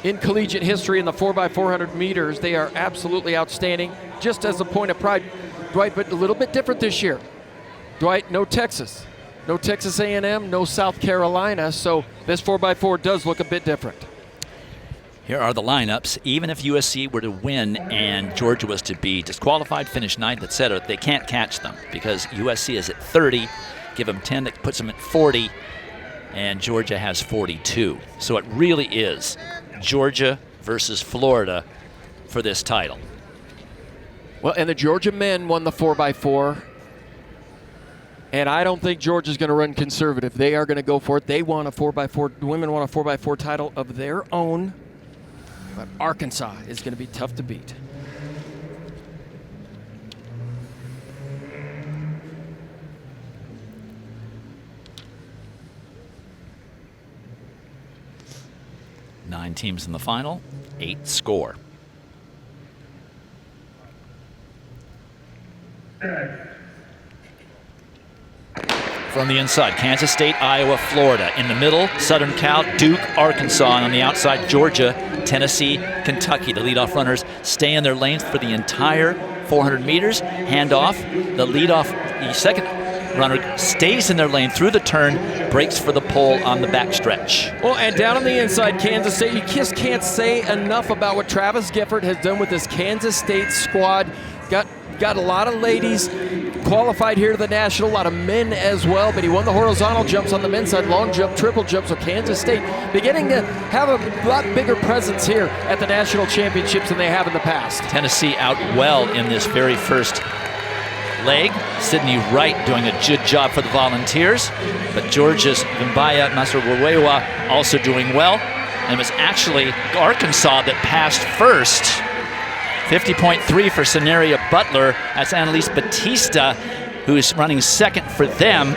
[SPEAKER 3] in collegiate history in the 4x400 meters. They are absolutely outstanding. Just as a point of pride, Dwight, but a little bit different this year. Dwight, no Texas. No Texas A&M, no South Carolina, so this 4x4 does look a bit different.
[SPEAKER 2] Here are the lineups. Even if USC were to win and Georgia was to be disqualified, finish ninth, etc., they can't catch them because USC is at 30. Give them 10, that puts them at 40, and Georgia has 42. So it really is Georgia versus Florida for this title.
[SPEAKER 3] Well, and the Georgia men won the 4x4. And I don't think Georgia's going to run conservative. They are going to go for it. They want a 4x4. The women want a 4x4 title of their own. But Arkansas is going to be tough to beat.
[SPEAKER 2] Nine teams in the final, 8 score. From the inside, Kansas State, Iowa, Florida. In the middle, Southern Cal, Duke, Arkansas. And on the outside, Georgia, Tennessee, Kentucky. The leadoff runners stay in their lanes for the entire 400 meters. Hand off. The second runner stays in their lane through the turn, breaks for the pole on the backstretch.
[SPEAKER 3] Well, and down on the inside, Kansas State, you just can't say enough about what Travis Gifford has done with this Kansas State squad. Got a lot of ladies qualified here to the national, a lot of men as well, but he won the horizontal jumps on the men's side, long jump, triple jump, so Kansas State beginning to have a lot bigger presence here at the national championships than they have in the past.
[SPEAKER 2] Tennessee out well in this very first leg. Sydney Wright doing a good job for the Volunteers, but Georgia's Vimbaya Mesfarevwa also doing well, and it was actually Arkansas that passed first. 50.3 for Soneria Butler. That's Annalise Batista, who's running second for them.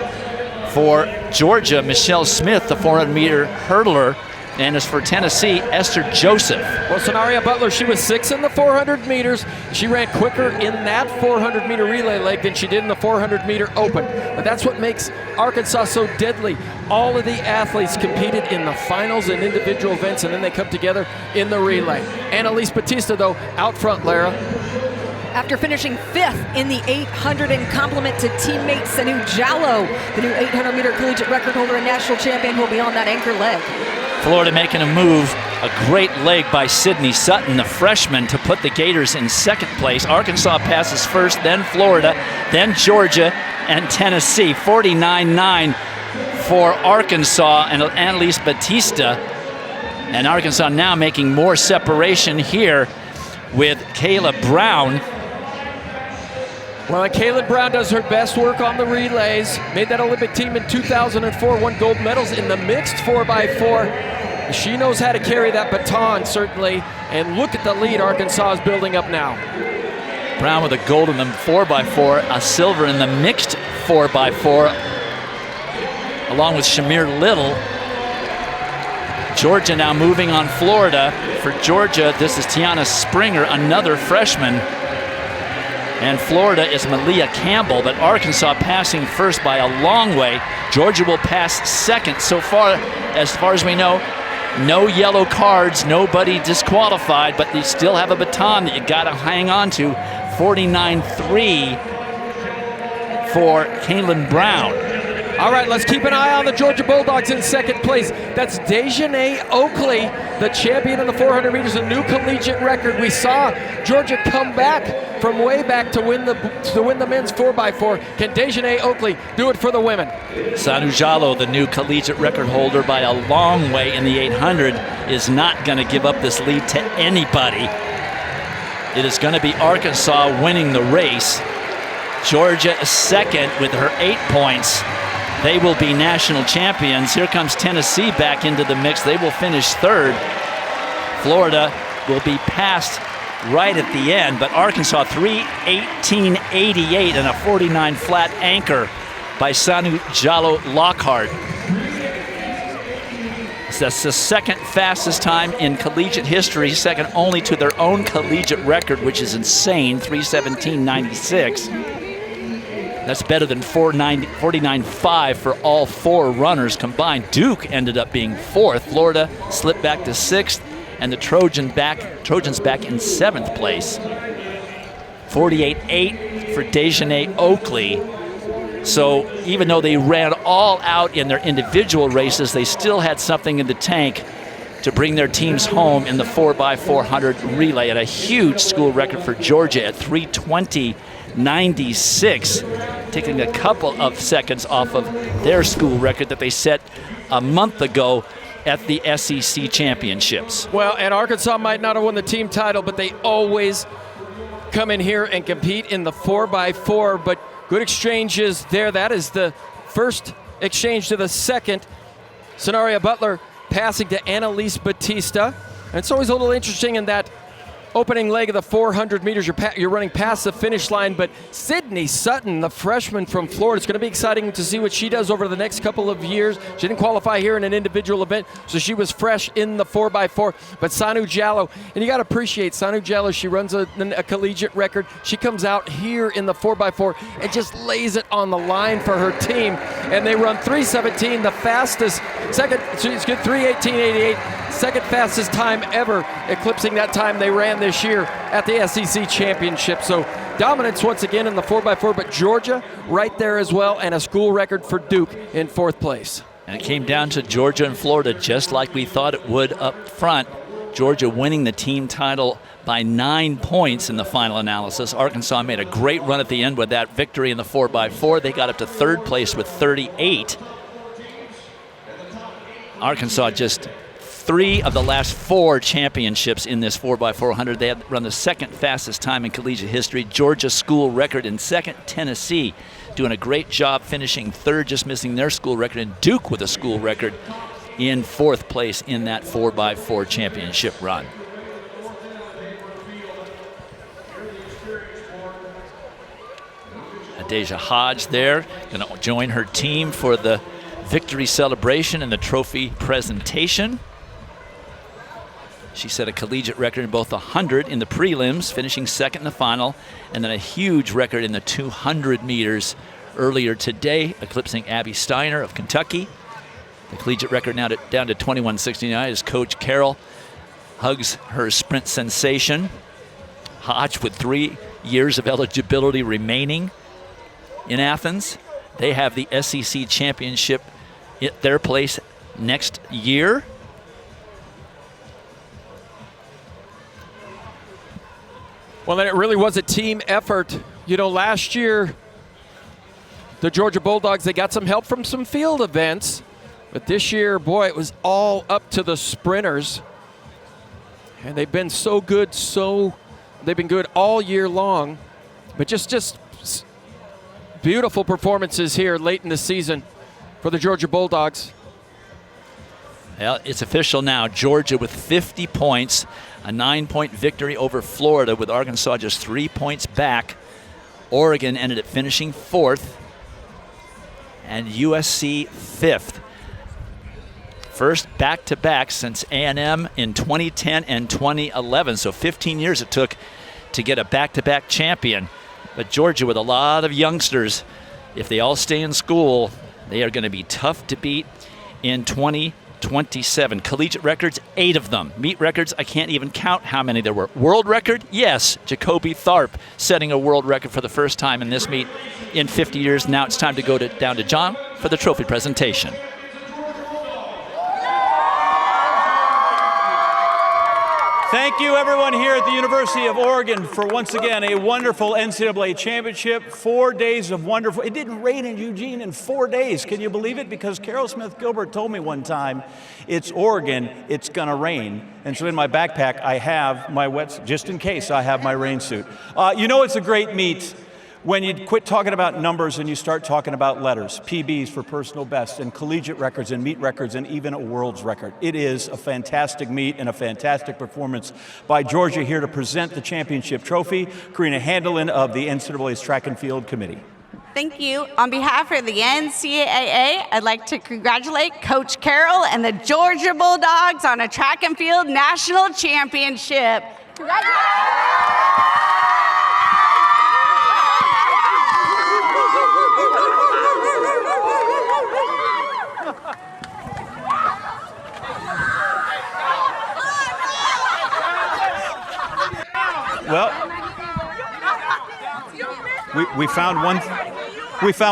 [SPEAKER 2] For Georgia, Michelle Smith, the 400-meter hurdler. And as for Tennessee, Esther Joseph.
[SPEAKER 3] Well, Sonaria Butler, she was 6th in the 400 meters. She ran quicker in that 400-meter relay leg than she did in the 400-meter open. But that's what makes Arkansas so deadly. All of the athletes competed in the finals and individual events, and then they come together in the relay. Annalise Batista, though, out front, Lara.
[SPEAKER 7] After finishing 5th in the 800 in compliment to teammate Sanu Jallow, the new 800-meter collegiate record holder and national champion will be on that anchor leg.
[SPEAKER 2] Florida making a move, a great leg by Sydney Sutton, the freshman, to put the Gators in 2nd place. Arkansas passes first, then Florida, then Georgia, and Tennessee. 49.9 for Arkansas and Annalise Batista. And Arkansas now making more separation here with Kayla Brown.
[SPEAKER 3] Well, Kayla Brown does her best work on the relays. Made that Olympic team in 2004, won gold medals in the mixed 4x4. She knows how to carry that baton, certainly. And look at the lead Arkansas is building up now.
[SPEAKER 2] Brown with a gold in the 4x4, a silver in the mixed 4x4, along with Shamir Little. Georgia now moving on Florida. For Georgia, this is Tiana Springer, another freshman. And Florida is Malia Campbell, but Arkansas passing first by a long way. Georgia will pass 2nd. So far as we know, no yellow cards, nobody disqualified, but they still have a baton that you gotta hang on to. 49.3 for Kaylin Brown.
[SPEAKER 3] All right, let's keep an eye on the Georgia Bulldogs in 2nd place. That's Dejanay Oakley, the champion in the 400 meters, a new collegiate record. We saw Georgia come back from way back to win the men's 4x4. Can Dejanay Oakley do it for the women?
[SPEAKER 2] Sanu Jallow, the new collegiate record holder by a long way in the 800, is not going to give up this lead to anybody. It is going to be Arkansas winning the race. Georgia is 2nd with her 8 points. They will be national champions. Here comes Tennessee back into the mix. They will finish 3rd. Florida will be passed right at the end, but Arkansas 3:18.88 and a 49 flat anchor by Sanu Jallow Lockhart. That's the 2nd fastest time in collegiate history, 2nd only to their own collegiate record, which is insane, 3:17.96. That's better than 49.5 for all 4 runners combined. Duke ended up being 4th. Florida slipped back to 6th, and the Trojans back in 7th place. 48.8 for Dejanay Oakley. So even though they ran all out in their individual races, they still had something in the tank to bring their teams home in the 4x400 relay, at a huge school record for Georgia at 3:20.96, taking a couple of seconds off of their school record that they set a month ago at the SEC championships.
[SPEAKER 3] Well, and Arkansas might not have won the team title, but they always come in here and compete in the 4x4, but good exchanges there. That is the first exchange to the 2nd. Sonaria Butler passing to Annalise Batista. And it's always a little interesting in that opening leg of the 400 meters, you're running past the finish line, but Sydney Sutton, the freshman from Florida, it's going to be exciting to see what she does over the next couple of years. She didn't qualify here in an individual event, so she was fresh in the 4x4. But Sanu Jallow, and you got to appreciate Sanu Jallow, she runs a collegiate record. She comes out here in the 4x4 and just lays it on the line for her team, and they run 3:17, the fastest, she's good, 3:18.88, second fastest time ever, eclipsing that time they ran this year at the SEC championship. So dominance once again in the 4x4, but Georgia right there as well, and a school record for Duke in 4th place.
[SPEAKER 2] And it came down to Georgia and Florida, just like we thought it would up front. Georgia winning the team title by 9 points in the final analysis. Arkansas made a great run at the end with that victory in the 4x4. They got up to 3rd place with 38. Arkansas just 3 of the last 4 championships in this 4x400. They had run the 2nd fastest time in collegiate history. Georgia school record in 2nd. Tennessee doing a great job finishing 3rd, just missing their school record. And Duke with a school record in 4th place in that 4x4 championship run. Adeja Hodge there, going to join her team for the victory celebration and the trophy presentation. She set a collegiate record in both the 100 in the prelims, finishing second in the final, and then a huge record in the 200 meters earlier today, eclipsing Abby Steiner of Kentucky. The collegiate record now down to 21:69 as Coach Carroll hugs her sprint sensation. Hodge with 3 years of eligibility remaining in Athens. They have the SEC championship at their place next year.
[SPEAKER 3] Well, then it really was a team effort. You know, last year, the Georgia Bulldogs, they got some help from some field events. But this year, boy, it was all up to the sprinters. And they've been so good, they've been good all year long. But just beautiful performances here late in the season for the Georgia Bulldogs.
[SPEAKER 2] Well, it's official now. Georgia with 50 points, a 9-point victory over Florida with Arkansas just 3 points back. Oregon ended up finishing 4th and USC 5th. First back-to-back since A&M in 2010 and 2011. So 15 years it took to get a back-to-back champion. But Georgia with a lot of youngsters, if they all stay in school, they are going to be tough to beat in 2027. Collegiate records, 8 of them. Meet records, I can't even count how many there were. World record, yes, Jacoby Tharp setting a world record for the first time in this meet in 50 years. Now it's time to go down to John for the trophy presentation.
[SPEAKER 4] Thank you, everyone here at the University of Oregon, for once again a wonderful NCAA championship. 4 days of wonderful. It didn't rain in Eugene in 4 days. Can you believe it? Because Carol Smith Gilbert told me one time, it's Oregon, it's going to rain. And so in my backpack, I have my just in case, I have my rain suit. You know it's a great meet when you quit talking about numbers and you start talking about letters, PBs for personal best, and collegiate records and meet records, and even a world's record. It is a fantastic meet and a fantastic performance by Georgia here to present the championship trophy. Karina Handelin of the NCAA's Track and Field Committee.
[SPEAKER 5] Thank you. On behalf of the NCAA, I'd like to congratulate Coach Carroll and the Georgia Bulldogs on a track and field national championship. Congratulations!
[SPEAKER 4] Well, we found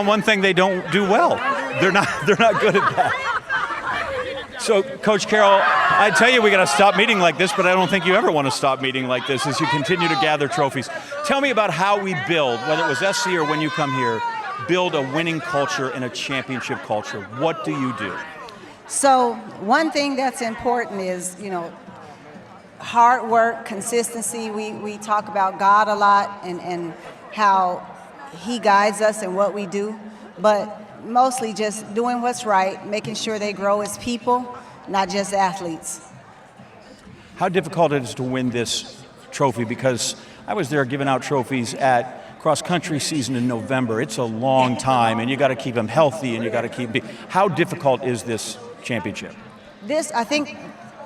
[SPEAKER 4] one thing they don't do well. They're not good at that. So, Coach Carroll, I tell you we got to stop meeting like this, but I don't think you ever want to stop meeting like this as you continue to gather trophies. Tell me about how we build, whether it was SC or when you come here, build a winning culture and a championship culture. What do you do?
[SPEAKER 12] So one thing that's important is, hard work, consistency. We talk about God a lot and how he guides us in what we do, but mostly just doing what's right, making sure they grow as people, not just athletes.
[SPEAKER 4] How difficult it is to win this trophy? Because I was there giving out trophies at cross-country season in November. It's a long time, and you got to keep them healthy, and you got to keep. How difficult is this championship?
[SPEAKER 12] I think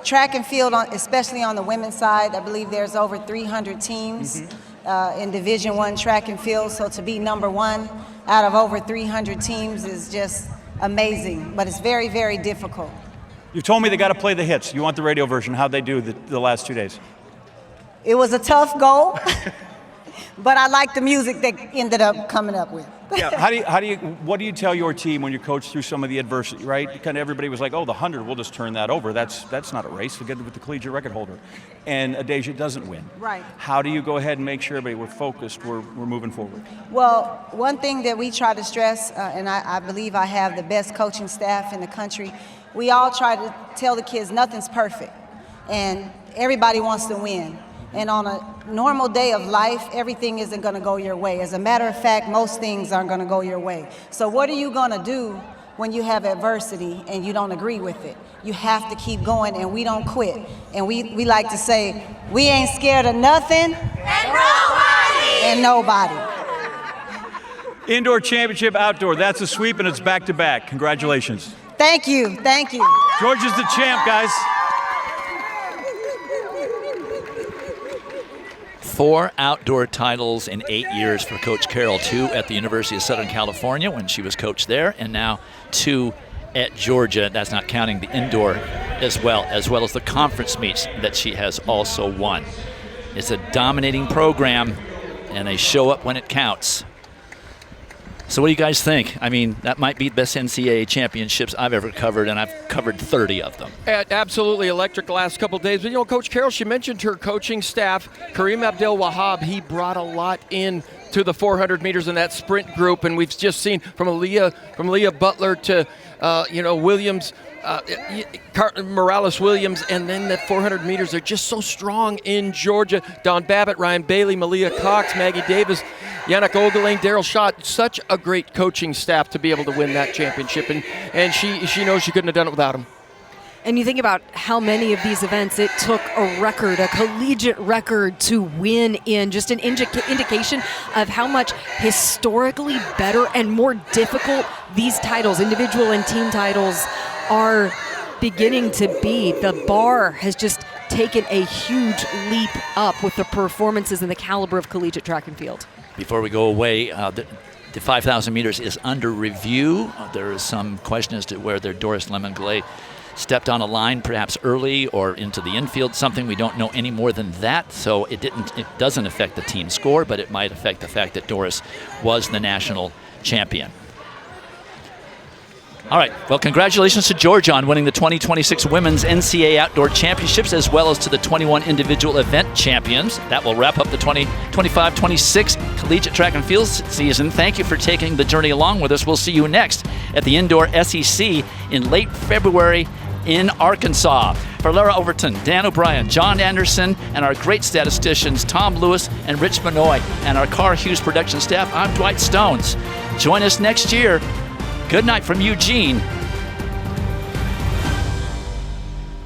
[SPEAKER 12] track and field, especially on the women's side, I believe there's over 300 teams in Division I track and field. So to be number one out of over 300 teams is just amazing, but it's very, very difficult.
[SPEAKER 4] You told me they got to play the hits. You want the radio version. How'd they do the last 2 days?
[SPEAKER 12] It was a tough goal, but I like the music they ended up coming up with.
[SPEAKER 4] Yeah. What do you tell your team when you coach through some of the adversity, right? Kind of everybody was like, oh, the 100, we'll just turn that over. That's not a race. We'll get it with the collegiate record holder. And Adeja doesn't win.
[SPEAKER 12] Right.
[SPEAKER 4] How do you go ahead and make sure everybody, we're focused, we're moving forward?
[SPEAKER 12] Well, one thing that we try to stress, and I believe I have the best coaching staff in the country, we all try to tell the kids nothing's perfect. And everybody wants to win. And on a normal day of life, everything isn't going to go your way. As a matter of fact, most things aren't going to go your way. So what are you going to do when you have adversity and you don't agree with it? You have to keep going, and we don't quit. And we like to say, we ain't scared of nothing and nobody.
[SPEAKER 4] Indoor championship, outdoor. That's a sweep, and it's back-to-back. Congratulations.
[SPEAKER 8] Thank you. Thank you.
[SPEAKER 4] Georgia's the champ, guys.
[SPEAKER 2] 4 outdoor titles in 8 years for Coach Carroll. 2 at the University of Southern California when she was coach there, and now 2 at Georgia. That's not counting the indoor as well as the conference meets that she has also won. It's a dominating program, and they show up when it counts. So what do you guys think? I mean, that might be the best NCAA championships I've ever covered, and I've covered 30 of them.
[SPEAKER 3] Absolutely electric the last couple of days. But, Coach Carroll, she mentioned her coaching staff. Kareem Abdel-Wahab, he brought a lot in to the 400 meters in that sprint group, and we've just seen from Aaliyah Butler to, Williams, Morales Williams, and then the 400 meters are just so strong in Georgia. Dawn Babbitt, Ryan Bailey, Malia Cox, Maggie Davis, Yannick Ogling, Daryl Schott. Such a great coaching staff to be able to win that championship, and she knows she couldn't have done it without them.
[SPEAKER 7] And you think about how many of these events it took a collegiate record to win in, just an indication of how much historically better and more difficult these titles, individual and team titles, are beginning to be. The bar has just taken a huge leap up with the performances and the caliber of collegiate track and field.
[SPEAKER 2] Before we go away, the 5,000 meters is under review. There is some question as to whether Doris Lemon-Glay stepped on a line perhaps early or into the infield, something we don't know any more than that. So it doesn't affect the team score, but it might affect the fact that Doris was the national champion. All right, well, congratulations to Georgia on winning the 2026 Women's NCAA Outdoor Championships, as well as to the 21 individual event champions. That will wrap up the 2025-26 Collegiate Track and Field season. Thank you for taking the journey along with us. We'll see you next at the Indoor SEC in late February in Arkansas. For Lara Overton, Dan O'Brien, John Anderson, and our great statisticians, Tom Lewis and Rich Benoit, and our Carr Hughes production staff, I'm Dwight Stones. Join us next year. Good night from Eugene.